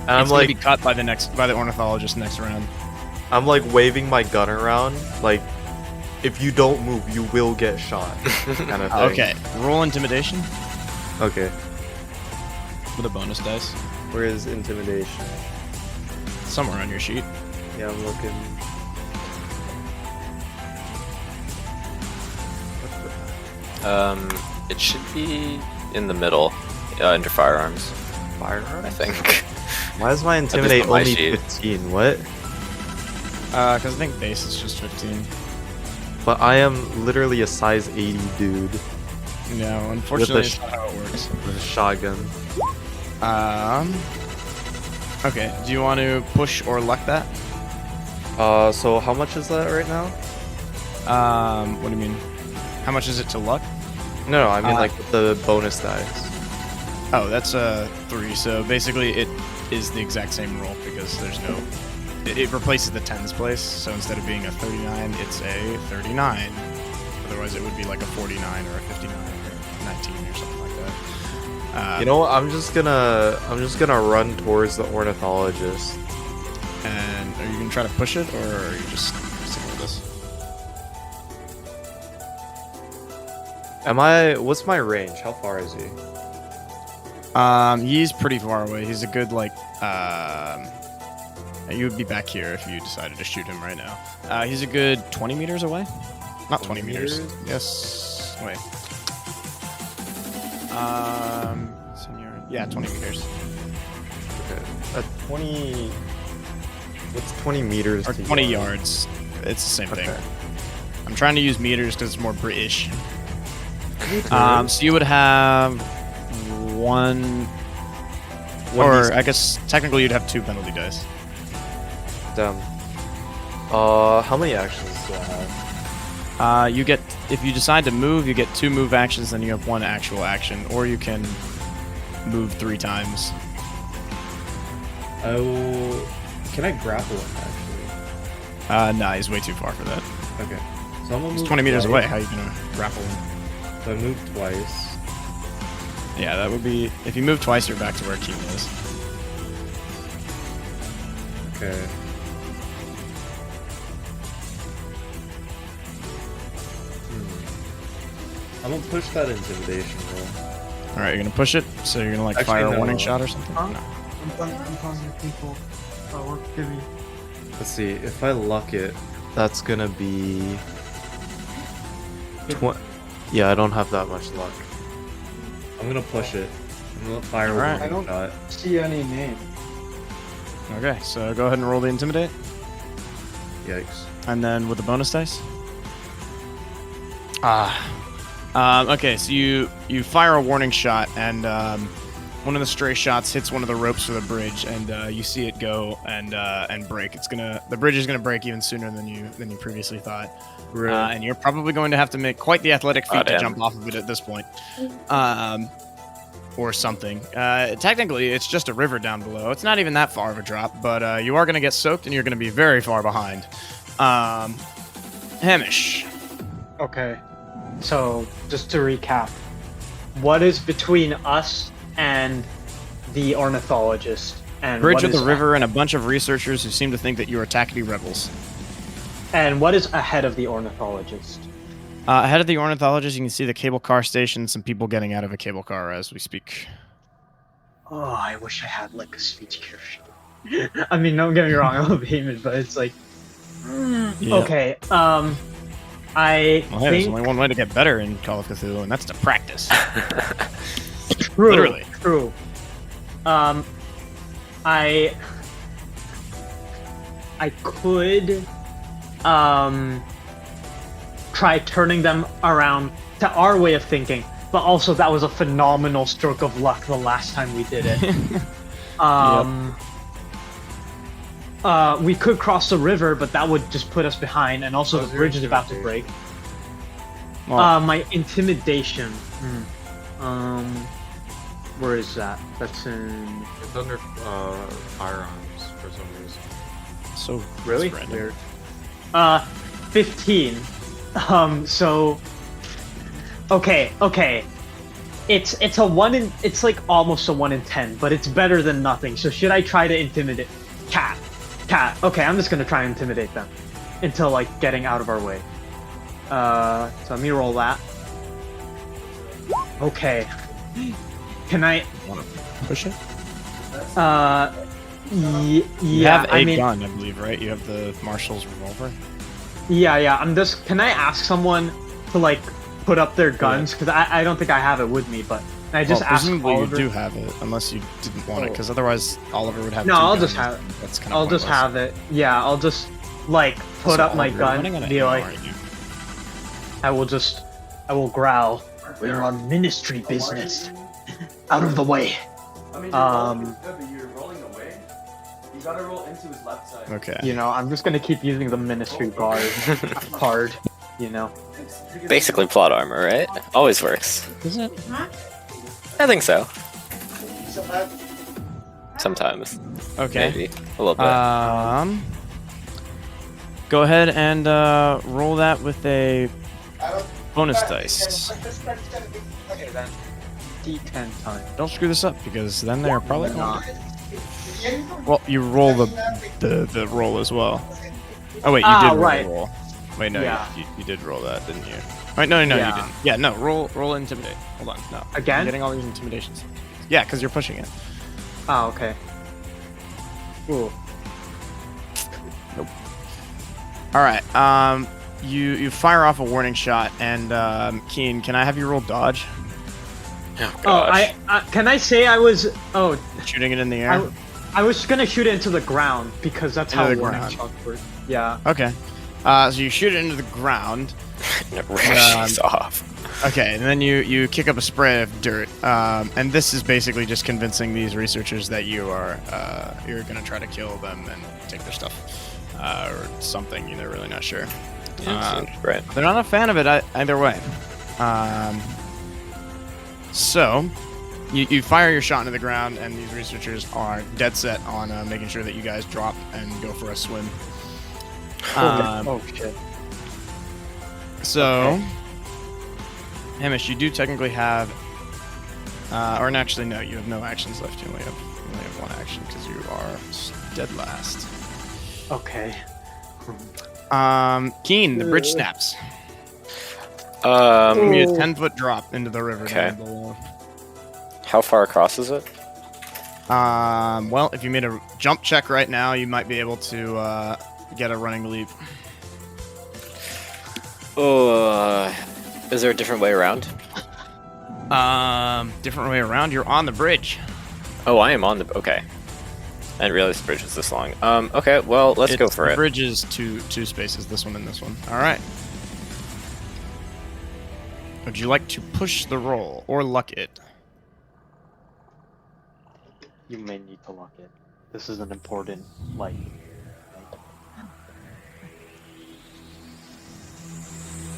And It's gonna be cut by the ornithologist next round. I'm like waving my gun around, like, if you don't move, you will get shot. Kind of thing. Okay, roll intimidation Okay. with a bonus dice. Where is intimidation? Somewhere on your sheet. Yeah, I'm looking. It should be in the middle, under firearms. Firearms? I think. Why is my intimidate on my only sheet. 15? What? Because I think base is just 15. But I am literally a size 80 dude No, unfortunately, that's not how it works. with a shotgun. Okay, do you want to push or luck that? So how much is that right now? What do you mean? How much is it to luck? No, I mean like with the bonus dice. Oh, that's 3. So basically, it is the exact same roll because there's no. It replaces the tens place. So instead of being a 39, it's a 39. Otherwise, it would be like a 49 or a 59 or 19 or something like that. You know what? I'm just gonna run towards the ornithologist. And are you gonna try to push it, or are you just sticking with this? What's my range? How far is he? He's pretty far away. He's a good like. You would be back here if you decided to shoot him right now. He's a good 20 meters away. Not 20 meters. Yes. Wait. Senior. Yeah, 20 meters. Okay. 20. What's 20 meters? Or to 20 yards. It's the same thing. I'm trying to use meters because it's more British. So you would have one. Or I guess technically you'd have 2 penalty dice. Damn. How many actions do I have? You get, if you decide to move, you get 2 move actions, then you have 1 actual action, or you can move 3 times. Oh, can I grapple him actually? Nah, he's way too far for that. Okay. So I'm gonna He's move 20 meters twice. away. How are you gonna grapple him? So I moved twice. Yeah, that would be, if you move twice, you're back to where Keen is. Okay. I'm gonna push that intimidation roll. Alright, you're gonna push it, so you're gonna like Actually, fire a no. warning shot or something? Huh? No. I'm telling you people. Give me. Let's see, if I luck it, that's gonna be... Yeah, I don't have that much luck. I'm gonna push it. I'm gonna fire Alright. a warning shot. See any name? Okay, so go ahead and roll the intimidate, Yikes. and then with the bonus dice. Okay, so you fire a warning shot, and one of the stray shots hits one of the ropes of the bridge, and you see it go and break. The bridge is gonna break even sooner than you previously thought, and you're probably going to have to make quite the athletic feat to jump off of it at this point, or something. Technically, it's just a river down below. It's not even that far of a drop, but you are gonna get soaked, and you're gonna be very far behind. Hamish. Okay. So, just to recap, what is between us and the ornithologist? And Bridge what of the is river and a bunch of researchers who seem to think that you are Takati rebels. And what is ahead of the ornithologist? Ahead of the ornithologist, you can see the cable car station, some people getting out of a cable car as we speak. Oh, I wish I had like a speech character. I mean, don't get me wrong, I love Heyman, but it's like, Yeah. okay. I Well, hey, there's think only one way to get better in Call of Cthulhu, and that's to practice. true, literally. true. I could try turning them around to our way of thinking, but also that was a phenomenal stroke of luck the last time we did it. We could cross the river, but that would just put us behind, and also the bridge is about to break. Well, My intimidation. Where is that? That's in. It's under firearms for some reason. so Really? random. Weird. 15. So. Okay. It's a 1 in, it's like almost a 1 in 10, but it's better than nothing. So should I try to intimidate cat? Okay, I'm just gonna try and intimidate them until like getting out of our way. So let me roll that. Okay. Can I Want to push it? Yeah. You have a I mean, gun, I believe, right? You have the marshal's revolver. yeah. I'm just. Can I ask someone to like put up their guns? Because I don't think I have it with me, but I just ask presumably Oliver. you do have it, unless you didn't want it, because otherwise Oliver would have. No, two I'll guns. just have it. That's kind of I'll just have it. Yeah, I'll just like put So up my Oliver, gun. running on an Be like, AR, you- I will growl. We're on ministry business. Out of the way. I mean, you're rolling away. You gotta roll into his left side. Okay. You know, I'm just gonna keep using the ministry card. You know. Basically plot armor, right? Always works. Is it? I think so. Sometimes. Okay. Maybe. A little bit. Go ahead and roll that with a bonus dice. Okay then. D10 time. Don't screw this up, because then they're probably not. Well, you roll the roll as well. Oh wait, you did roll right. the roll. Wait, no, Yeah. you did roll that, didn't you? Wait, no, Yeah. you didn't. Yeah, no, roll intimidate. Hold on, no. Again? I'm getting all these intimidations. Yeah, because you're pushing it. Oh, okay. Ooh. All right. You fire off a warning shot, and Keen, can I have you roll dodge? Oh, Oh, gosh. can I say I was? Oh, Shooting it in the air. I was gonna shoot it into the ground because that's Into how the warning ground. shots work. Yeah. Okay. So you shoot it into the ground. And it rushes off. Okay, and then you kick up a spray of dirt, and this is basically just convincing these researchers that you're gonna try to kill them and take their stuff, or something. They're really not sure. Right. They're not a fan of it either way. So you fire your shot into the ground, and these researchers are dead set on making sure that you guys drop and go for a swim. Oh shit. So, Okay. Hamish, you do technically have, or actually no, you have no actions left. You only have one action because you are dead last. Okay. Keen, the bridge snaps. Um, Give me a 10-foot drop into the river. Okay. down below. how far across is it? Well, if you made a jump check right now, you might be able to get a running leap. Oh, is there a different way around? Different way around. You're on the bridge. Oh, I am on the. Okay. I didn't realize the bridge was this long. Okay, well, let's go for the it. The bridge is two spaces. This one and this one. All right. Would you like to push the roll or luck it? You may need to lock it. This is an important, like.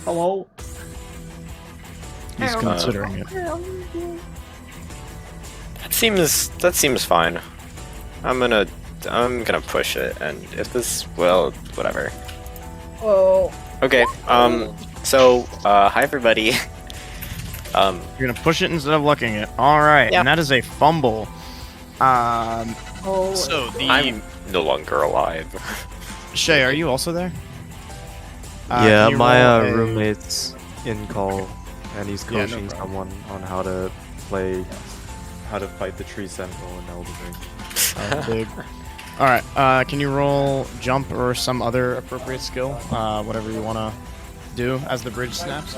Hello. He's considering it. That seems fine. I'm gonna push it, and if this, well, whatever. Oh. Okay. So, hi everybody. You're gonna push it instead of lucking it. All right, Yep. and that is a fumble. Oh. So the I'm no longer alive. Shay, are you also there? Yeah, can you my roll a- roommate's in call, and he's Yeah, no coaching problem. someone on how to fight the tree sentinel in Elden Ring. Big. All right. Can you roll jump or some other appropriate skill? Whatever you want to do as the bridge snaps.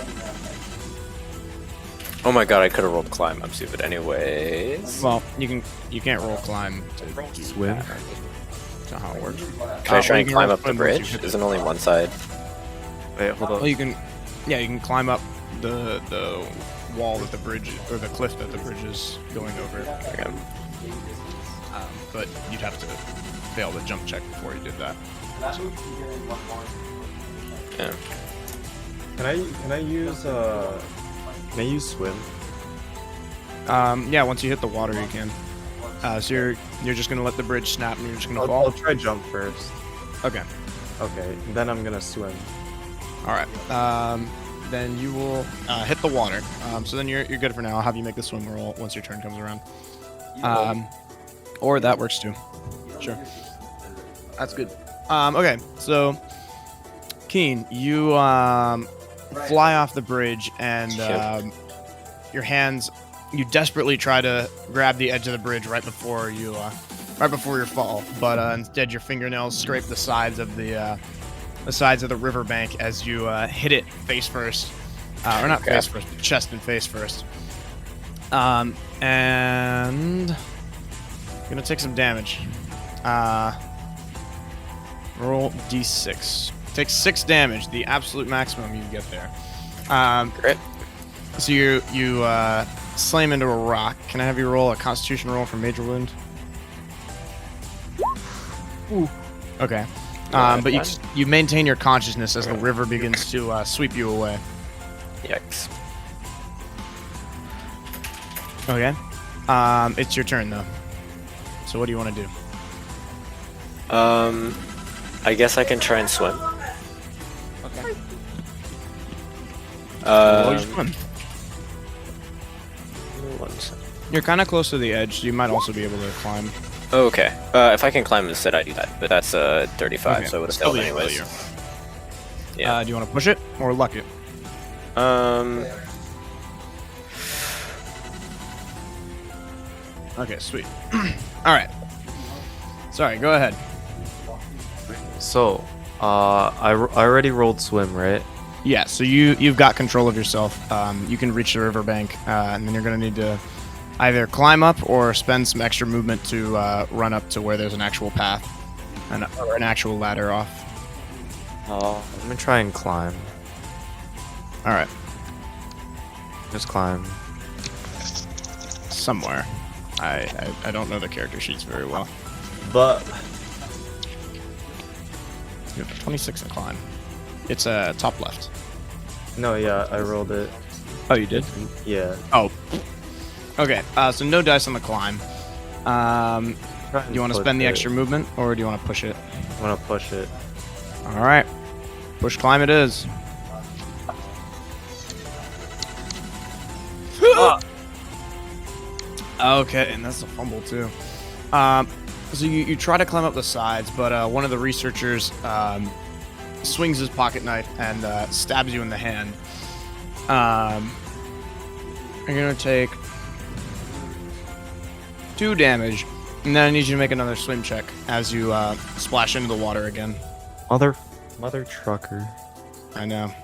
Oh my god, I could have rolled climb. I'm stupid. Anyways. Well, you can't roll climb to Swim? That's not how it works. Can I try well, you and can climb roll up the swim once you bridge? hit Isn't only one side? Wait, hold Well, on. you can climb up the wall that the bridge or the cliff that the bridge is going over. Okay. But you'd have to fail the jump check before you did that. Yeah. Can I use swim? Yeah, once you hit the water, you can. So you're just gonna let the bridge snap and you're just gonna I'll fall. try jump first. Okay. Okay, then I'm gonna swim. All right. then you will hit the water. So then you're good for now. I'll have you make the swim roll once your turn comes around. Or that works too. Sure. That's good. Okay, so Keen, you fly off the bridge and your hands. You desperately try to grab the edge of the bridge right before your fall, but instead your fingernails scrape the sides of the riverbank as you hit it face first, or not face first, but chest and face first. And you're gonna take some damage. Roll d6. Take 6 damage, the absolute maximum you can get there. Great. So you slam into a rock. Can I have you roll a Constitution roll for major wound? Ooh. Okay. But you maintain your consciousness as the river begins to sweep you away. Yikes. Okay. It's your turn though. So what do you want to do? I guess I can try and swim. Okay. Roll your swim. You're kind of close to the edge, so you might also be able to climb. Okay. If I can climb instead, I do that. But that's 35, Okay. so it would have Still failed be a anyways. failure. Yeah. Do you want to push it or luck it? Okay, sweet. All right. Sorry, go ahead. So, I already rolled swim, right? Yeah, so you've got control of yourself. You can reach the riverbank, and then you're going to need to either climb up or spend some extra movement to run up to where there's an actual path or an actual ladder off. I'm gonna try and climb. All right, Just climb. somewhere. I don't know the character sheets very well. But You have 26 in climb. It's top left. no, yeah, I rolled it. Oh, you did? Yeah. Oh. Okay, so no dice on the climb. Do you want to spend the extra movement, or do you want to push it? I want to push it. All right. Push climb it is. Okay, and that's a fumble too. So you try to climb up the sides, but one of the researchers swings his pocket knife and stabs you in the hand. You're gonna take 2 damage, and then I need you to make another swim check as you splash into the water again. Mother trucker. I know.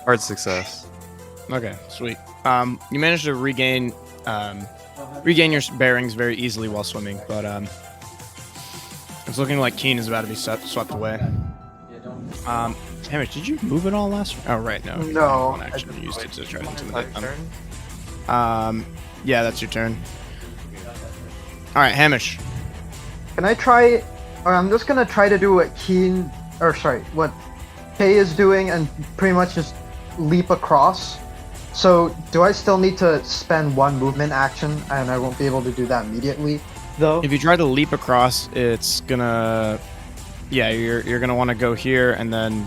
Hard success. Okay, sweet. You managed to regain your bearings very easily while swimming, but it's looking like Keen is about to be swept away. Hamish, did you move it all last? Oh, right, no. No. One action you used it to try to intimidate My them. turn? Yeah, that's your turn. All right, Hamish. Can I try? Or I'm just gonna try to do what what Kay is doing, and pretty much just leap across. So, do I still need to spend 1 movement action, and I won't be able to do that immediately, though? If you try to leap across, it's gonna... Yeah, you're gonna want to go here, and then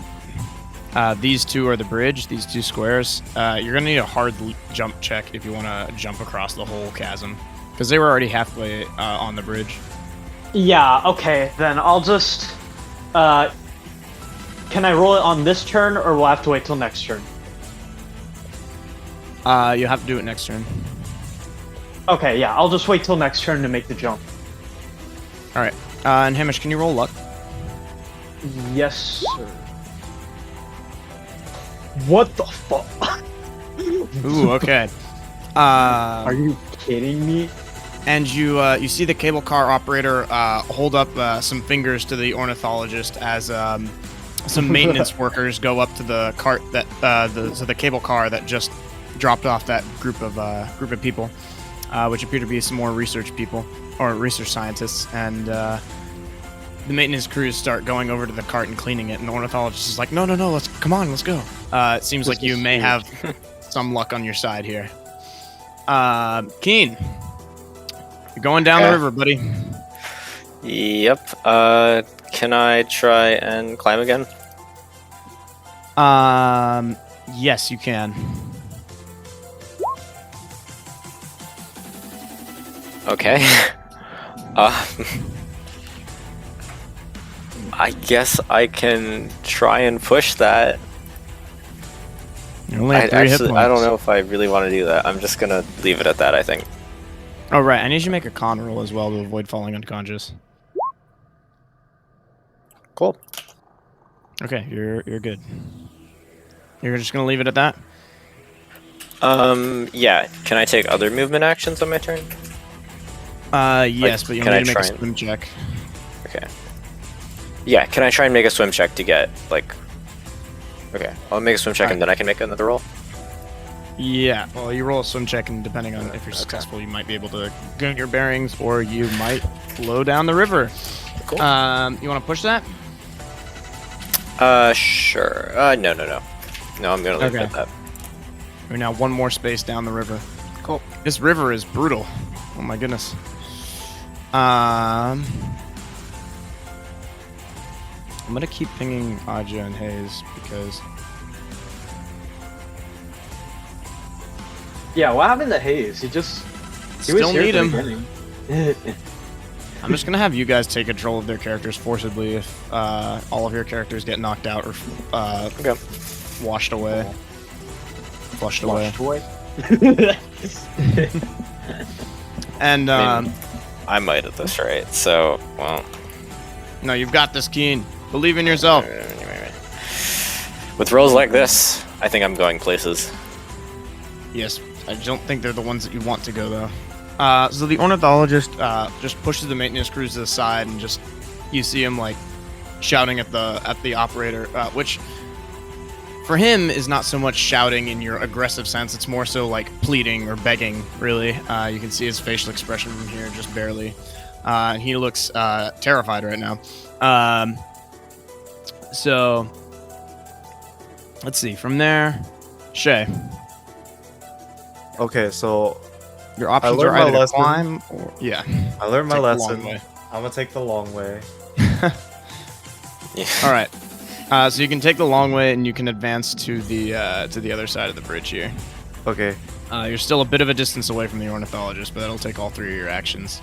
these 2 are the bridge, these 2 squares. You're gonna need a hard jump check if you want to jump across the whole chasm, because they were already halfway on the bridge. Yeah, okay, then I'll just... can I roll it on this turn, or will I have to wait till next turn? You have to do it next turn. Okay, yeah, I'll just wait till next turn to make the jump. All right, and Hamish, can you roll luck? Yes, sir. What the fuck? Ooh, okay. Are you kidding me? And you see the cable car operator hold up some fingers to the ornithologist as some maintenance workers go up to the cart that the cable car that just dropped off that group of people, which appear to be some more research people or research scientists, and the maintenance crews start going over to the cart and cleaning it, and the ornithologist is like, no, let's go. It seems like you may have some luck on your side here. Keen, you're going down the river, buddy. Yep. Can I try and climb again? Yes, you can. Okay. I guess I can try and push that. You only have 3 hit points. I don't know if I really want to do that. I'm just gonna leave it at that, I think. Oh, right. I need you to make a con roll as well to avoid falling unconscious. Cool. Okay, you're good. You're just gonna leave it at that? Yeah. Can I take other movement actions on my turn? Yes, but you'll can I need to make a try and- swim check. Okay. Yeah, can I try and make a swim check to get, like... Okay, I'll make a swim check and then I can make another roll? Yeah, well, you roll a swim check, and depending on if you're successful, you might be able to get your bearings, or you might flow down the river. Cool. You want to push that? Sure. No. No, I'm gonna leave it at that. We're now 1 more space down the river. Cool. This river is brutal. Oh my goodness. I'm gonna keep pinging Aja and Hayes because Yeah, what happened to Hayes? He was still here need at the him. beginning. I'm just gonna have you guys take control of their characters forcibly if all of your characters get knocked out or washed away. Flushed away. And I might at this rate, so, well... no, you've got this, Keen. Believe in yourself. With rolls like this, I think I'm going places. Yes, I don't think they're the ones that you want to go though. So the ornithologist just pushes the maintenance crews to the side, and just you see him like shouting at the operator, which for him is not so much shouting in your aggressive sense. It's more so like pleading or begging. Really, you can see his facial expression from here, just barely. And he looks terrified right now. So let's see. From there, Shay. Okay, so Your options learned are my either to lesson. climb or I learned my take the long lesson. way. I'm gonna take the long way. Yeah. All right. So you can take the long way, and you can advance to the other side of the bridge here. Okay. You're still a bit of a distance away from the ornithologist, but that'll take all 3 of your actions.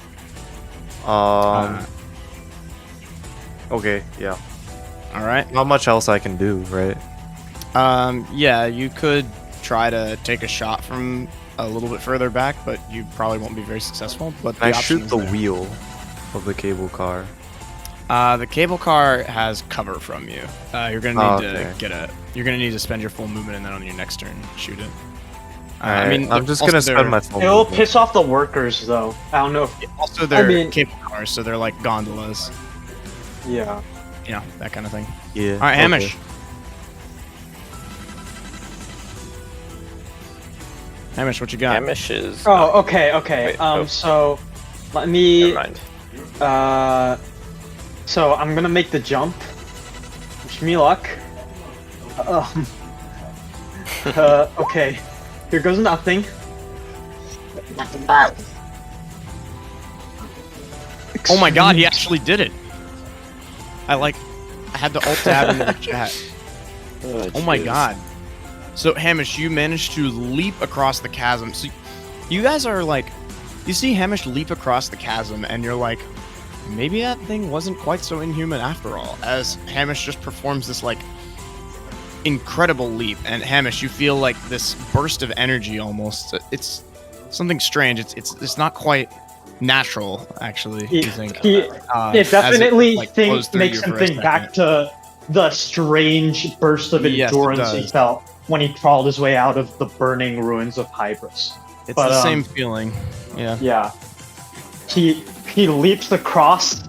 Okay, yeah. All right. Not much else I can do, right? Yeah, you could try to take a shot from a little bit further back, but you probably won't be very successful. But Can I option shoot is the there. wheel of the cable car? The cable car has cover from you. You're gonna need okay. You're gonna need to spend your full movement, and then on your next turn, shoot it. Alright, I'm just also gonna spend they're- my full It'll movement. piss off the workers, though. I don't know if... Also, they're mean- cable cars, so they're like gondolas. Yeah. You know, that kind of thing. Yeah. All right, Hamish. Hamish, what you got? Hamish is... Oh, okay. Wait, oh. So, let me... Never mind. So I'm gonna make the jump. Wish me luck. Okay. Here goes nothing. Oh my god, he actually did it. I had to alt tab into the chat. Oh my jeez. god. So Hamish, you managed to leap across the chasm. So you guys are like, you see Hamish leap across the chasm, and you're like, maybe that thing wasn't quite so inhuman after all. As Hamish just performs this like incredible leap, and Hamish, you feel like this burst of energy almost. It's something strange. It's not quite natural, actually. You think? It as definitely like, flows through makes you him for a think second. back to the strange burst of Yes, it endurance he does. felt when he crawled his way out of the burning ruins of Hybris. It's but, the same feeling. Yeah. Yeah. He leaps across,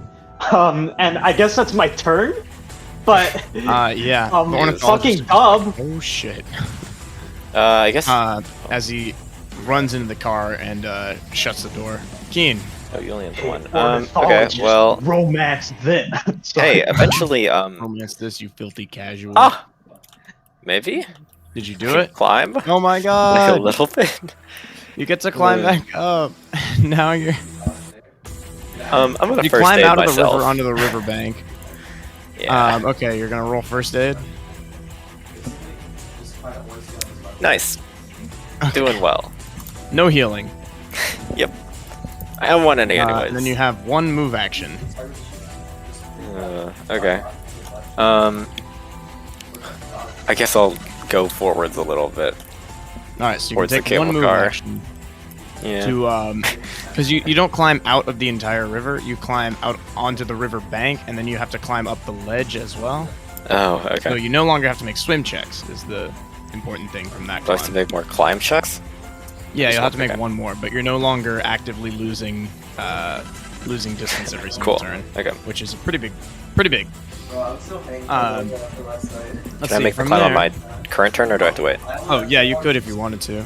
and I guess that's my turn. But Yeah. the ornithologist fucking is dub. like, oh shit. I guess... As he runs into the car and shuts the door. Keen. Oh, you only have the one. Okay, Ornithologist, well... romance this. Hey, eventually, Romance this, you filthy casual. maybe? Did you do it? Climb? Oh my Like god. a little bit? You get to climb Yeah. back up. Now you're... I'm gonna You first climb aid out of the myself. river onto the riverbank. Yeah. Okay, you're gonna roll first aid. Nice. Doing well. No healing. Yep. I have one in anyways. And then you have one move action. Okay. I guess I'll go forwards a little bit. Alright, so you Towards the can take one cable move car. action Yeah. to because you don't climb out of the entire river, you climb out onto the river bank, and then you have to climb up the ledge as well. Oh, okay. So you no longer have to make swim checks, is the important thing from that Do I have to climb. make more climb checks? Yeah, you'll have to make Okay. one more, but you're no longer actively losing distance every single Cool. turn, Okay. which is pretty big. Let's Can I see, make the from climb on there- my current turn, or do I have to wait? Oh yeah, you could if you wanted to.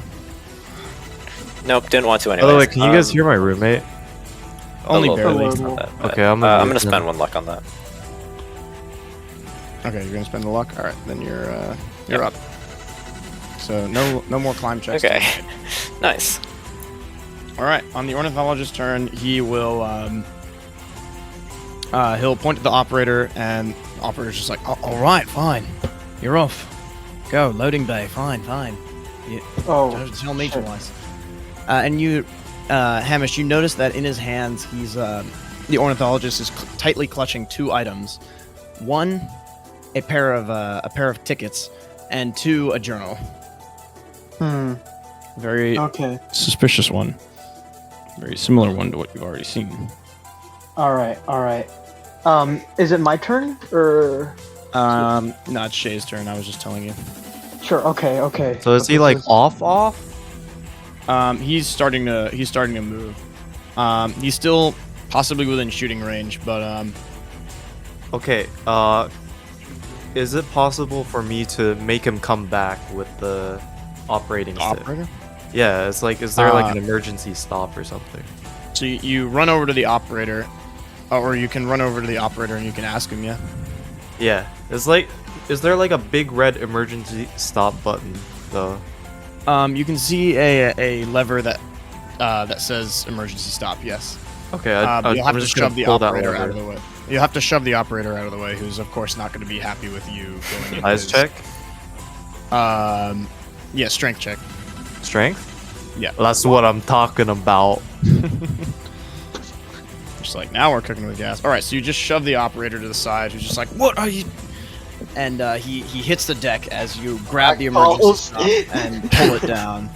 Nope, didn't want to By anyway. the way, can you guys hear my roommate? Only a little barely. bit, not that bad. Okay, I'm I'm gonna gonna use spend them. one luck on that. Okay, you're gonna spend the luck. All right, then you're up. So no more climb checks. Okay. Nice. All right, on the ornithologist's turn, he will he'll point to the operator, and the operator's just like, "Oh, all right, fine, you're off. Go loading bay. Fine. Oh, Don't tell me shit. twice." And you, Hamish, you notice that in his hands, he's the ornithologist is tightly clutching two items. One, a pair of tickets, and two, a journal. Very Okay. suspicious one. Very similar one to what you've already seen. All right. Is it my turn or? No, it's Shay's turn. I was just telling you. Sure. Okay. So is he like off? He's starting to move. He's still possibly within shooting range, but Okay, is it possible for me to make him come back with the operating stick? operator. Yeah, it's like, is there like an emergency stop or something? So you run over to the operator, or you can run over to the operator and you can ask him. Yeah. Yeah, it's like, is there like a big red emergency stop button though? You can see a lever that says emergency stop. Yes. Okay, But you'll have I'm to just gonna shove the pull that operator out of lever. the way. You'll have to shove the operator out of the way, who's of course not going to be happy with you going in. Eyes his- check, Yeah, strength check. strength. Yeah. That's what I'm talking about. Just like, now we're cooking with gas. All right, so you just shove the operator to the side, who's just like, "What are you?" And he hits the deck as you grab the emergency stop and pull it down.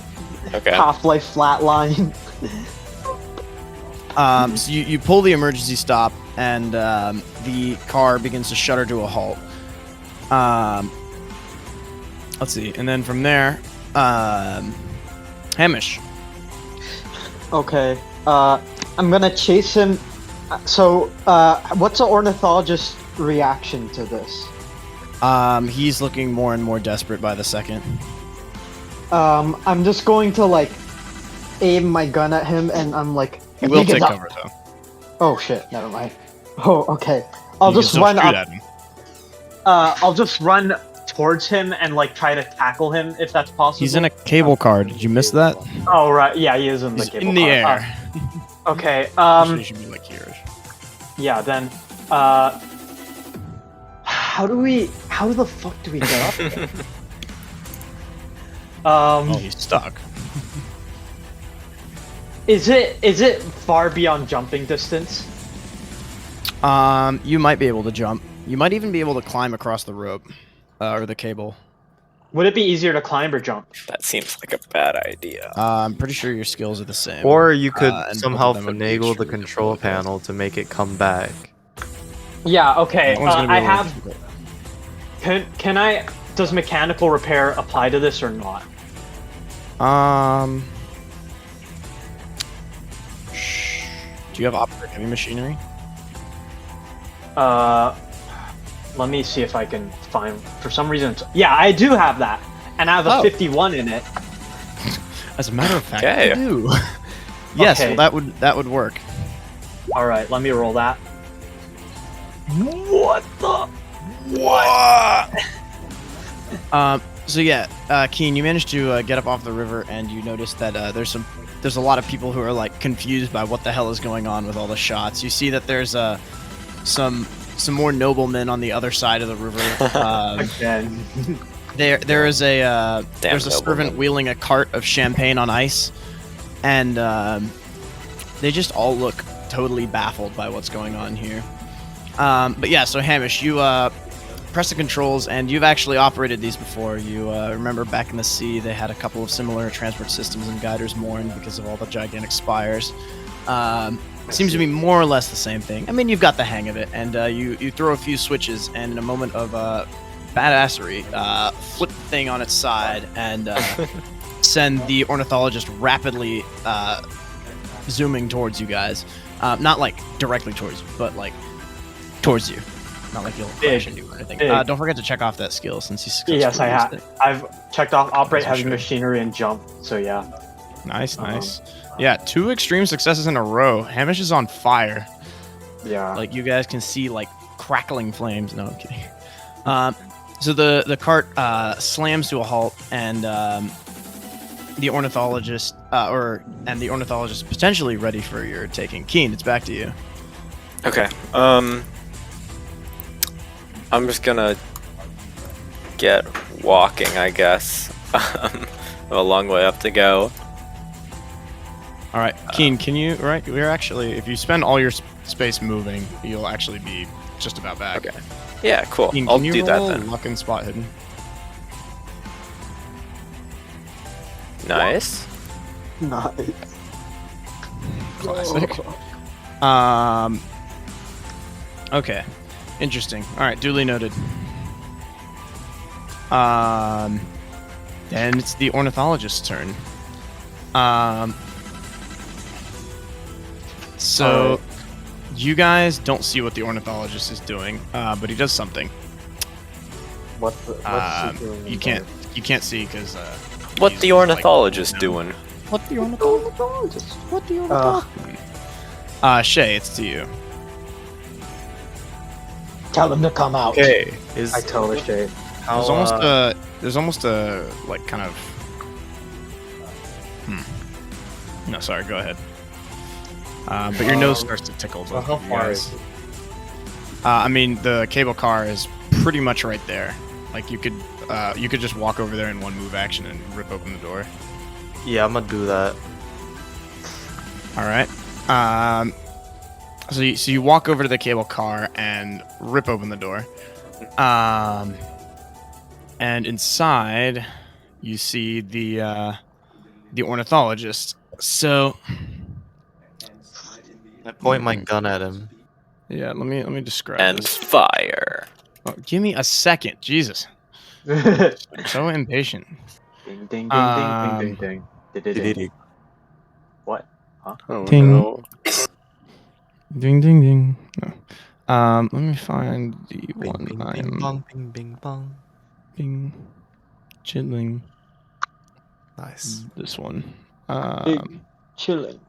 Okay. Half-Life Flatline. So you pull the emergency stop, and the car begins to shudder to a halt. Let's see, and then from there, Hamish. Okay. I'm gonna chase him. So, what's the ornithologist's reaction to this? He's looking more and more desperate by the second. I'm just going to like aim my gun at him, and I'm like, He will gets take up- cover though. Oh shit! Never mind. Oh, okay. I'll You can just still run shoot up. at him. I'll just run towards him and like try to tackle him if that's possible. He's in a cable car. Did you miss that? Oh right, yeah, he is in the He's cable in the car. air. Okay. Actually, he should be like here. Yeah. Then. How the fuck do we get up there? Oh, he's stuck. Is it far beyond jumping distance? You might be able to jump. You might even be able to climb across the rope, or the cable. Would it be easier to climb or jump? That seems like a bad idea. I'm pretty sure your skills are the same. Or you could and both somehow of them would be finagle the extremely control difficult. panel to make it come back. Yeah. Okay. That one's gonna be I a little have. difficult. Can I? Does mechanical repair apply to this or not? Do you have operate heavy machinery? Let me see if I can find. For some reason, yeah, I do have that, and I have a Oh. 51 in it. As a matter of fact, Okay. you do. Yes, Okay. well, that would work. All right, let me roll that. What the? So yeah, Keen, you managed to get up off the river, and you notice that there's a lot of people who are like confused by what the hell is going on with all the shots. You see that there's some more noblemen on the other side of the river. Again. There is a there's a nobleman. servant wheeling a cart of champagne on ice, and they just all look totally baffled by what's going on here. But yeah, so Hamish, you press the controls, and you've actually operated these before. You remember back in the sea, they had a couple of similar transport systems in Guiders Morn because of all the gigantic spires. Seems to be more or less the same thing. I mean, you've got the hang of it, and you throw a few switches, and in a moment of badassery, flip the thing on its side and send the ornithologist rapidly zooming towards you guys. Not like directly towards you, but like towards you. Not like you'll crash into or anything. Don't forget to check off that skill since you successfully Yes, I used have. it. I've checked off operate That's for heavy sure. machinery and jump. So yeah. Nice, nice. Yeah, 2 extreme successes in a row. Hamish is on fire. Yeah. Like you guys can see like crackling flames. No, I'm kidding. So the cart slams to a halt, and the ornithologist the ornithologist is potentially ready for your taking. Keen, it's back to you. Okay. I'm just gonna get walking, I guess. A long way up to go. All right, Keen, can you? Right, we're actually. If you spend all your space moving, you'll actually be just about back. Okay. Yeah, cool. Keen, I'll can you do that roll then. Luck and spot hidden. Nice. Nice. Classic. Okay. Interesting. All right, duly noted. Then it's the ornithologist's turn. So you guys don't see what the ornithologist is doing, but he does something. What's he doing? You can't see because What the ornithologist doing? What the ornithologist? What the ornithologist? Shay, it's to you. Tell them to come out. Okay. Is I totally shade. how, There's almost a like kind of. No, sorry. Go ahead. But your nose starts to tickle. Well, both how of you far guys. is it? I mean, the cable car is pretty much right there. Like you could just walk over there in one move action and rip open the door. Yeah, I'm gonna do that. All right. So you walk over to the cable car and rip open the door. And inside, you see the ornithologist. So I point my gun at him. yeah, let me describe And this. fire. Oh, give me a second, Jesus! I'm so impatient. Ding ding ding Um, ding ding ding ding ding ding. What? Oh Ting. no. Ding ding ding. No. Let me find the Bing, one bing, I bing, am bong, bing, bing, bong. bing chilling. Nice. This one. Big chilling.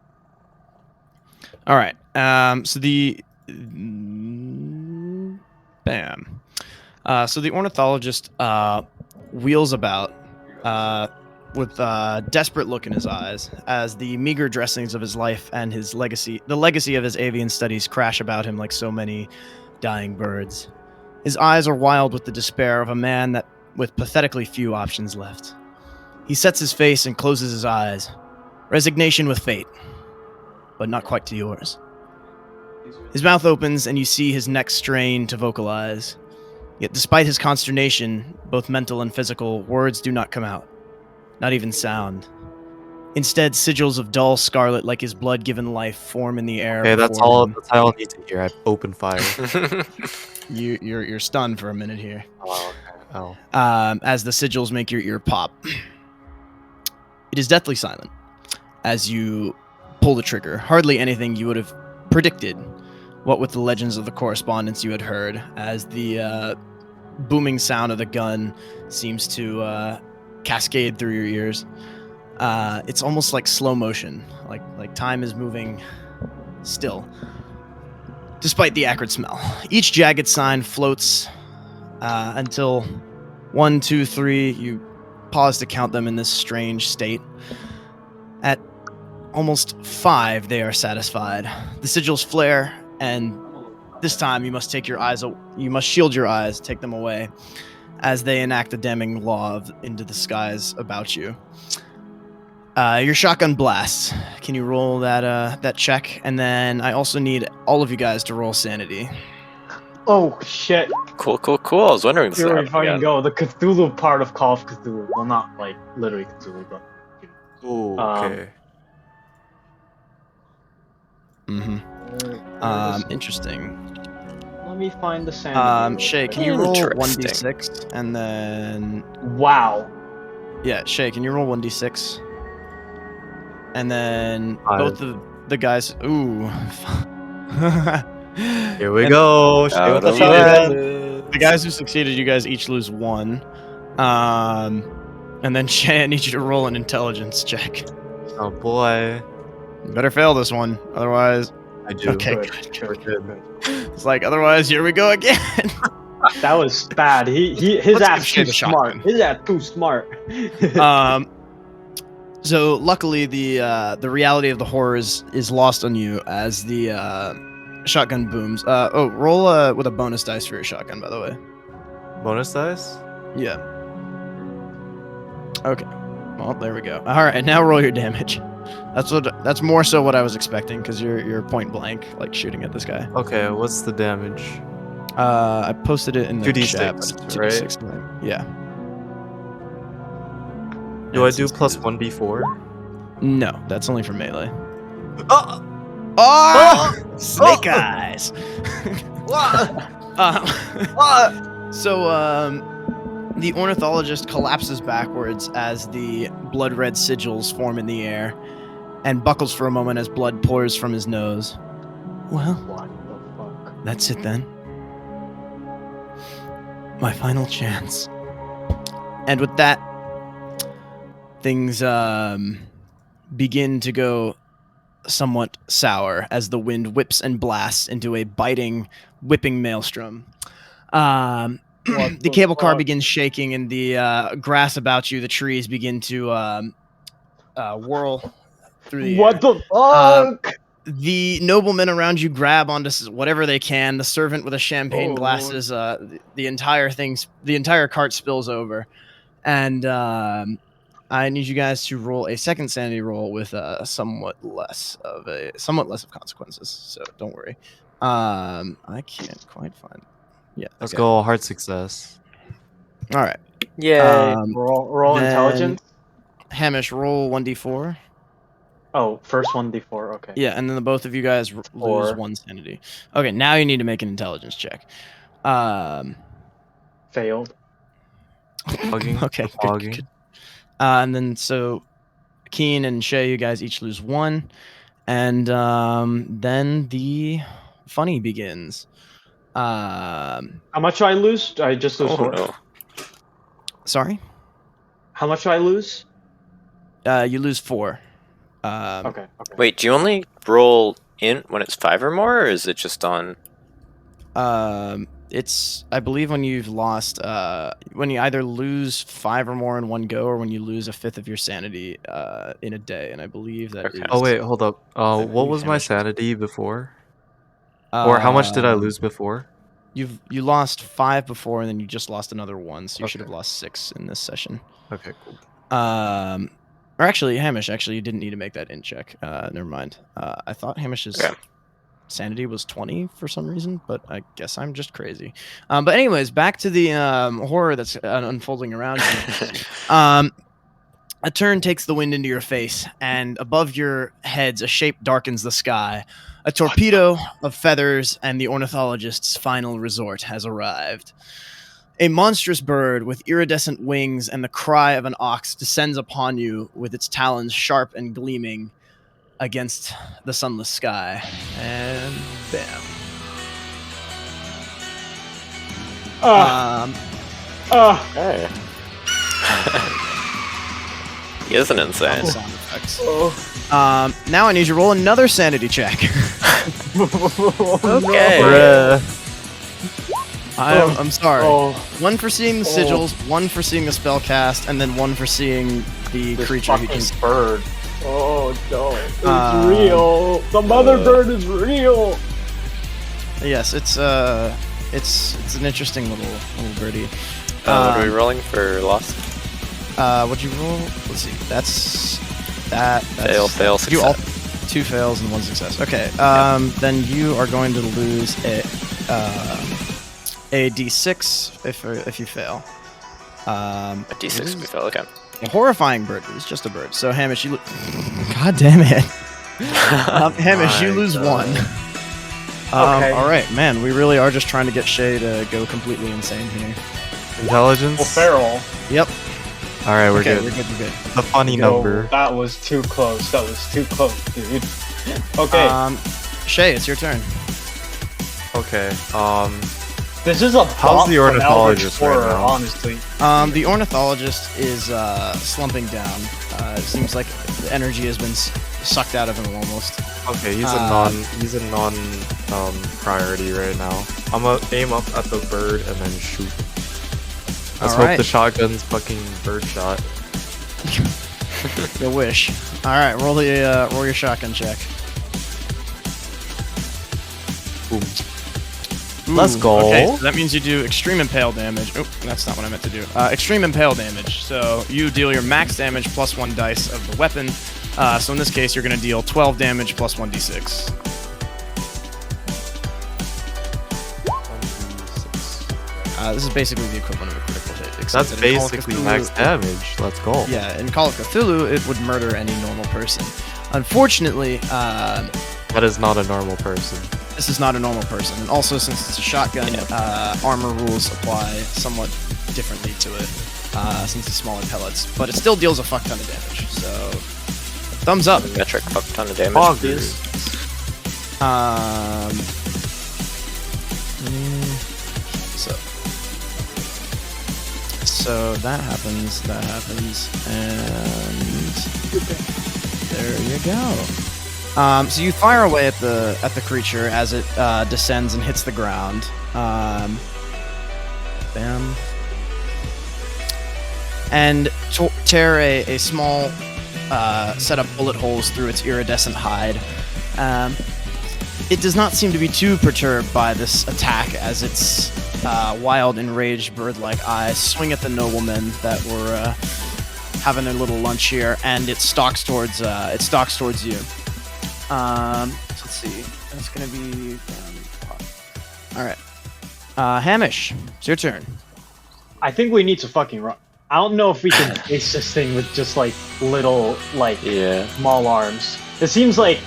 All right. So the bam. So the ornithologist wheels about with a desperate look in his eyes as the meager dressings of his life and the legacy of his avian studies crash about him like so many dying birds. His eyes are wild with the despair of a man with pathetically few options left. He sets his face and closes his eyes. Resignation with fate, but not quite to yours. His mouth opens and you see his neck strain to vocalize. Yet despite his consternation, both mental and physical, words do not come out. Not even sound. Instead, sigils of dull scarlet like his blood-given life form in the air. Okay, that's before all. him. That's all I need to hear. I open fire. You're stunned for a minute here. Oh, okay. Oh. As the sigils make your ear pop. It is deathly silent as you pull the trigger. Hardly anything you would have predicted, what with the legends of the correspondence you had heard, as the booming sound of the gun seems to cascade through your ears. It's almost like slow motion, like time is moving still, despite the acrid smell. Each jagged sign floats until 1, 2, 3, you pause to count them in this strange state. At almost 5, they are satisfied. The sigils flare, and this time you must shield your eyes, take them away, as they enact the damning law into the skies about you. Your shotgun blasts. Can you roll that check? And then I also need all of you guys to roll sanity. Oh shit! Cool. I was wondering this. Here we fucking go. The Cthulhu part of Call of Cthulhu. Well, not like literally Cthulhu, but. Ooh, okay. Interesting. Let me find the sanity. Shay, can you roll Interesting. 1d6 and then? Wow. Yeah, Shay, can you roll 1d6? And then 5. both of the guys. Ooh. Here we go. Shoot Out the of shotgun. The guys who succeeded, you guys each lose 1. And then Shay, I need you to roll an intelligence check. Oh boy. You better fail this one, otherwise. I do. Okay, Good. It's like otherwise. Here we go again. That was bad. His Let's ass give Shay too the smart. shotgun. His ass too smart. So luckily, the reality of the horror is lost on you as the shotgun booms. Roll with a bonus dice for your shotgun, by the way. Bonus dice? Yeah. Okay. Well, there we go. All right, now roll your damage. That's more so what I was expecting, because you're point blank, like shooting at this guy. Okay, what's the damage? I posted it in the 2d6, chat. But it's 2d6, right? Yeah. Do I do It's plus included. 1d4? No, that's only for melee. Oh! Oh! Snake eyes. So, the ornithologist collapses backwards as the blood-red sigils form in the air, and buckles for a moment as blood pours from his nose. Well, What the fuck? that's it then. My final chance. And with that, things begin to go somewhat sour as the wind whips and blasts into a biting, whipping maelstrom. The cable car begins shaking, and the grass about you, the trees, begin to whirl through the air. What the fuck? The noblemen around you grab onto whatever they can. The servant with the champagne glasses, the entire cart spills over, and I need you guys to roll a second sanity roll with somewhat less of consequences. So don't worry. I can't quite find. Yeah, Let's okay. go, hard success. All right. Yay. Roll then- intelligence. Hamish, roll 1d4. Oh, first 1d4. Okay. Yeah, and then the both of you guys lose 1 sanity. Okay, now you need to make an intelligence check. Failed. Fogging. Okay, good, Fogging. good. And then so Keen and Shay, you guys each lose 1, and then the funny begins. How much do I lose? I just lose 4. no. Sorry, How much do I lose? you lose 4. Okay. Wait, do you only roll in when it's 5 or more, or is it just on? It's I believe when you've lost when you either lose 5 or more in one go, or when you lose a fifth of your sanity in a day, and I believe that Okay. is- Oh wait, hold up. What believe was my Hamish- sanity before? Or how much did I lose before? You lost 5 before, and then you just lost another 1, so you should have Okay. lost 6 in this session. Okay, cool. Or actually, Hamish, you didn't need to make that in check. Never mind. I thought Hamish's Okay. sanity was 20 for some reason, but I guess I'm just crazy. But anyways, back to the horror that's unfolding around you. A turn takes the wind into your face, and above your heads, a shape darkens the sky. A torpedo of feathers, and the ornithologist's final resort has arrived. A monstrous bird with iridescent wings and the cry of an ox descends upon you with its talons sharp and gleaming against the sunless sky. And bam. Hey. He isn't insane. Sound effects. Now I need you to roll another sanity check. Okay. Bruh. I'm sorry. Oh, One for seeing the sigils, one for seeing the spell cast, and then one for seeing the this creature he fucking just. bird. Oh no, it's Um, real. The mother bird is real. Yes, it's an interesting little birdie. What are we rolling for loss? What'd you roll? Let's see. That's Fail, success. You all 2 fails and 1 success. Okay. Then you are going to lose a d6 if you fail. A D6 we fail. Okay. A horrifying bird. It's just a bird. So Hamish, you. God damn it. Hamish, you lose 1. Okay. All right, man. We really are just trying to get Shay to go completely insane here. Intelligence? Well, feral. Yep. Alright, we're Okay, good. we're good. We're good. The funny No, number. that was too close. That was too close, dude. Okay, Shay, it's your turn. Okay, this is a how's bop the from Eldritch ornithologist right Horror, now? honestly. The ornithologist is slumping down. It seems like the energy has been sucked out of him almost. okay, he's a non priority right now. I'm gonna aim up at the bird and then shoot. Let's hope Alright. the shotgun's fucking bird shot. You wish. All right, roll your shotgun check. Boom. Let's go. Okay, so that means you do extreme impale damage. Oh, that's not what I meant to do. Extreme impale damage. So you deal your max damage plus 1 dice of the weapon. So in this case, you're going to deal 12 damage plus 1d6. This is basically the equivalent of a critical hit. except That's that in Call of basically Cthulhu- max damage. Let's go. Yeah, in Call of Cthulhu, it would murder any normal person. Unfortunately, That is not a normal person. this is not a normal person. And also, since it's a shotgun, armor rules apply somewhat differently to it, since it's smaller pellets. But it still deals a fuck ton of damage. So, thumbs up. Metric fuck ton of damage. Bonkers. So that happens, and there you go. So you fire away at the creature as it descends and hits the ground. Bam. And tear a small set of bullet holes through its iridescent hide. It does not seem to be too perturbed by this attack, as its wild, enraged, bird-like eyes swing at the noblemen that were having their little lunch here, and it stalks towards you. Let's see. That's gonna be. All right. Hamish, it's your turn. I think we need to fucking run. I don't know if we can face this thing with just like little small arms. It seems like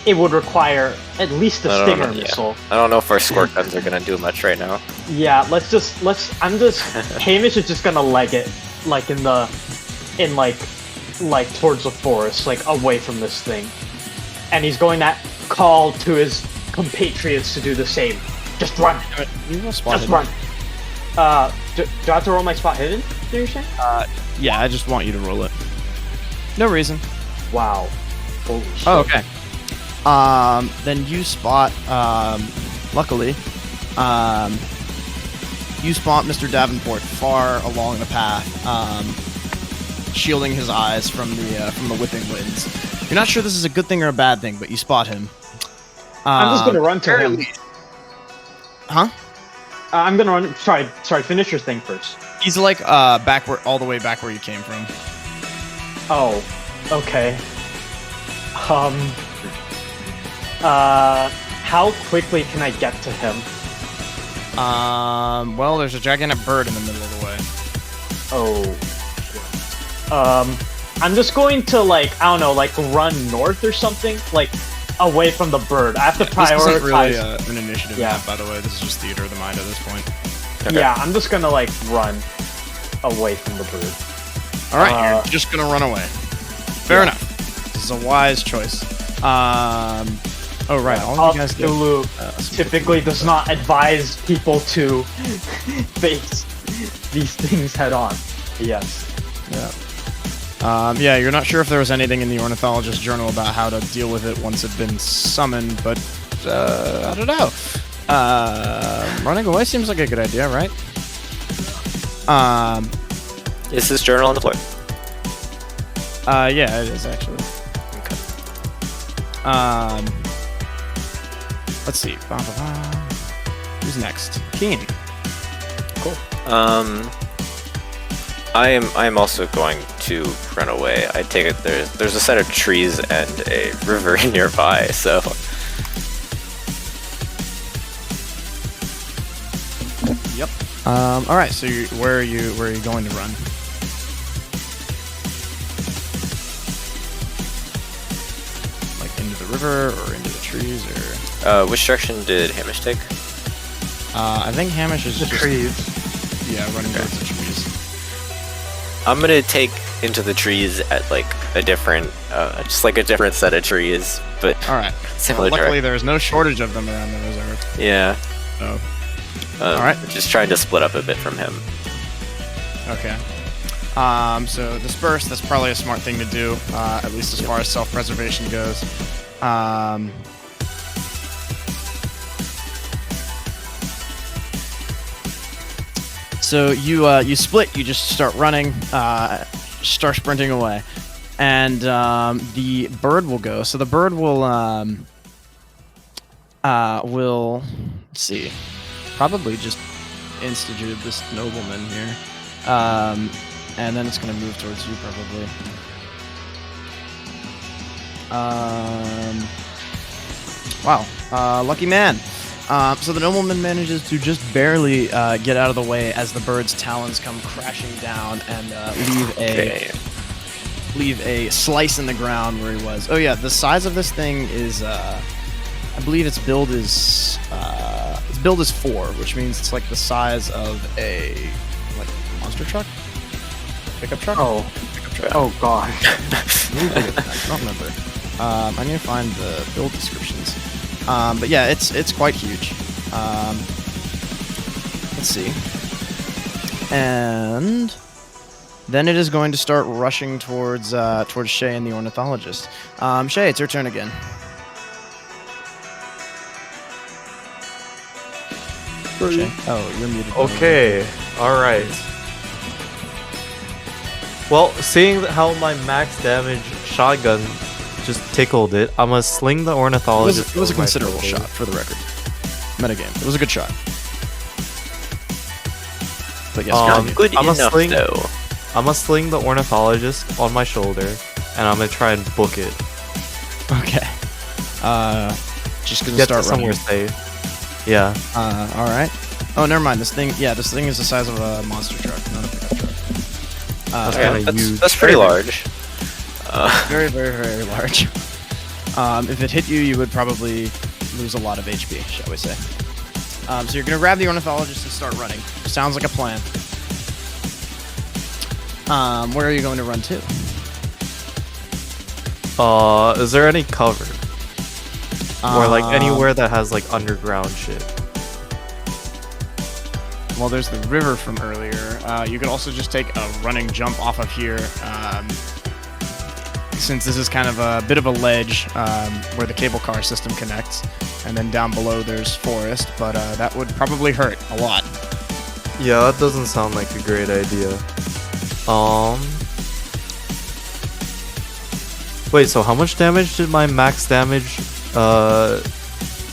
it would require at least a I don't stinger know, yeah. missile. I don't know if our squirt guns are gonna do much right now. Yeah, Hamish is just gonna leg it, like like towards the forest, like away from this thing. And he's going to call to his compatriots to do the same. Just run! Just run! Do I have to roll my spot hidden, do you say? Yeah, I just want you to roll it. No reason. Wow. Holy shit. Oh, okay. Then you spot, luckily, you spot Mr. Davenport far along the path, shielding his eyes from the whipping winds. You're not sure this is a good thing or a bad thing, but you spot him. I'm just gonna run to him. Huh? I'm gonna run. Sorry. Finish your thing first. He's like all the way back where you came from. Oh, okay. How quickly can I get to him? Well, there's a gigantic bird in the middle of the way. Oh, shit. I'm just going to run north or something, like away from the bird. I have to prioritize. This isn't really an initiative Yeah. map, by the way. This is just theater of the mind at this point. Okay. Yeah, I'm just gonna run away from the bird. All right, you're just gonna run away. Fair enough. This is a wise choice. Oh right, all of you guys get Cthulhu typically does not advise people to face these things head on. Yes. Yeah, you're not sure if there was anything in the Ornithologist journal about how to deal with it once it'd been summoned, but I don't know. Running away seems like a good idea, right? Is this journal on the floor? Yeah, it is actually. Okay. Let's see. Who's next? Keen. Cool. I am also going to run away. I take it there's a set of trees and a river nearby, so. Yep. All right. So where are you going to run? Like into the river or into the trees or? Which direction did Hamish take? I think Hamish is The just trees. running towards the trees. I'm gonna take into the trees at like a different, just like a different set of trees, but All right. similar Luckily, direction. there's no shortage of them around the reserve. Yeah. So. All right. Just trying to split up a bit from him. Okay. So disperse. That's probably a smart thing to do, at least as far as self-preservation goes. So you split. You just start running, start sprinting away, and the bird will go. So the bird will let's see, probably just instituted this nobleman here, and then it's gonna move towards you probably. Wow, lucky man. So the nobleman manages to just barely get out of the way as the bird's talons come crashing down and leave a slice in the ground where he was. Oh yeah, the size of this thing is, I believe its build is 4, which means it's like the size of a monster truck, pickup truck. Oh. Pickup truck. Oh gosh. I don't remember. I need to find the build descriptions. But yeah, it's quite huge. Let's see. And then it is going to start rushing towards Shay and the Ornithologist. Shay, it's your turn again. Shay? Oh, you're muted. Okay, alright. Well, seeing how my max damage shotgun just tickled it, I'm gonna sling the Ornithologist. It was a over my considerable shoulder. shot, for the record. Metagame. It was a good shot. But yes, Good I'm a enough, sling- though. I'm gonna sling the Ornithologist on my shoulder, and I'm gonna try and book it. okay. Just gonna Get start to somewhere running. safe. Yeah. All right. Oh, never mind. This thing is the size of a monster truck, not a pickup truck. That's Okay, kinda huge. that's pretty large. Very, very, very large. If it hit you, you would probably lose a lot of HP, shall we say. So you're gonna grab the Ornithologist and start running. Sounds like a plan. Where are you going to run to? Is there any cover? Or like anywhere that has like underground shit? Well, there's the river from earlier. You could also just take a running jump off of here. Since this is kind of a bit of a ledge where the cable car system connects, and then down below there's forest, but that would probably hurt a lot. Yeah, that doesn't sound like a great idea. Wait, so how much damage did my max damage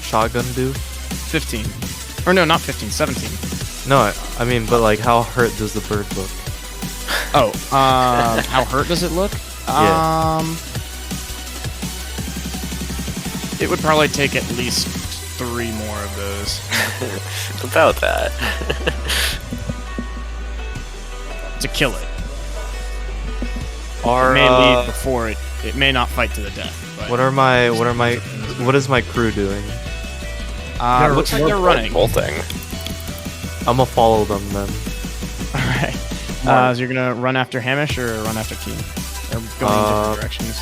shotgun do? 15. Or no, not 15, 17. No, I mean, but like, how hurt does the bird look? Oh, how hurt does it look? Yeah. It would probably take at least 3 more of those. About that. To kill it. Are, It may leave before it may not fight to the death. But what is my crew doing? looks like they're running. Bolting. I'm gonna follow them then. Alright. So you're gonna run after Hamish or run after Keen? They're going in different directions.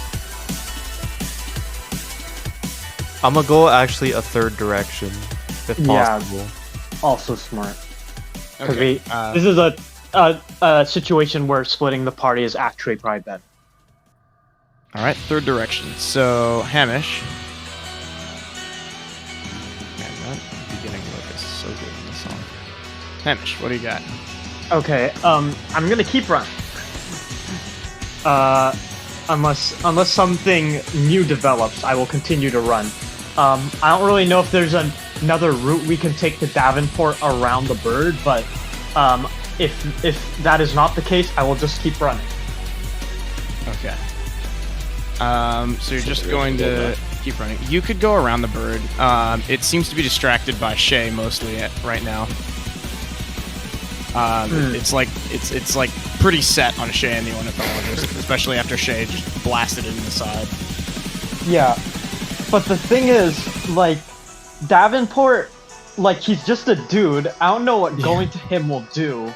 I'm gonna go actually a third direction, if Yeah. possible. Also smart. Because Okay. this is a situation where splitting the party is actually probably better. Alright, third direction. So, Hamish. Man, that beginning Hamish, what do you got? Okay, I'm gonna keep running. Unless something new develops, I will continue to run. I don't really know if there's another route we can take to Davenport around the bird, but if that is not the case, I will just keep running. Okay. So you're just going to keep running. You could go around the bird. It seems to be distracted by Shay mostly right now. It's like pretty set on Shay and the Ornithologist, especially after Shay just blasted it in the side. Yeah, but the thing is, like, Davenport, like, he's just a dude. I don't know what going to him will do.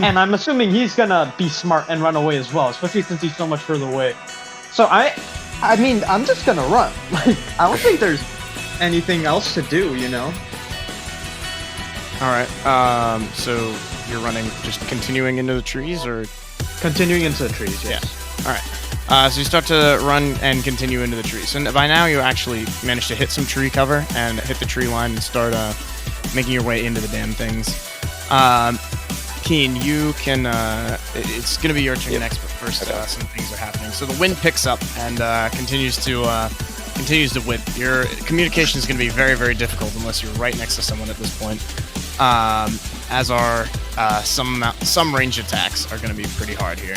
And I'm assuming he's gonna be smart and run away as well, especially since he's so much further away. So I mean, I'm just gonna run. Like, I don't think there's anything else to do, you know? Alright, so you're running, just continuing into the trees, or? Continuing into the trees, yes. Yeah. Alright. So you start to run and continue into the trees. And by now you actually manage to hit some tree cover and hit the tree line and start making your way into the damn things. Keen, you can, it's going to be your turn next, but first some things are happening. So the wind picks up and continues to whip. Your communication is going to be very, very difficult unless you're right next to someone at this point. As are some range attacks are going to be pretty hard here.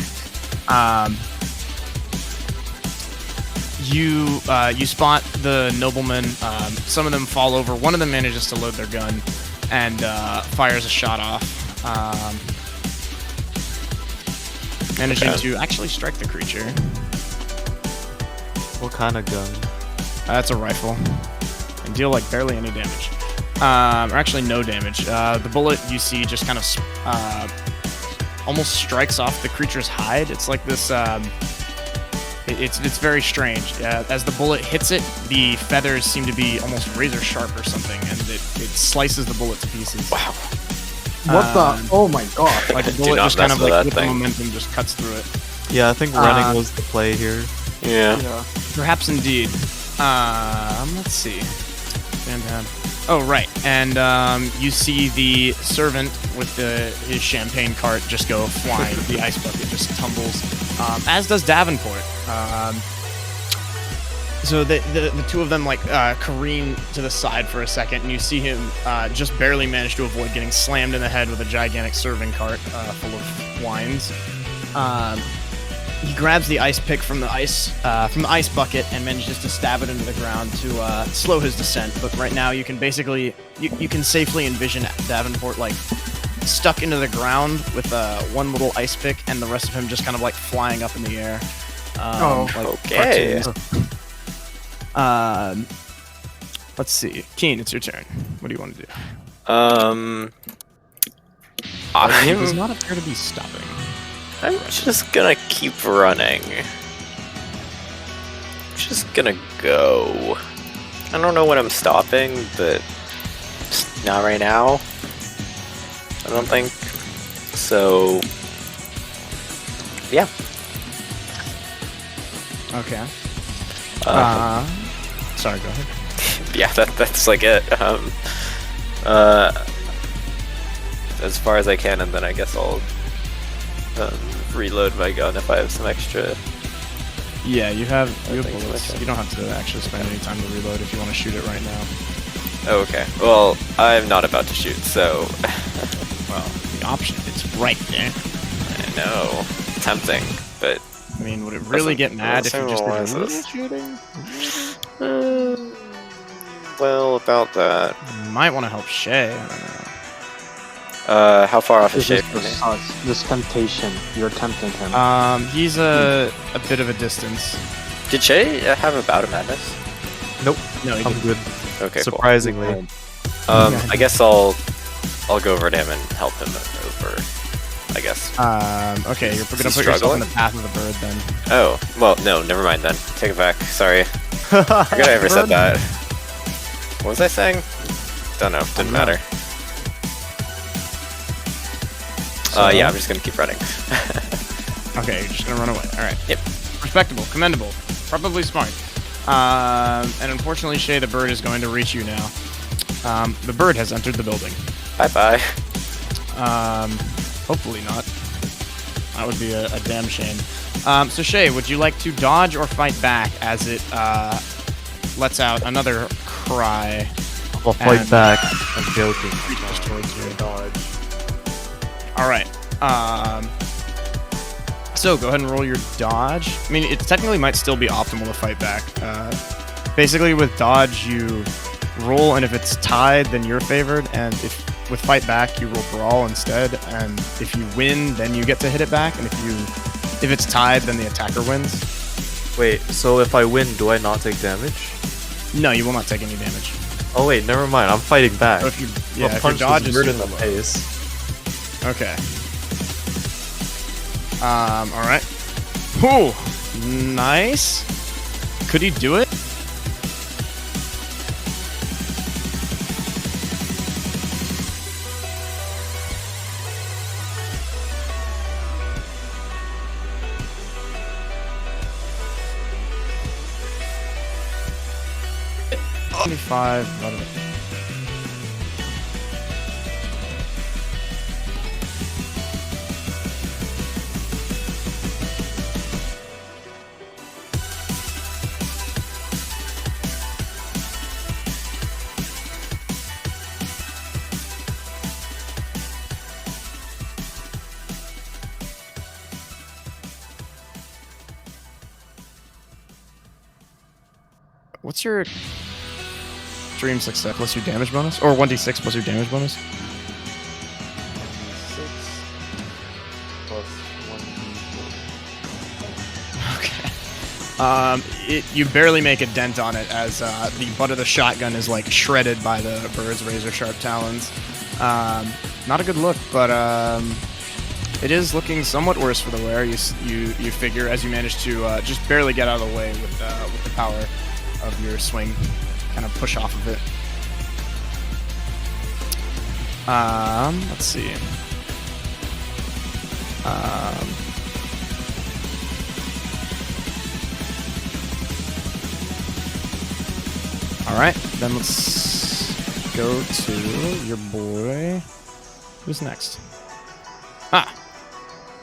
You spot the noblemen. Some of them fall over. One of them manages to load their gun and fires a shot off. Managing to actually strike the creature. What kind of gun? That's a rifle. And deal like barely any damage. Or actually no damage. The bullet you see just kind of almost strikes off the creature's hide. It's like this. It's very strange. As the bullet hits it, the feathers seem to be almost razor sharp or something, and it slices the bullet to pieces. Wow. What the? Oh my god. Like the bullet just kind of like with the momentum just cuts through it. Yeah, I think running was the play here. Yeah. Perhaps indeed. Let's see. Stand down. Oh, right. And you see the servant with his champagne cart just go flying. The ice bucket just tumbles. As does Davenport. So the two of them like careen to the side for a second, and you see him just barely manage to avoid getting slammed in the head with a gigantic serving cart full of wines. He grabs the ice pick from the ice bucket and manages to stab it into the ground to slow his descent. But right now, you can basically you can safely envision Davenport like stuck into the ground with one little ice pick, and the rest of him just kind of like flying up in the air. Like okay. Let's see. Keen, it's your turn. What do you want to do? He does not appear to be stopping. I'm just gonna keep running. Just gonna go. I don't know when I'm stopping, but just not right now. I don't think. So, yeah. Okay. Sorry, go ahead. Yeah, that's like it. As far as I can, and then I guess I'll reload my gun if I have some extra. Yeah, you have bullets. You don't have to actually spend any time to reload if you want to shoot it right now. Oh, okay. Well, I'm not about to shoot, so. Well, the option is right there. I know. Tempting, but. I mean, would it really get mad if you just did a little shooting? Well, about that. You might want to help Shay. I don't know. How far off is Shay from me? This temptation. You're tempting him. He's a bit of a distance. Did Shay have a bout of madness? Nope. No, he I'm didn't. good. Okay, Surprisingly. cool. I guess I'll go over to him and help him over. I guess. Okay, you're gonna put yourself in the path of the bird then. Oh, well, no, never mind then. Take it back. Sorry. I forgot I ever said that. What was I saying? Don't know. Didn't matter. Yeah, I'm just gonna keep running. Okay, you're just gonna run away. Alright. Yep. Respectable, commendable, probably smart. And unfortunately, Shay, the bird is going to reach you now. The bird has entered the building. Bye-bye. Hopefully not. That would be a damn shame. So Shay, would you like to dodge or fight back as it lets out another cry? I'll fight back. I'm joking. Reaches towards you. Dodge. All right. So go ahead and roll your dodge. I mean, it technically might still be optimal to fight back. Basically, with dodge, you roll, and if it's tied, then you're favored. And if with fight back, you roll brawl instead. And if you win, then you get to hit it back. And if it's tied, then the attacker wins. Wait, so if I win, do I not take damage? No, you will not take any damage. Oh wait, never mind. I'm fighting back. So if you Well, if your punch dodge is is weird in super the low. face. Okay. All right. Ooh, nice. Could he do it? $25. What's your dream success plus your damage bonus? Or 1d6 plus your damage bonus? 6 plus 1d4. Okay. You barely make a dent on it as the butt of the shotgun is like shredded by the bird's razor sharp talons. Not a good look, but it is looking somewhat worse for the wearer. You figure as you manage to just barely get out of the way with the power of your swing, kind of push off of it. Let's see. All right, then let's go to your boy. Who's next?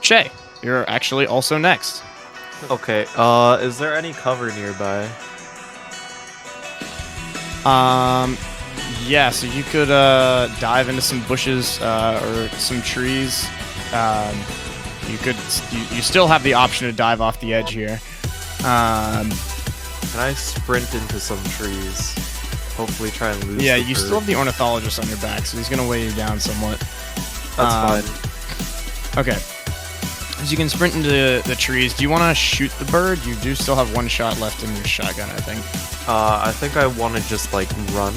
Shay, you're actually also next. Okay, is there any cover nearby? Yeah, so you could dive into some bushes or some trees. You still have the option to dive off the edge here. Can I sprint into some trees? Hopefully try and lose Yeah, the you bird. still have the ornithologist on your back, so he's gonna weigh you down somewhat. That's fine. Okay. As you can sprint into the trees, do you want to shoot the bird? You do still have one shot left in your shotgun, I think. I think I want to just like run.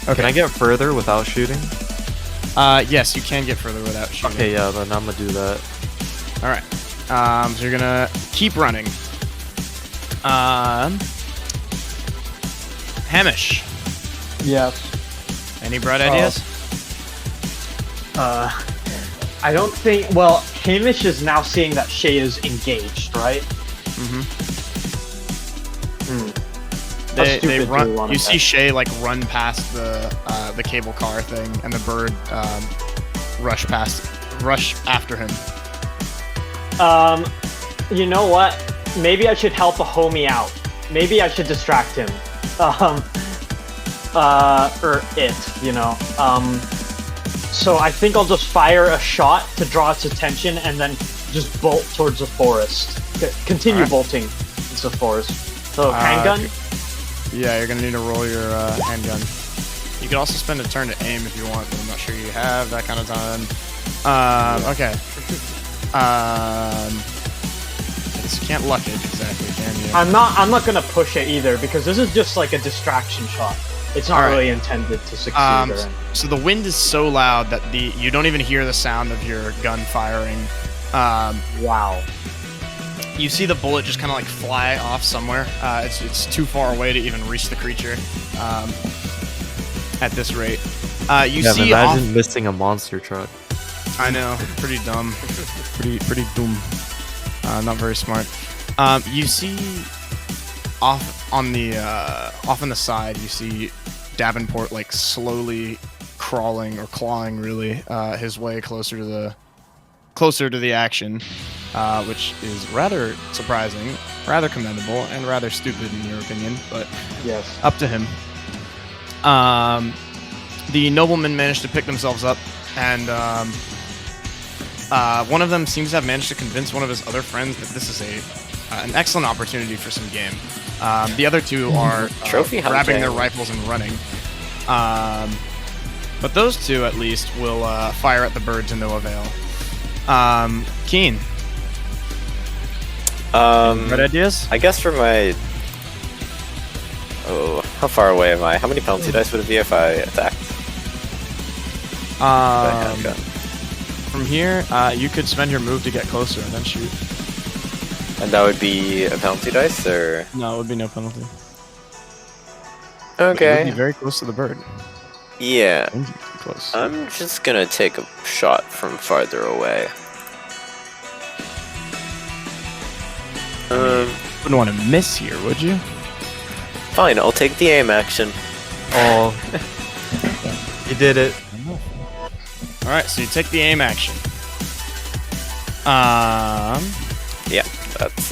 Okay. Can I get further without shooting? Yes, you can get further without shooting. Okay, yeah, then I'm gonna do that. All right. So you're gonna keep running. Hamish, Yes. any bright ideas? I don't think. Well, Hamish is now seeing that Shay is engaged, right? Mm-hmm. How They stupid do we run. wanna You bet? see Shay like run past the cable car thing, and the bird rush after him. You know what? Maybe I should help a homie out. Maybe I should distract him. Or it, you know. So I think I'll just fire a shot to draw its attention and then just bolt towards the forest. Continue Alright. bolting into the forest. So handgun? Yeah, you're gonna need to roll your handgun. You could also spend a turn to aim if you want, but I'm not sure you have that kind of time. Okay. I guess you can't luck it exactly, can you? I'm not gonna push it either because this is just like a distraction shot. It's not Alright. really intended to succeed or anything. So the wind is so loud that you don't even hear the sound of your gun firing. Wow. You see the bullet just kind of like fly off somewhere. It's too far away to even reach the creature at this rate. You Yeah, see imagine missing a monster truck. I know, pretty dumb, pretty dumb. Not very smart. You see off on the side, you see Davenport like slowly crawling or clawing really his way closer to the action, which is rather surprising, rather commendable, and rather stupid in your opinion, but Yes. up to him. The noblemen managed to pick themselves up, and one of them seems to have managed to convince one of his other friends that this is an excellent opportunity for some game. The other two are Trophy grabbing hunting. their rifles and running. But those two, at least, will fire at the bird to no avail. Keen, red ideas? I guess for my... Oh, how far away am I? How many penalty dice would it be if I attacked? Okay. From here, you could spend your move to get closer and then shoot. And that would be a penalty dice, or... No, it would be no penalty. But you would be Okay. very close to the bird. Yeah. Pretty close. I'm just gonna take a shot from farther away. Wouldn't want to miss here, would you? Fine, I'll take the aim action. Oh, you did it. All right, so you take the aim action. Yeah, that's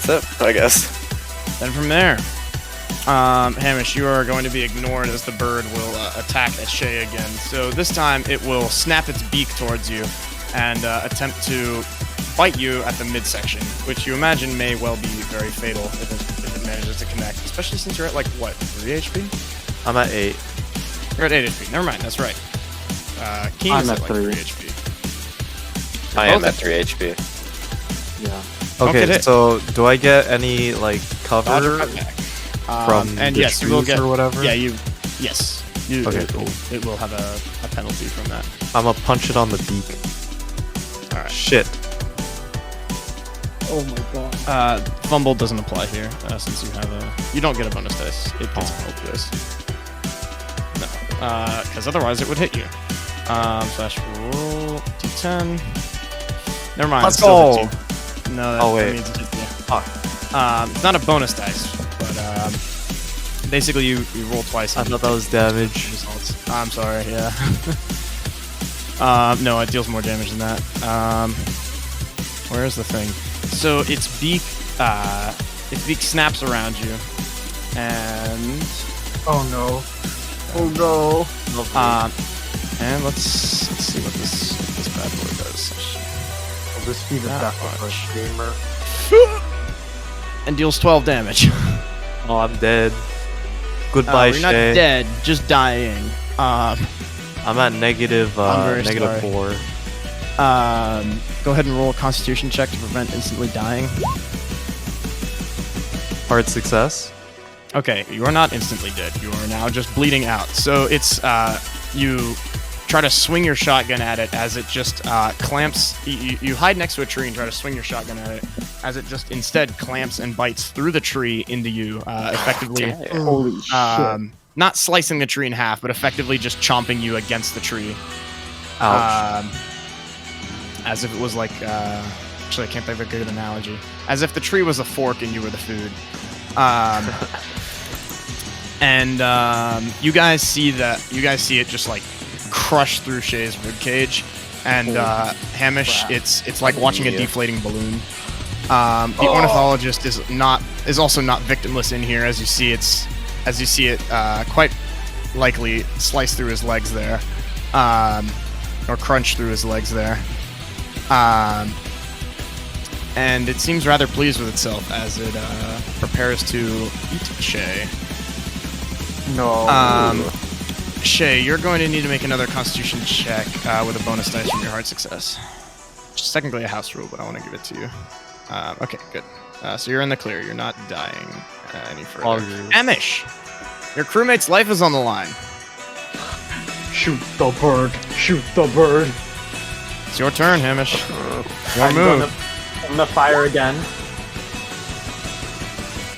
it, I guess. Then from there, Hamish, you are going to be ignored as the bird will attack at Shay again. So this time it will snap its beak towards you and attempt to bite you at the midsection, which you imagine may well be very fatal if it manages to connect, especially since you're at, like, what, 3 HP? I'm at 8. You're at 8 HP. Never mind, that's right. Keen is I'm at, at like, 3 3. HP. I am Both at 3 HP. Yeah. Okay, Okay, so do I get any like Dodge or cover cut back. from And the yes, you will trees get. or whatever? Yeah, yes. Okay, It will have a penalty from that. I'm gonna punch it on the beak. Alright. Shit. Oh my god. Fumble doesn't apply here since you have you don't get a bonus dice. It gets a penalty dice. No, because otherwise it would hit you. Slash roll d10. Never mind. Let's it still go. hits you. No, that Oh, wait. means it hits you. Fuck. It's not a bonus dice, but basically you roll twice. I and thought you that was damage. results. I'm sorry. Yeah. No, it deals more damage than that. Where is the thing? So its beak snaps around you, and Oh no. Oh no. and let's see what this bad boy does. Will this be the Not death of a much. streamer? And deals 12 damage. Oh, I'm dead. Goodbye, You're not Shay. dead, just dying. I'm at negative I'm very negative sorry. 4. Go ahead and roll a Constitution check to prevent instantly dying. Hard success. Okay, you are not instantly dead. You are now just bleeding out. So it's you try to swing your shotgun at it as it just clamps. You hide next to a tree and try to swing your shotgun at it as it just instead clamps and bites through the tree into you, effectively. Holy shit. Not slicing the tree in half, but effectively just chomping you against the tree. Ouch. As if it was like, actually I can't think of a good analogy. As if the tree was a fork and you were the food. You guys see it just like crush through Shay's ribcage, and Hamish, it's like watching a deflating balloon. The ornithologist is also not victimless in here, as you see it quite likely slice through his legs there, or crunch through his legs there. And it seems rather pleased with itself as it prepares to eat Shay. No. Shay, you're going to need to make another Constitution check with a bonus dice from your hard success. Which is technically a house rule, but I want to give it to you. Okay, good. So you're in the clear. You're not dying any further. Amish, your crewmate's life is on the line. Shoot the bird. Shoot the bird. It's your turn, Hamish. Your I'm move. gonna fire again.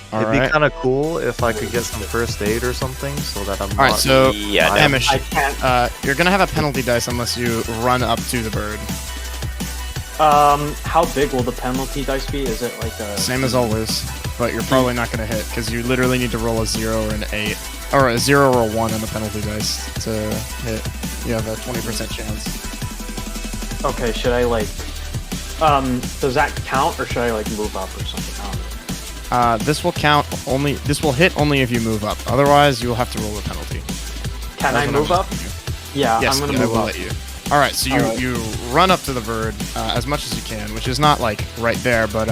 It'd Alright. be kind of cool if I could get some first aid or something, so that I'm Alright, not. so Yeah, no. Hamish, I can't. you're gonna have a penalty dice unless you run up to the bird. How big will the penalty dice be? Is it like a Same as always, but you're probably not gonna hit because you literally need to roll a 0 or an 8. or a 0 or a 1 on the penalty dice to hit. You have a 20% chance. Okay, should I like does that count or should I like move up or something? I don't know. This will count only. This will hit only if you move up. Otherwise, you will have to roll a penalty. Can I move up? Yeah, Yes, I'm gonna I move will up. let you. All right, so Alright. you run up to the bird as much as you can, which is not like right there, but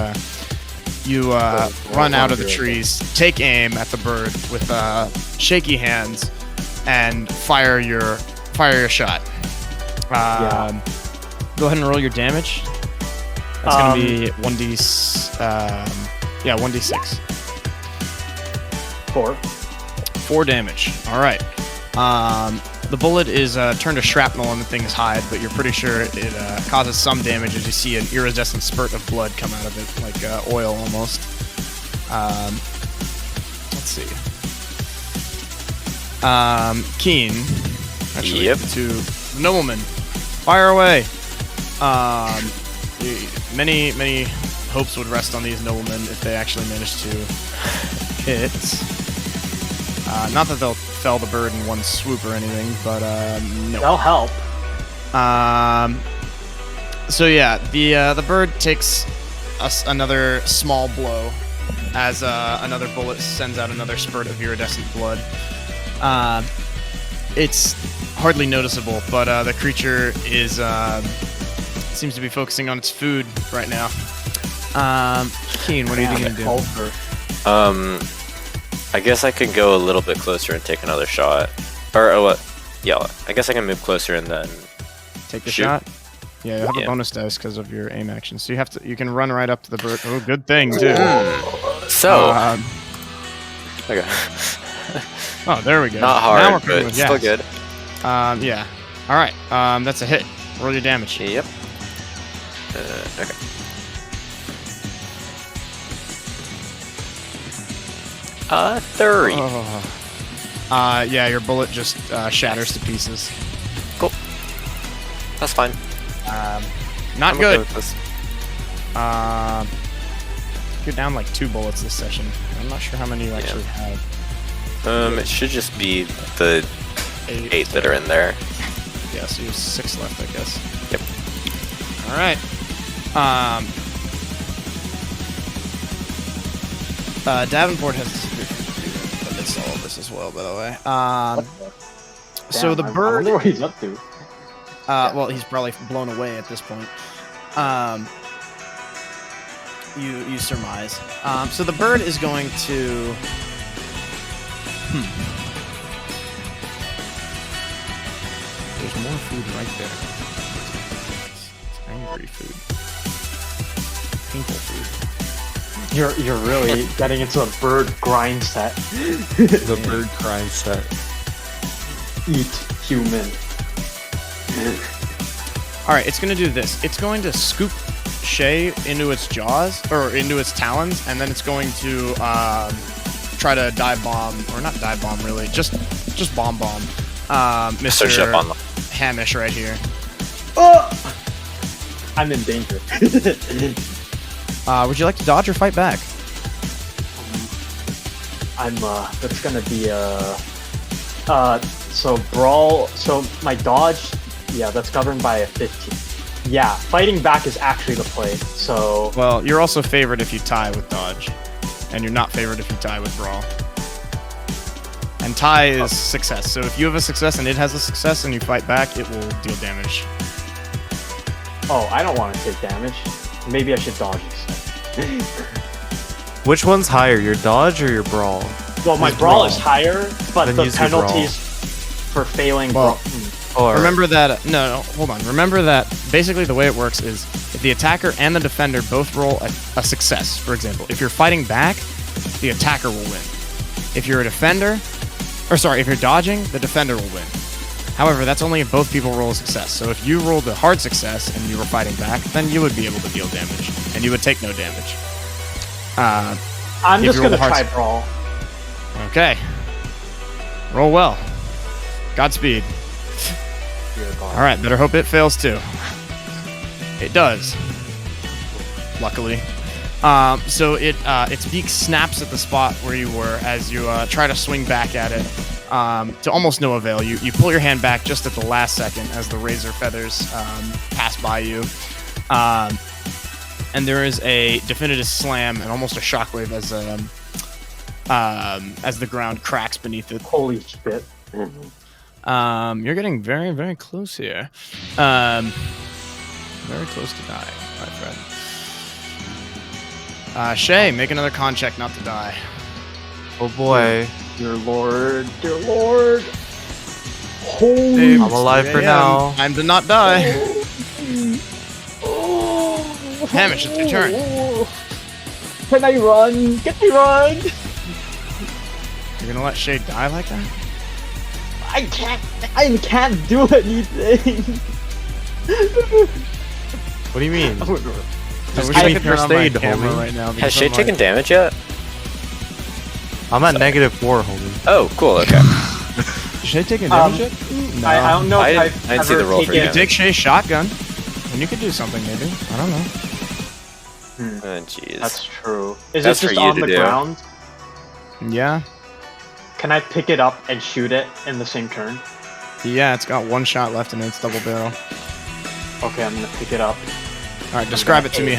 you run out of the trees, take aim at the bird with shaky hands, and fire your shot. Go ahead and roll your damage. That's gonna be 1d6. 4. 4 damage. All right. The bullet is turned to shrapnel on the thing's hide, but you're pretty sure it causes some damage as you see an iridescent spurt of blood come out of it, like oil almost. Let's see. Keen. Actually, Yep. to the nobleman. Fire away. Many hopes would rest on these noblemen if they actually managed to hit. Not that they'll fell the bird in one swoop or anything, but no. That'll help. So yeah, the bird takes another small blow as another bullet sends out another spurt of iridescent blood. It's hardly noticeable, but the creature is seems to be focusing on its food right now. Keen, what are you gonna do? I guess I could go a little bit closer and take another shot. Or what? Yeah, I guess I can move closer and then Take the shoot. shot. Yeah, you have a Yeah. bonus dice because of your aim action, so you can run right up to the bird. Oh, good thing too. So, Okay. okay. Oh, there we go. Not Now we're hard, cooking but with still gas. good. Yeah. All right. That's a hit. Roll your damage. Yep. Okay. Three. Yeah, your bullet just shatters to pieces. Cool. That's fine. Not I'm good. okay with this. You're down like 2 bullets this session. I'm not sure how many you actually have. It should just be the 8 that are in there. Yeah, so you have 6 left, I guess. Yep. All right. Davenport has amidst all of this as well, by the way. So the Damn, I bird. wonder what he's up to. Well, he's probably blown away at this point. You surmise. So the bird is going to. There's more food right there. It's angry food. Painful food. You're really getting into a bird grind set. The bird grind set. Eat human. All right, it's going to do this. It's going to scoop Shay into its jaws or into its talons, and then it's going to try to dive bomb, or not dive bomb really, just bomb Mr. Search up on them. Hamish right here. Oh! I'm in danger. Would you like to dodge or fight back? That's gonna be so brawl, so my dodge, yeah, that's governed by a 15. Yeah, fighting back is actually the play, so... Well, you're also favored if you tie with dodge, and you're not favored if you tie with brawl. And tie is success, so if you have a success and it has a success and you fight back, it will deal damage. Oh, I don't want to take damage. Maybe I should dodge instead. Which one's higher, your dodge or your brawl? Well, my Use brawl is higher, but Then the use your brawl. penalties for failing Well, brawl... Or Remember that, no, hold on. Remember that basically the way it works is if the attacker and the defender both roll a success, for example, if you're fighting back, the attacker will win. If you're a defender, or sorry, if you're dodging, the defender will win. However, that's only if both people roll a success. So if you rolled a hard success and you were fighting back, then you would be able to deal damage, and you would take no damage. I'm if just you gonna roll a try hard brawl. Okay. Roll well. Godspeed. Dear God. Alright, better hope it fails too. It does. Luckily. So its beak snaps at the spot where you were as you try to swing back at it. To almost no avail. You pull your hand back just at the last second as the razor feathers pass by you. And there is a definitive slam and almost a shockwave as the ground cracks beneath it. Holy shit. You're getting very, very close here. Very close to dying, my friend. Shay, make another con check not to die. Oh boy. Dear Lord. Dear Lord. Holy I'm alive for now. Time to not die. Hamish, it's your turn. Can I run? Get me run! You're gonna let Shay die like that? I can't do anything. What do you mean? I Just wish give I me could turn first on my aid, camera homie. right now. Has because Shay I'm like- taken damage yet? I'm at -4, homie. Oh, cool. Okay. Shay taking damage yet? No. I don't know I if didn't- I've I didn't see the ever roll for You taken- could take Shay's shotgun, and you could do something maybe. I don't know. Oh, jeez. That's true. Is That's it for just you on to the do. ground? Yeah. Can I pick it up and shoot it in the same turn? Yeah, it's got one shot left in its double barrel. Okay, I'm gonna pick it up. All right, describe it to me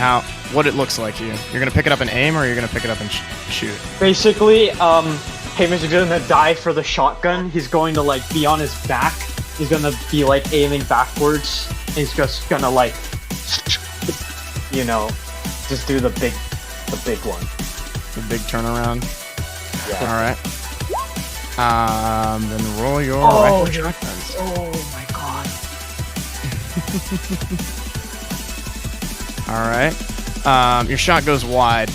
what it looks like. You're gonna pick it up and aim, or you're gonna pick it up and shoot. Basically, Hamish is gonna die for the shotgun. He's going to like be on his back. He's gonna be like aiming backwards. He's just gonna like, you know, just do the big one. The big turnaround. Yeah. All right. Then roll your Oh, rifle you're- shotguns. Oh my god. All right. Your shot goes wide.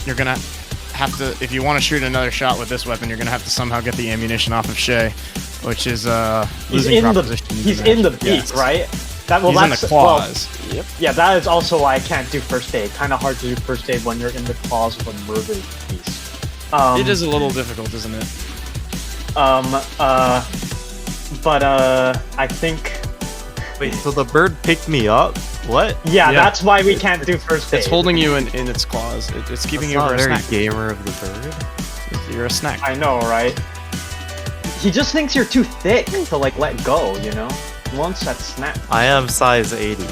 You're gonna have to, if you want to shoot another shot with this weapon, you're gonna have to somehow get the ammunition off of Shay, which is He's losing in the proposition. he's in the beak, Yes. right? That He's in the claws. Well, yeah, that is also why I can't do first aid. Kind of hard to do first aid when you're in the claws of a murdered beast. It is a little difficult, isn't it? But I think. Wait, so the bird picked me up? What? Yeah, Yeah. that's why we can't do first aid. It's holding you in its claws. It's keeping That's you not for a very snack. gamer of the bird. You're a snack. I know, right? He just thinks you're too thick to like let go, you know? He wants that snap. I am size 80.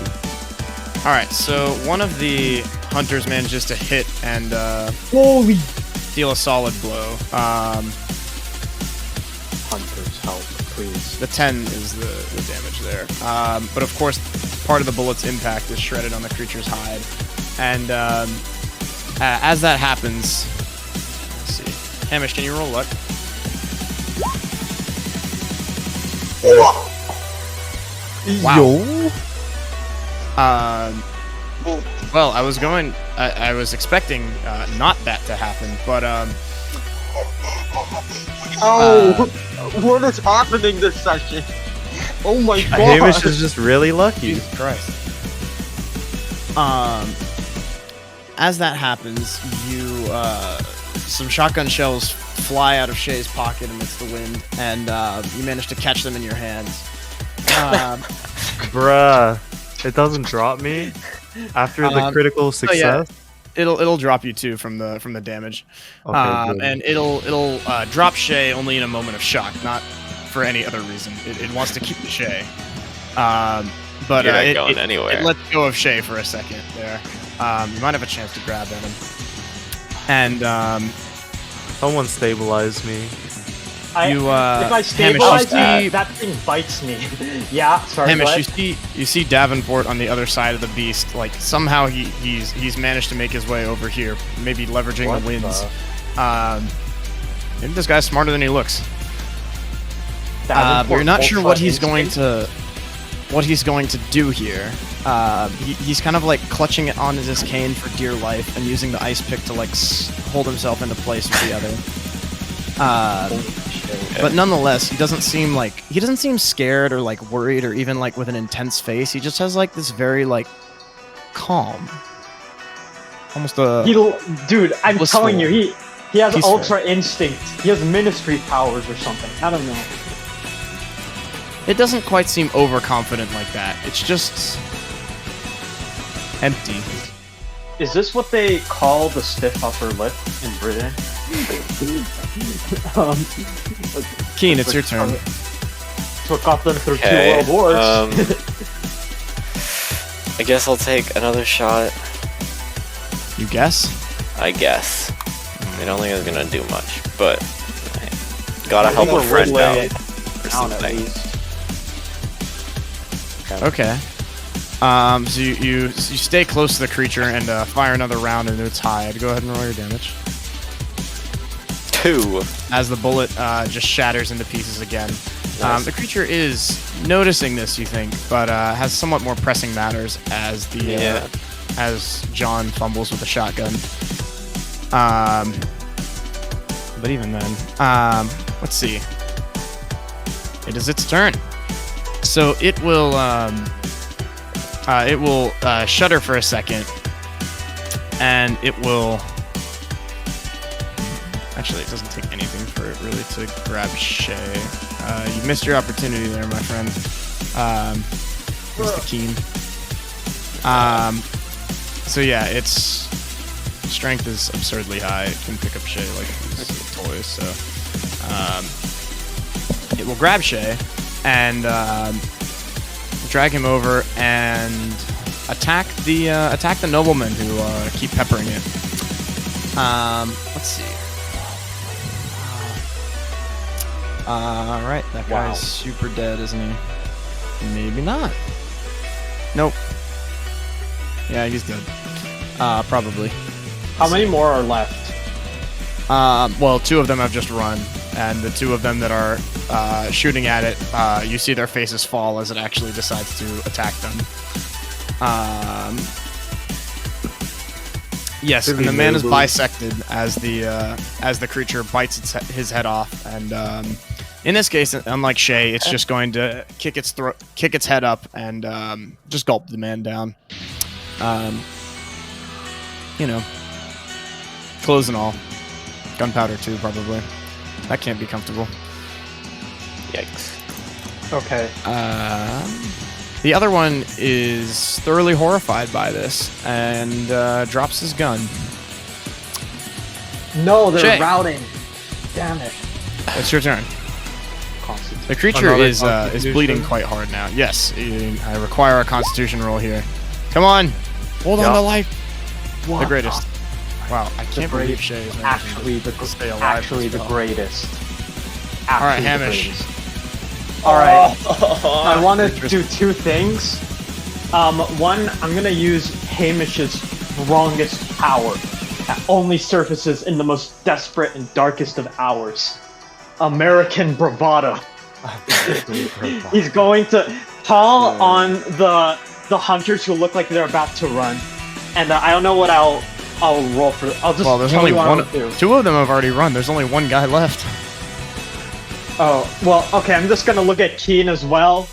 All right, so one of the hunters manages to hit and Holy deal a solid blow. hunters, help, please. The 10 is the damage there. But of course, part of the bullet's impact is shredded on the creature's hide. And as that happens, let's see. Hamish, can you roll luck? Wow. Well, I was expecting not that to happen, but what is happening this session? Oh my god! Hamish is just really lucky. Jesus Christ. As that happens, you some shotgun shells fly out of Shay's pocket amidst the wind, and you manage to catch them in your hands. Bruh. It doesn't drop me after the critical success. It'll drop you too from the damage. Okay, good. And it'll drop Shay only in a moment of shock, not for any other reason. It wants to keep the Shay. But You're not it, going it, anywhere. it lets go of Shay for a second there. You might have a chance to grab at him. And Someone stabilize me. If I Hamish, stabilize you you, see- that thing bites me. Yeah, sorry. Hamish, what? you see Davenport on the other side of the beast. Like somehow he's managed to make his way over here, maybe leveraging What the winds. the- Maybe this guy's smarter than he looks. But Davenport you're not sure ultra what he's going instinct. to do here. He's kind of like clutching it onto his cane for dear life and using the ice pick to like hold himself into place with the other. But nonetheless, he doesn't seem scared or like worried or even like with an intense face. He just has like this very like calm, almost a Dude, I'm blissful, telling you, he has peaceful. ultra instinct. He has ministry powers or something. I don't know. It doesn't quite seem overconfident like that. It's just empty. is this what they call the stiff upper lip in Britain? Keen, it's your turn. It's what got them through Okay, 2 world wars. I guess I'll take another shot. You guess? I guess. I don't think it's gonna do much, but I gotta help a friend out or Down at something. least. Okay. So you stay close to the creature and fire another round into its hide. Go ahead and roll your damage. 2. As the bullet just shatters into pieces again. Nice. The creature is noticing this, you think, but has somewhat more pressing matters as as John fumbles with the shotgun. But even then, let's see. It is its turn, so it will shudder for a second, and it will. Actually, it doesn't take anything for it really to grab Shay. You missed your opportunity there, my friend. Mr. Keen. So yeah, its strength is absurdly high. It can pick up Shay like these toys. So it will grab Shay and drag him over and attack the noblemen who keep peppering it. Let's see. Right, that guy's super dead, isn't he? Maybe not. Nope. Yeah, he's dead. Probably. How many more are left? Well, 2 of them have just run, and the 2 of them that are shooting at it, you see their faces fall as it actually decides to attack them. Yes, and the man is bisected as the creature bites his head off, and in this case, unlike Shay, it's just going to kick its head up and just gulp the man down. Clothes and all, gunpowder too, probably. That can't be comfortable. Yikes. Okay. The other one is thoroughly horrified by this and drops his gun. No, they're Shay. routing. Damn it. It's your turn. The creature Another is Constitution? bleeding quite hard now. Yes, I require a Constitution roll here. Come on, hold on to life. The greatest. Wow, I can't believe Shay is Actually, the stay alive. actually the greatest. All right, Actually the Hamish. greatest. All right. I want to do 2 things. One, I'm gonna use Hamish's strongest power that only surfaces in the most desperate and darkest of hours. American bravado. He's going to call on the hunters who look like they're about to run, and I don't know what I'll roll for. I'll just Well, there's tell only you what one. I'll do. 2 of them have already run. There's only 1 guy left. Oh, well, okay, I'm just gonna look at Keen as well.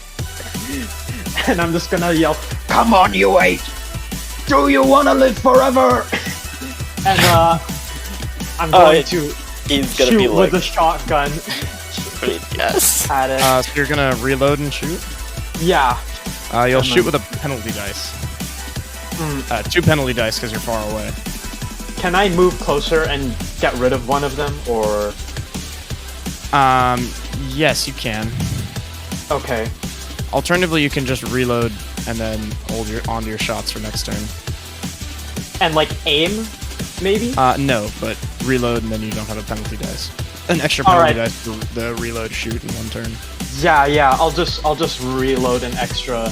And I'm just gonna yell, "Come on, you 8! Do you wanna live forever?" And, I'm going to He's gonna shoot be like, with a shotgun yes. at it. So you're gonna reload and shoot. Yeah. You'll shoot with a penalty dice. 2 penalty dice because you're far away. Can I move closer and get rid of one of them, or... Yes, you can. Okay. Alternatively, you can just reload and then hold onto your shots for next turn. And, like, aim, maybe? No, but reload and then you don't have a penalty dice. An extra penalty Alright. dice for the reload shoot in 1 turn. Yeah, I'll just reload an extra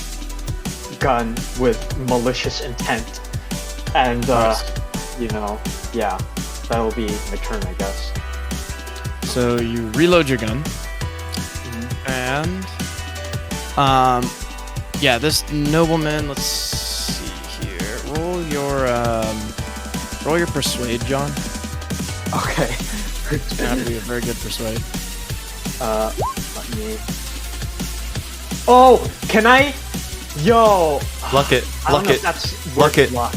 gun with malicious intent. And, yeah, that'll be my turn, I guess. So you reload your gun, and yeah, this nobleman. Let's see here. Roll your persuade, John. Okay. It's gonna have to be a very good persuade. Let me... Oh, can I? Yo. Luck it. I don't Luck know if it. that's Luck worth it. luck.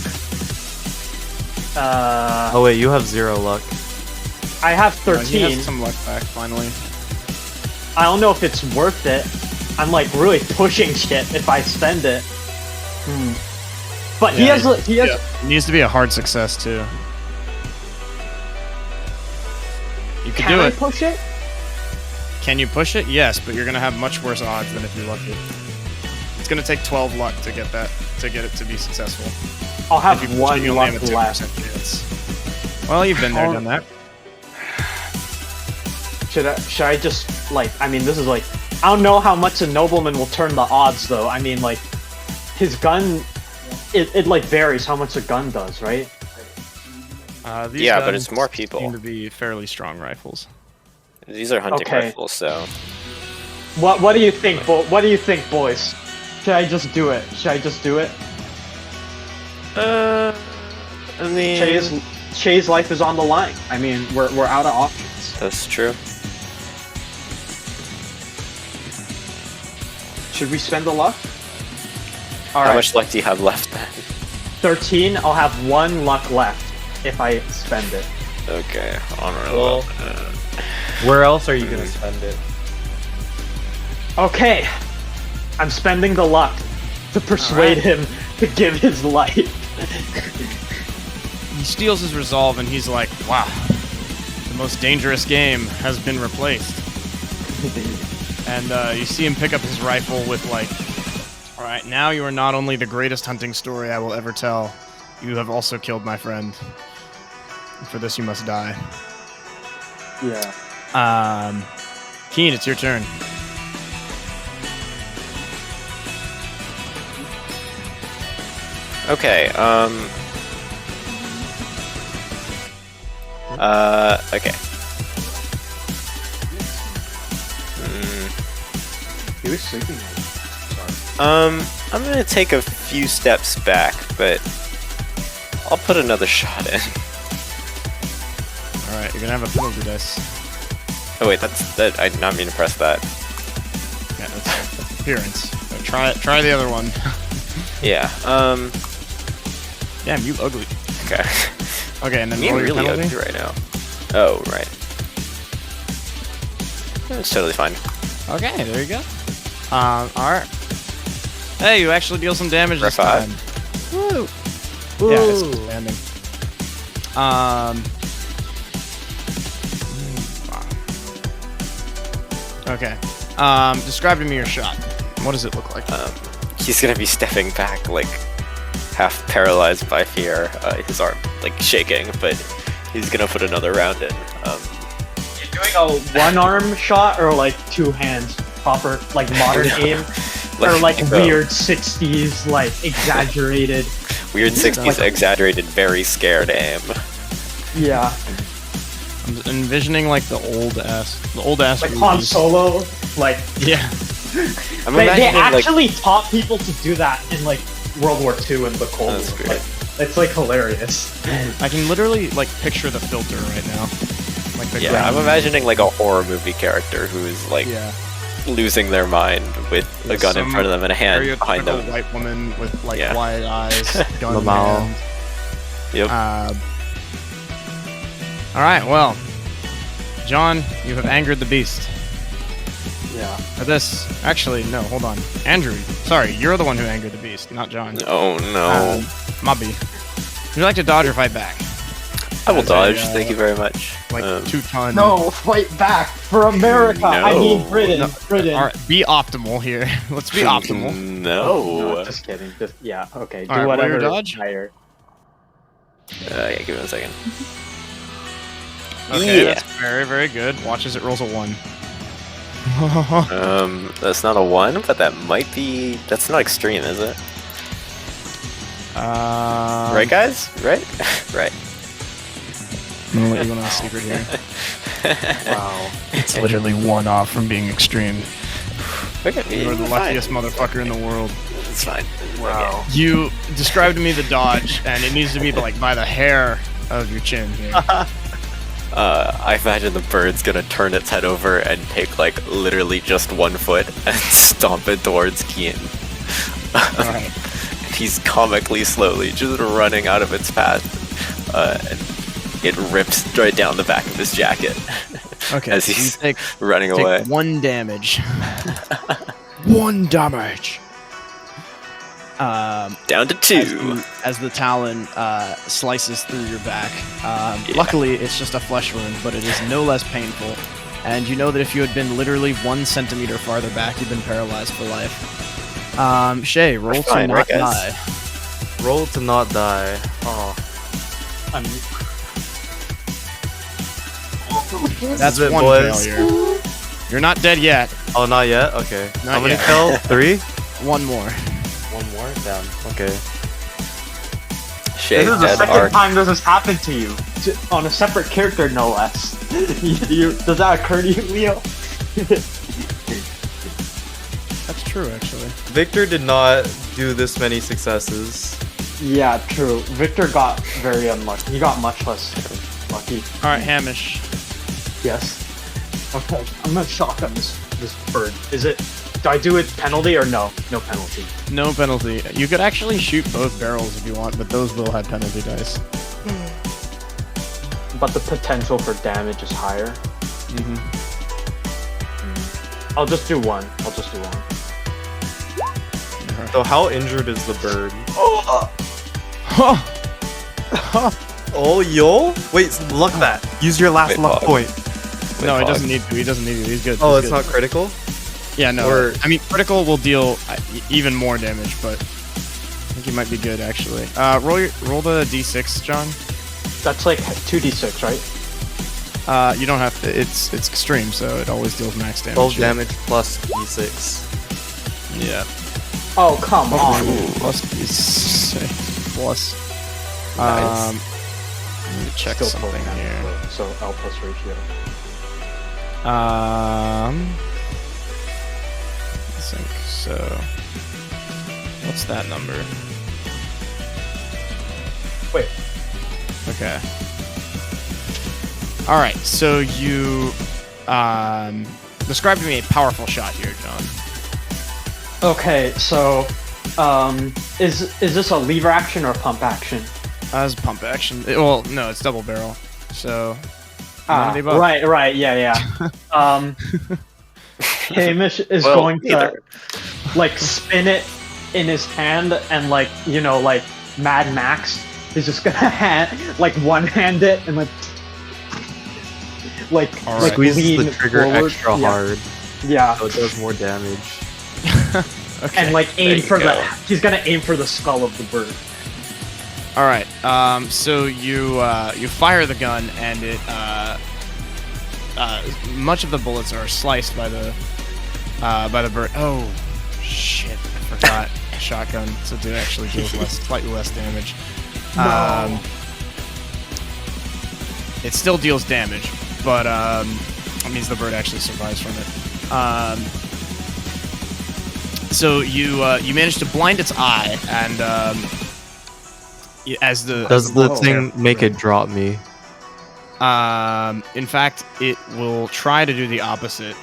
Oh wait, you have 0 luck. I have He 13. has some luck back finally. I don't know if it's worth it. I'm like really pushing shit if I spend it. But he has. It needs to be a hard success too. You can do I it. push it? Can you push it? Yes, but you're gonna have much worse odds than if you're lucky. It's gonna take 12 luck to get it to be successful. I'll have If you push it, one you only luck have a 2% left. chance. Well, you've been there, done that. Should I just like? I mean, this is like. I don't know how much a nobleman will turn the odds, though. I mean, like, his gun, it like varies how much a gun does, right? These Yeah, but guns it's more people. Seem to be fairly strong rifles. These are hunting Okay. rifles, so What do you think, what do you think, boys? Should I just do it? Should I just do it? I mean, Shay's life is on the line. I mean, we're out of options. that's true. Should we spend the luck? All How right. much luck do you have left then? 13. I'll have 1 luck left if I spend it. Okay, Well, where else are you gonna spend it? Okay. I'm spending the luck to persuade him to give his life. He steals his resolve and he's like, wow, the most dangerous game has been replaced. And you see him pick up his rifle with like, alright, now you are not only the greatest hunting story I will ever tell, you have also killed my friend. For this you must die. Yeah. Keen, it's your turn. Okay, okay. He was sleeping. I'm gonna take a few steps back, but I'll put another shot in. Alright, you're gonna have a penalty dice. Oh wait, that I did not mean to press that. Yeah, that's appearance. So try the other one. Yeah, Damn, you ugly. okay. Okay, and then I'm roll your really penalty. ugly right now. Oh, right. It's totally fine. Okay, there you go. Alright. Hey, you actually deal some damage this Rough time. Woo! Yeah, it's expanding. Okay. Describe to me your shot. What does it look like? He's gonna be stepping back, like half paralyzed by fear. His arm like shaking, but he's gonna put another round in. You're doing a 1-arm shot or like 2 hands, proper like modern aim, or like weird 60s like exaggerated. Weird 60s exaggerated, very scared aim. Yeah, I'm envisioning like the old ass like Han movies. Solo. Like Yeah. I'm they imagining like actually taught people to do that in like World War II and the Cold That's War. great. Like, it's like hilarious. I can literally like picture the filter right now. Like the yeah, I'm ground. imagining like a horror movie character who is like Yeah. losing their mind with a gun in Some front of them and a hand behind stereotypical them. white woman with like Yeah. wide eyes, gun in Lamau. hand. Yep. All right, well, John, you have angered the beast. Yeah. For this, actually, no, hold on, Andrew. Sorry, you're the one who angered the beast, not John. Oh no. Mobby. Would you like to dodge or fight back? I will as a, dodge, thank you very much. Like 2-ton. No, fight back for America. I mean No. Britain. No. Britain. All right, be optimal here. Let's be optimal. No. Just kidding. Just yeah. Okay. Do All right, whatever. warrior is dodge? higher. Yeah, give me 1 second. Okay, Yeah. that's very, very good. Watch as it rolls a 1. That's not a 1, but that might be. That's not extreme, is it? Right, guys? Right? Right. I'm gonna let you in on a secret here. Wow. It's literally 1 off from being extreme. Okay, You're the fine. luckiest motherfucker in the world. It's fine. Wow. You described to me the dodge, and it needs to be like by the hair of your chin here. I imagine the bird's gonna turn its head over and take like literally just 1 foot and stomp it towards Kian. Alright. He's comically slowly just running out of its path. And it rips right down the back of his jacket Okay, as so you he's take running away. 1 damage. 1 damage. Down to 2. As the talon slices through your back. Luckily, it's just a flesh wound, but it is no less painful. And you know that if you had been literally 1 centimeter farther back, you'd been paralyzed for life. Shay, roll to not die. Roll to not die. Oh. That's it, one boys. failure. You're not dead yet. Oh, not yet? Okay. Not How many yet. fell? 3? One more. One more? Damn. Okay. Shay, This is the dead second arc. time this has happened to you. On a separate character, no less. Does that occur to you, Leo? That's true, actually. Victor did not do this many successes. Yeah, true. Victor got very unlucky. He got much less lucky. Alright, Hamish. Yes. Okay, I'm gonna shotgun this bird. Do I do it penalty or no? No penalty. No penalty. You could actually shoot both barrels if you want, but those will have penalty dice. But the potential for damage is higher. Mm-hmm. I'll just do one. So how injured is the bird? Oh, yo! Wait, luck that. Use your last Wait, luck Pog. point. No, he doesn't need to. He doesn't need to. He's good. Oh, He's it's good. not critical? Yeah, no. Or- I mean, critical will deal even more damage, but I think he might be good actually. Roll the d6, John. That's like 2d6, right? You don't have to. It's extreme, so it always deals max damage. 12 damage plus d6. Yeah. Oh, come on. Plus d6 plus. Nice. Let me check Still something 12 here. damage, so L plus ratio. I think so. What's that number? Wait. Okay. All right. So you describe to me a powerful shot here, John. Okay, so is this a lever action or pump action? As pump action. Well, no, it's double barrel. So. none of the above. Right, yeah. Hamish is Well, going to either. like spin it in his hand and like Mad Max is just gonna one-hand it and Alright. Squeeze lean the trigger forward. extra hard Yeah, so it does more damage. Okay. and aim you for go. he's gonna aim for the skull of the bird. All right. So you fire the gun, and it much of the bullets are sliced by the bird. Oh shit! I forgot shotgun, so it actually deals slightly less damage. No. It still deals damage, but that means the bird actually survives from it. So you manage to blind its eye, and as the Does the bullet thing make it drop me? in fact, it will try to do the opposite.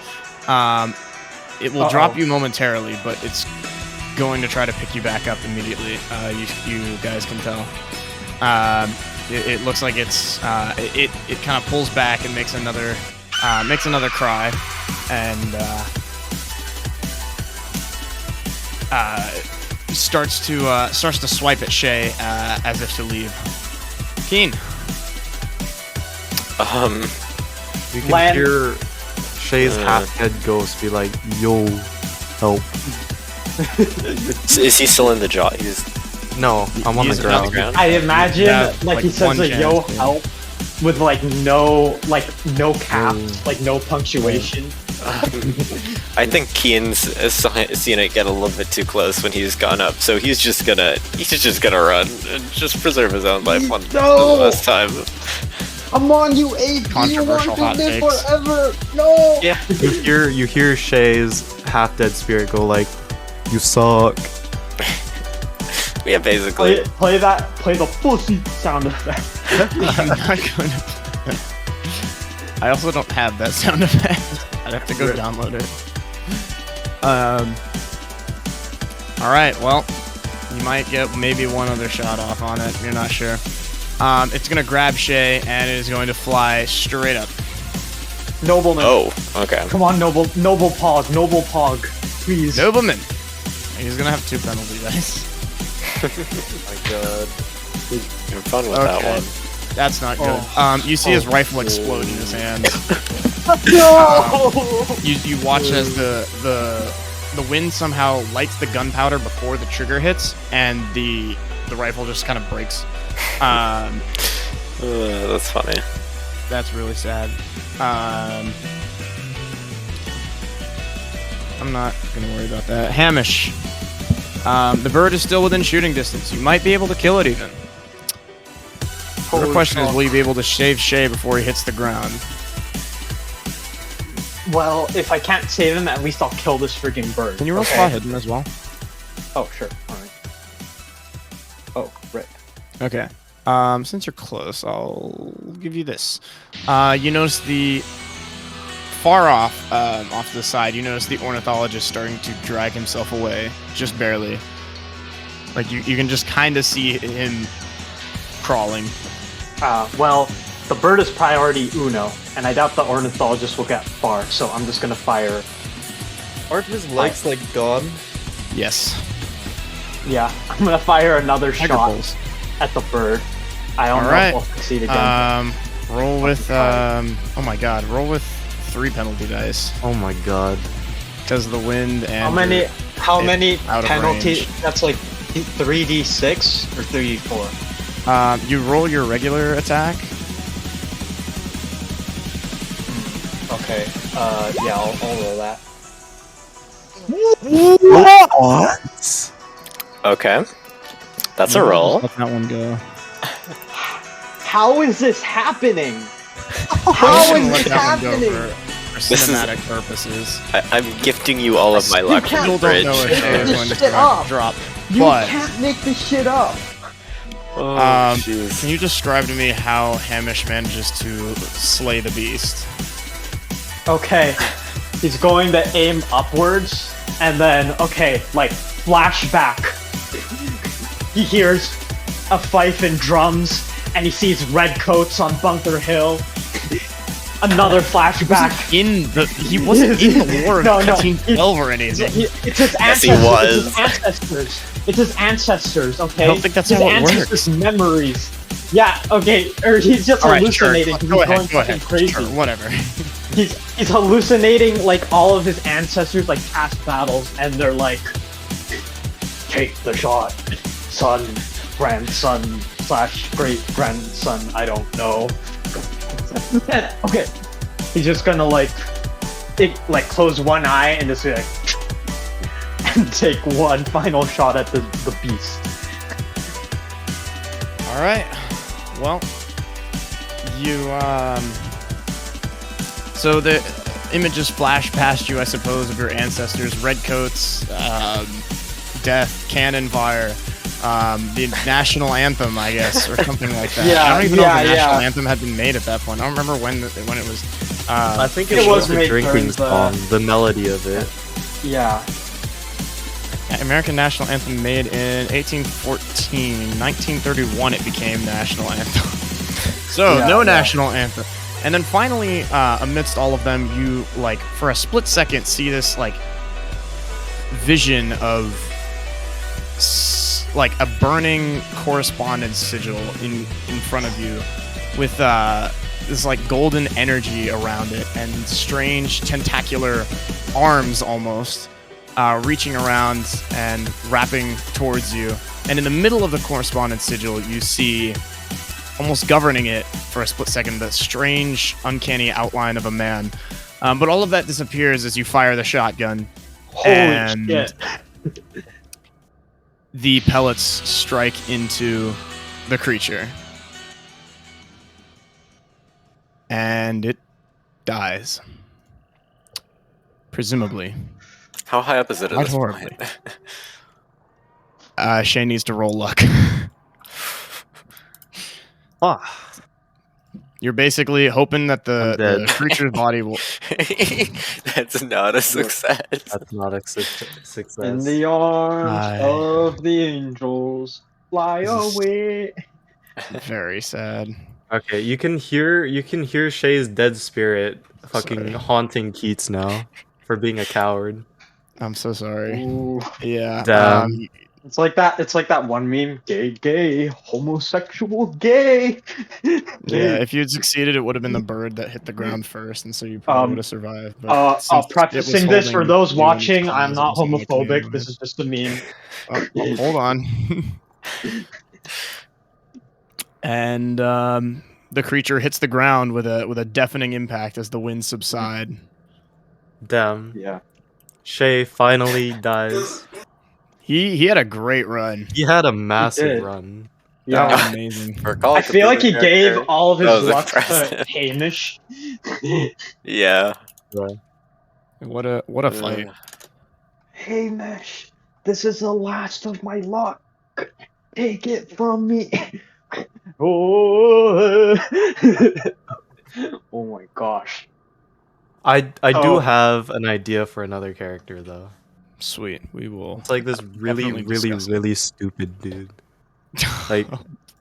It will drop you momentarily, but it's going to try to pick you back up immediately. You guys can tell. It looks like it kind of pulls back and makes another cry, and starts to swipe at Shay as if to leave. Keen. You can Land- hear Shay's half-head ghost be like, yo, help. Is he still in the jaw? He's No, I'm on the He's ground. I imagine Yeah, he says one a yo chance, yeah. help with no caps, no punctuation. I think Keen's seen it get a little bit too close when he's gone up, so he's just gonna run and just preserve his own life one last time. I'm on you, AP. Controversial hot live takes. forever. No. Yeah. You hear Shay's half-dead spirit go like, you suck. Yeah, basically. Play the pussy sound effect. I'm not going to play. I also don't have that sound effect. I'd have to go download it. Alright, well, you might get maybe one other shot off on it. You're not sure. It's going to grab Shay, and it is going to fly straight up. Nobleman. Oh, okay. Come on, noble pog, please. Nobleman. He's going to have 2 penalty dice. My God. Having fun with that one. That's not good. You see his rifle explode in his hands. No! You watch as the wind somehow lights the gunpowder before the trigger hits, and the rifle just kind of breaks. That's funny. That's really sad. I'm not gonna worry about that. Hamish. The bird is still within shooting distance. You might be able to kill it even. The question is, will you be able to save Shay before he hits the ground? Well, if I can't save him, at least I'll kill this freaking bird. Can you roll spot hidden as well? Oh, sure. Alright. Oh, right. Okay. Since you're close, I'll give you this. You notice the far off to the side, you notice the ornithologist starting to drag himself away, just barely. Like you can just kind of see him crawling. Well, the bird is priority uno, and I doubt the ornithologist will get far, so I'm just gonna fire. Aren't his legs like gone? Yes. Yeah, I'm gonna fire another Tiger shot pulse. at the bird. I don't know if I'll succeed again. Roll with oh my god, roll with 3 penalty dice. Oh my god. Because of the wind and How many out of penalty? range. That's like 3d6 or 3d4. You roll your regular attack. Okay. Yeah, I'll roll that. What? Okay. That's a roll. Let that one go. How is this happening? I'm How gonna is let this that one go happening? for This is- cinematic purposes. I'm gifting you all of my luck from People the don't bridge. know if Make Shay is this going to shit up. drop. You But can't make this shit up. Oh, jeez. can you describe to me how Hamish manages to slay the beast? Okay. He's going to aim upwards, and then, okay, like, flashback. He hears a fife and drums, and he sees redcoats on Bunker Hill. Another flashback. He wasn't in the war of No, 1912 or anything. It's his Yes, he ancestors. was. It's his ancestors. It's his ancestors, okay? I don't think that's his how it ancestors' memories. Yeah, okay, or he's just All right, sure. hallucinating. 'cause Go he's ahead, going go ahead. fucking crazy. Sure, whatever. He's hallucinating like all of his ancestors, like past battles, and they're like, "Take the shot, son, grandson / great grandson. I don't know." Okay, he's just gonna like close one eye and just be like, and take one final shot at the beast. All right. Well, you so the images flash past you, I suppose, of your ancestors: redcoats, death, cannon fire, the national anthem, I guess, or something like that. Yeah, I don't even know if the yeah, national yeah. anthem had been made at that point. I don't remember when it was. I think It it was was the made drinking during the- song, the melody of it. Yeah. American national anthem made in 1814. 1931 it became national anthem. So Yeah, no yeah. national anthem. And then finally, amidst all of them, you like for a split second see this like vision of like a burning correspondence sigil in front of you with this like golden energy around it and strange tentacular arms almost reaching around and wrapping towards you. And in the middle of the correspondence sigil, you see, almost governing it for a split second, the strange, uncanny outline of a man. But all of that disappears as you fire the shotgun. Holy And shit. the pellets strike into the creature. And it dies. Presumably. How high up is it at Not this horribly. point? Shay needs to roll luck. You're basically hoping that I'm the dead. creature's body will. That's not a success. That's not a success. In the arms Aye. of the angels, fly This is- away. Very sad. Okay, you can hear Shay's dead spirit fucking Sorry. haunting Keats now for being a coward. I'm so sorry. Ooh. Yeah. Damn. It's like that. It's like that one meme: gay, gay, homosexual, gay. Yeah, if you'd succeeded, it would have been the bird that hit the ground first, and so you probably would have survived. But since it was prefacing this for holding those you in watching, its I'm claws, it not wasn't looking homophobic. This anyways. is just a meme. Oh, hold on. And the creature hits the ground with a deafening impact as the winds subside. Damn. Yeah. Shay finally dies. He had a great run. He had a massive did. run. That Yeah. was amazing. For a Call I of feel like he Cthulhu gave character, all of his that was luck to impressive. Hamish. Yeah. What a fight. Hamish, this is the last of my luck. Take it from me. Oh, oh my gosh. I do Oh. have an idea for another character though. Sweet. We will. It's like this really, definitely really, discuss it. really stupid dude. Like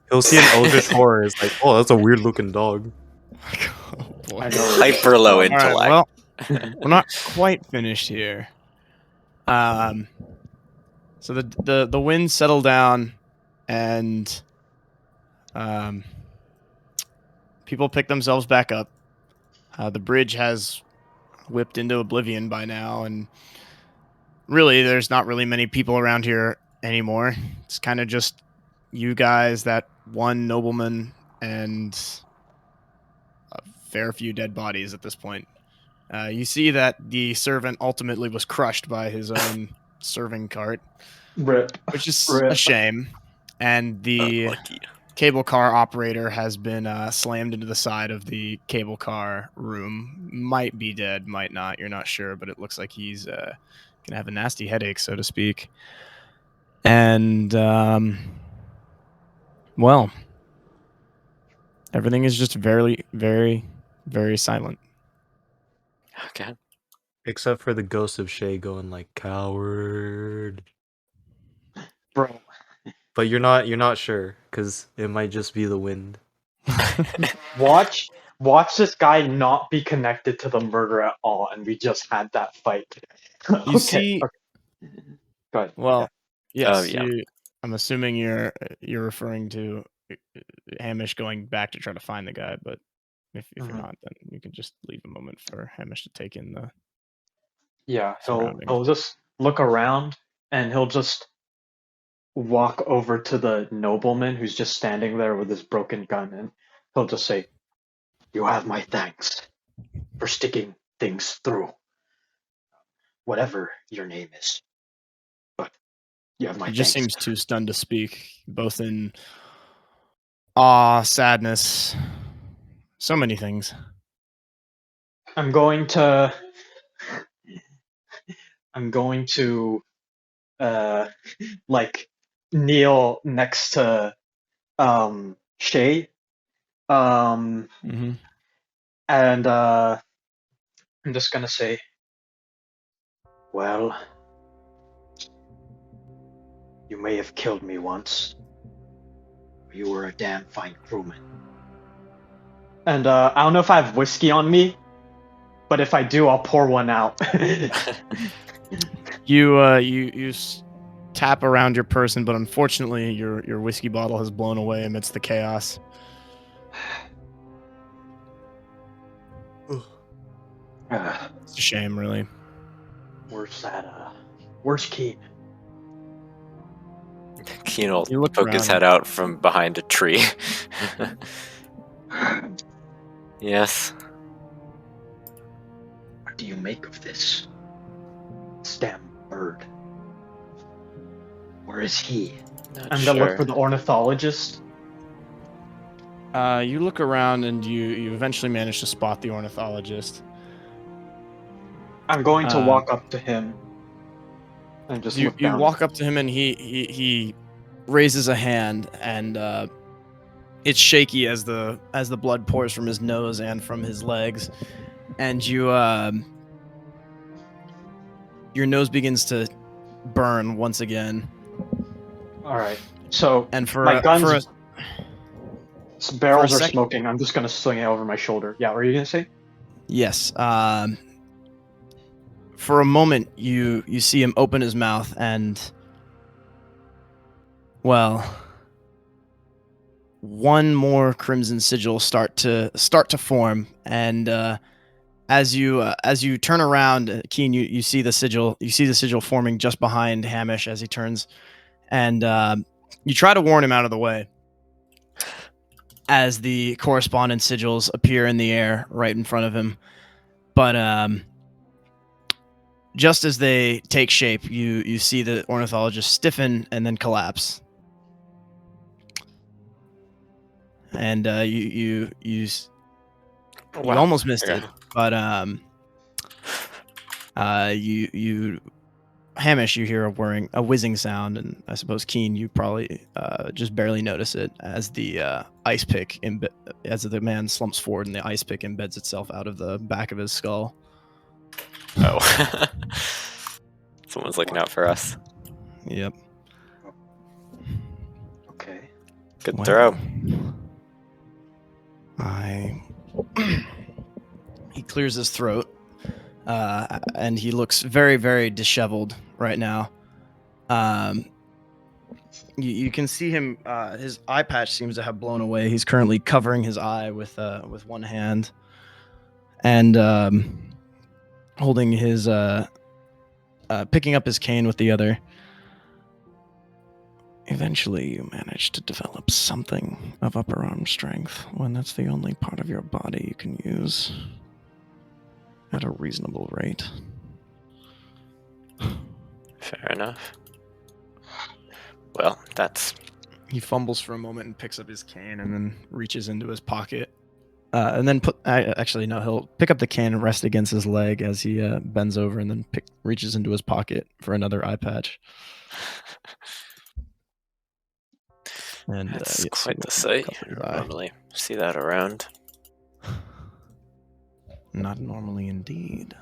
he'll see an eldritch horror, it's like, oh, that's a weird looking dog. Oh, boy. I know. Hyper low All right, intellect. well, we're not quite finished here. So the winds settle down, and people pick themselves back up. The bridge has whipped into oblivion by now, and really, there's not really many people around here anymore. It's kind of just you guys, that one nobleman, and a fair few dead bodies at this point. You see that the servant ultimately was crushed by his own serving cart, Rip. which is Rip. a shame. And the Unlucky. cable car operator has been slammed into the side of the cable car room. Might be dead, might not. You're not sure, but it looks like he's gonna have a nasty headache, so to speak. And well, everything is just very, very, very silent. Okay. Except for the ghost of Shay going like coward. Bro. But you're not sure, because it might just be the wind. Watch this guy not be connected to the murder at all, and we just had that fight. You see, Okay. Go ahead. well, yes, Oh, yeah. I'm assuming you're referring to Hamish going back to try to find the guy, but if you're not, then you can just leave a moment for Hamish to take in the. Yeah, surroundings. he'll just look around, and he'll just walk over to the nobleman who's just standing there with his broken gun, and he'll just say, "You have my thanks for sticking things through. Whatever your name is, but you have my He just thanks." seems too stunned to speak, both in awe, sadness, so many things. I'm going to like kneel next to Shay, Mm-hmm. and I'm just gonna say, well, you may have killed me once, but you were a damn fine crewman. And I don't know if I have whiskey on me, but if I do, I'll pour one out. You tap around your person, but unfortunately, your whiskey bottle has blown away amidst the chaos. It's a shame, really. Where's Keen? Keen will You look poke his around. head out from behind a tree. Yes. What do you make of this? This damn bird. Where is he? Not I'm gonna look sure. for the ornithologist. You look around and you eventually manage to spot the ornithologist. I'm going to walk up to him and just You look down. walk up to him and he raises a hand, and it's shaky as the blood pours from his nose and from his legs, and your nose begins to burn once again. All right. So And for my guns, for a, barrels for a are sec- smoking. I'm just gonna swing it over my shoulder. Yeah. What are you gonna say? yes, for a moment you see him open his mouth, and Well, one more crimson sigil start to form, and as you turn around, Keen, you see the sigil. You see the sigil forming just behind Hamish as he turns, and you try to warn him out of the way. As the correspondent sigils appear in the air right in front of him, but just as they take shape, you see the ornithologist stiffen and then collapse. And you almost missed it, but you Hamish, you hear a whizzing sound, and I suppose Keen, you probably just barely notice it as the ice pick as the man slumps forward and the ice pick embeds itself out of the back of his skull. Oh, someone's looking out for us. Yep. Okay. Good throw. He clears his throat, and he looks very, very disheveled right now. You can see him. His eye patch seems to have blown away. He's currently covering his eye with one hand, and holding his picking up his cane with the other. Eventually, you manage to develop something of upper arm strength when that's the only part of your body you can use at a reasonable rate. Fair enough. Well, that's... He fumbles for a moment and picks up his cane and then reaches into his pocket. And then he'll pick up the cane and rest against his leg as he bends over and then reaches into his pocket for another eye patch. And that's quite the sight. You don't normally see that around. Not normally indeed.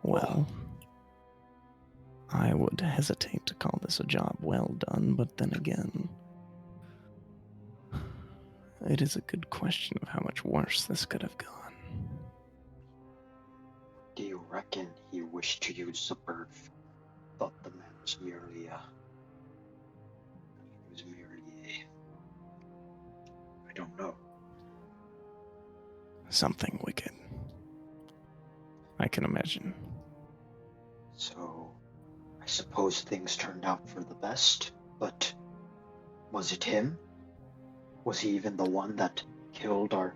Well, I would hesitate to call this a job well done, but then again, it is a good question of how much worse this could have gone. Do you reckon he wished to use the bird? Thought the man was merely I don't know. Something wicked. I can imagine. So, I suppose things turned out for the best, but was it him? Was he even the one that killed our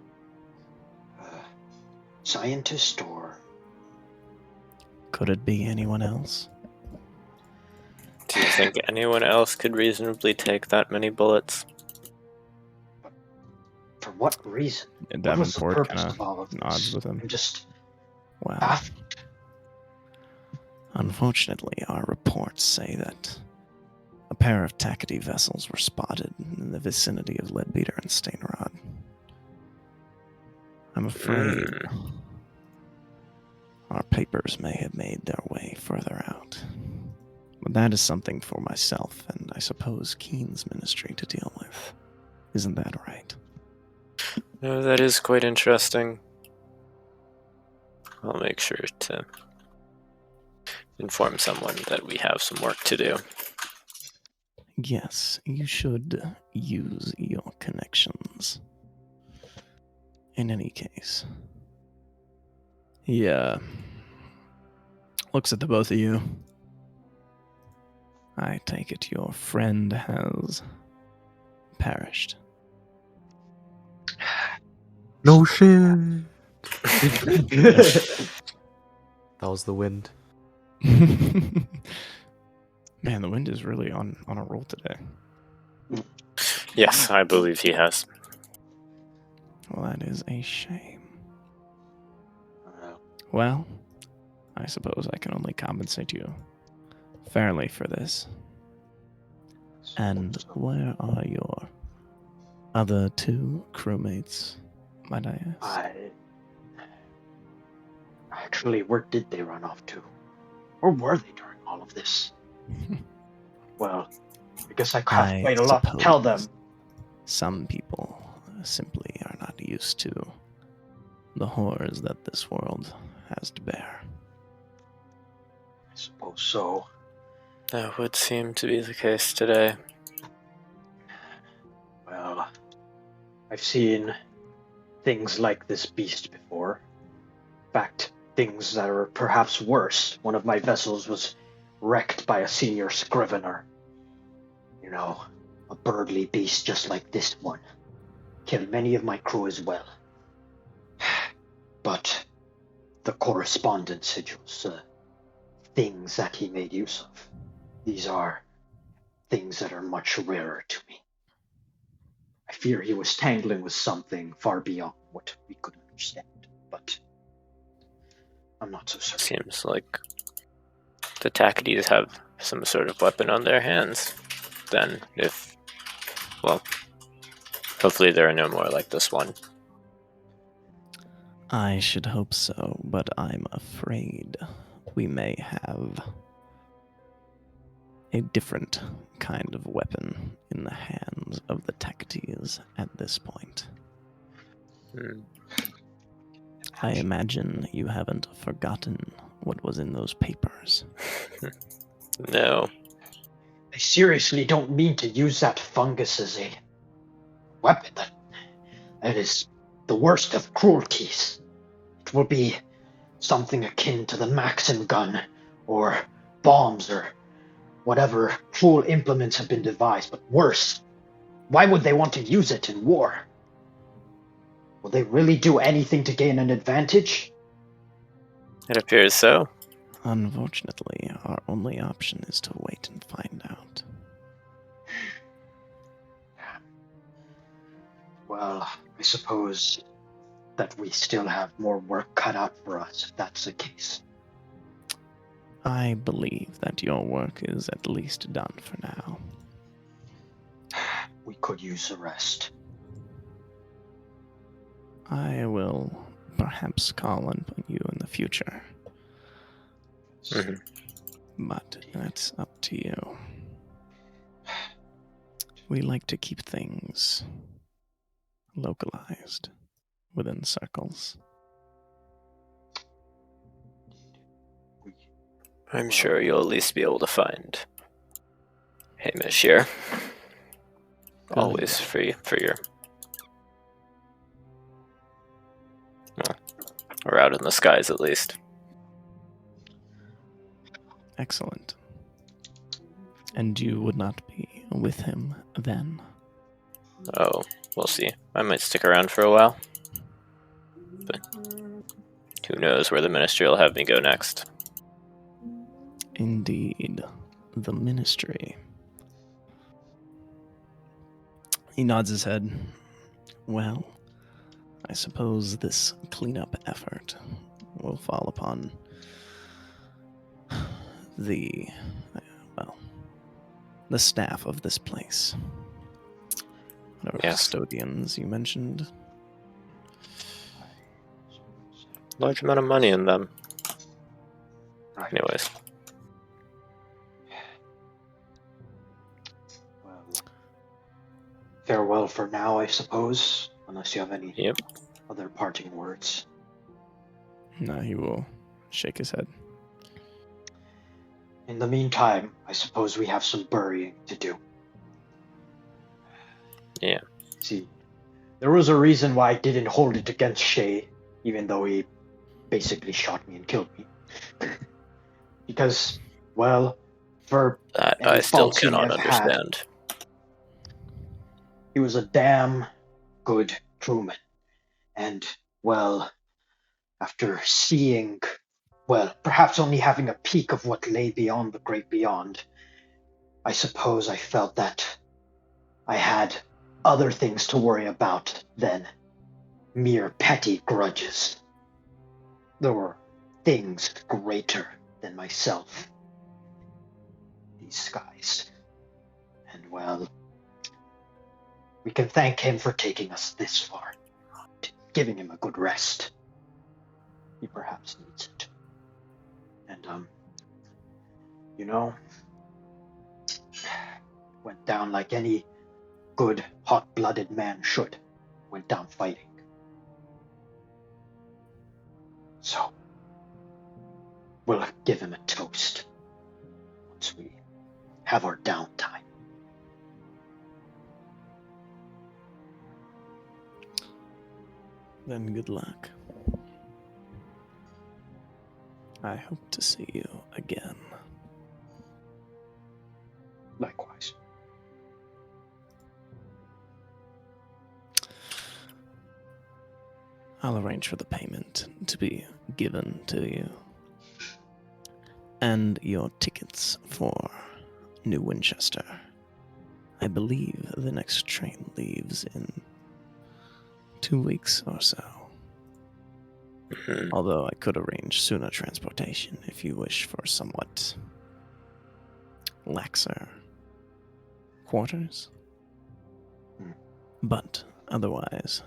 scientist, or? Could it be anyone else? Do you think anyone else could reasonably take that many bullets? For what reason? And What was the Davenport purpose kind of all of of nods this? with him. I'm just Well, baffled. unfortunately, our reports say that a pair of tackety vessels were spotted in the vicinity of Leadbeater and Stainrod. I'm afraid our papers may have made their way further out. But that is something for myself and I suppose Keen's ministry to deal with. Isn't that right? No, that is quite interesting. I'll make sure to inform someone that we have some work to do. Yes, you should use your connections. In any case. He looks at the both of you. I take it your friend has perished. No shit. That was the wind. Man, the wind is really on a roll today. Yes, I believe he has. Well, that is a shame. Well, I suppose I can only compensate you fairly for this. And where are your other two crewmates, might I ask? Actually, where did they run off to? Where were they during all of this? Well, I guess I have quite a lot to tell them. Some people simply are not used to the horrors that this world has to bear. I suppose so. That would seem to be the case today. Well, I've seen things like this beast before. In fact, things that are perhaps worse. One of my vessels was wrecked by a senior scrivener. You know, a birdly beast just like this one. Killed many of my crew as well. But the correspondence sigils, things that he made use of, these are things that are much rarer to me. I fear he was tangling with something far beyond what we could understand, but I'm not so certain. Seems like the Tacites have some sort of weapon on their hands. Then, hopefully there are no more like this one. I should hope so, but I'm afraid we may have a different kind of weapon in the hands of the Tacites at this point. I imagine you haven't forgotten what was in those papers. No. I seriously don't mean to use that fungus as a weapon. That is the worst of cruelties. It will be something akin to the Maxim gun, or bombs, or whatever cruel implements have been devised, but worse. Why would they want to use it in war? Will they really do anything to gain an advantage? It appears so. Unfortunately, our only option is to wait and find out. Well, I suppose that we still have more work cut out for us, if that's the case. I believe that your work is at least done for now. We could use a rest. I will perhaps call on you in the future. But that's up to you. We like to keep things localized within circles. I'm sure you'll at least be able to find Hamish here. Always free for your... Well, we're out in the skies at least. Excellent. And you would not be with him then? Oh, we'll see. I might stick around for a while. But who knows where the Ministry will have me go next. Indeed. The Ministry. He nods his head. Well, I suppose this cleanup effort will fall upon the staff of this place. Whatever custodians you mentioned. Large amount of money in them. Anyways. Well, farewell for now, I suppose, unless you have any other parting words. No, he will shake his head. In the meantime, I suppose we have some burying to do. Yeah. See, there was a reason why I didn't hold it against Shay, even though he basically shot me and killed me. Because, well, for that I still cannot understand. He was a damn good crewman. And, well, after seeing, well, perhaps only having a peek of what lay beyond the great beyond, I suppose I felt that I had other things to worry about than mere petty grudges. There were things greater than myself. These skies. And, well, we can thank him for taking us this far, giving him a good rest. He perhaps needs it. And, you know, went down like any good, hot-blooded man should. Went down fighting. So, we'll give him a toast once we have our downtime. Then good luck. I hope to see you again. Likewise. I'll arrange for the payment to be given to you. And your tickets for New Winchester. I believe the next train leaves in 2 weeks or so. Although I could arrange sooner transportation if you wish for somewhat laxer quarters. But otherwise,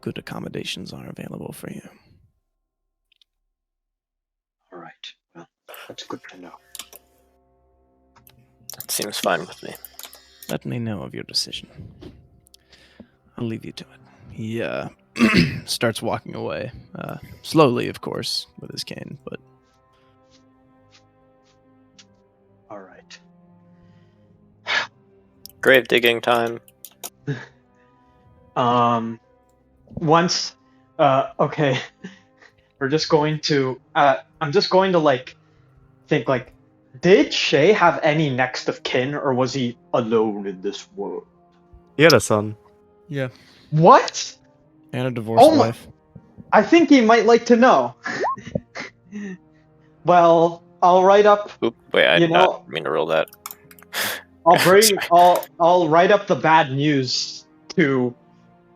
good accommodations are available for you. All right. Well, that's good to know. That seems fine with me. Let me know of your decision. I'll leave you to it. He starts walking away. Slowly, of course, with his cane, but... All right. Grave digging time. Okay. We're just going to, I'm just going to, like, think, like, did Shay have any next of kin, or was he alone in this world? He had a son. Yeah. What? And a divorced wife. I think he might like to know. Well, I'll write up. Oop, wait, I did not mean to roll that. I'll write up the bad news to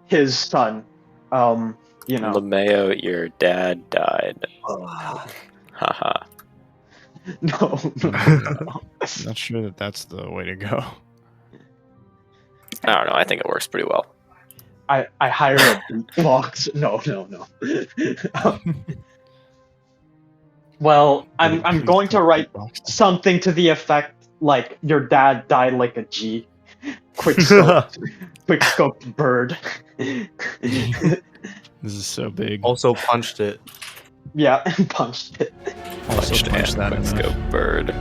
his son. LeMayo, your dad died. Haha. No. Not sure that that's the way to go. I don't know. I think it works pretty well. I hire a box. No. Well, I'm going to write something to the effect like your dad died like a G. Quick scope bird. This is so big. Also punched it. Yeah, punched it. Also punched that Quick scope bird.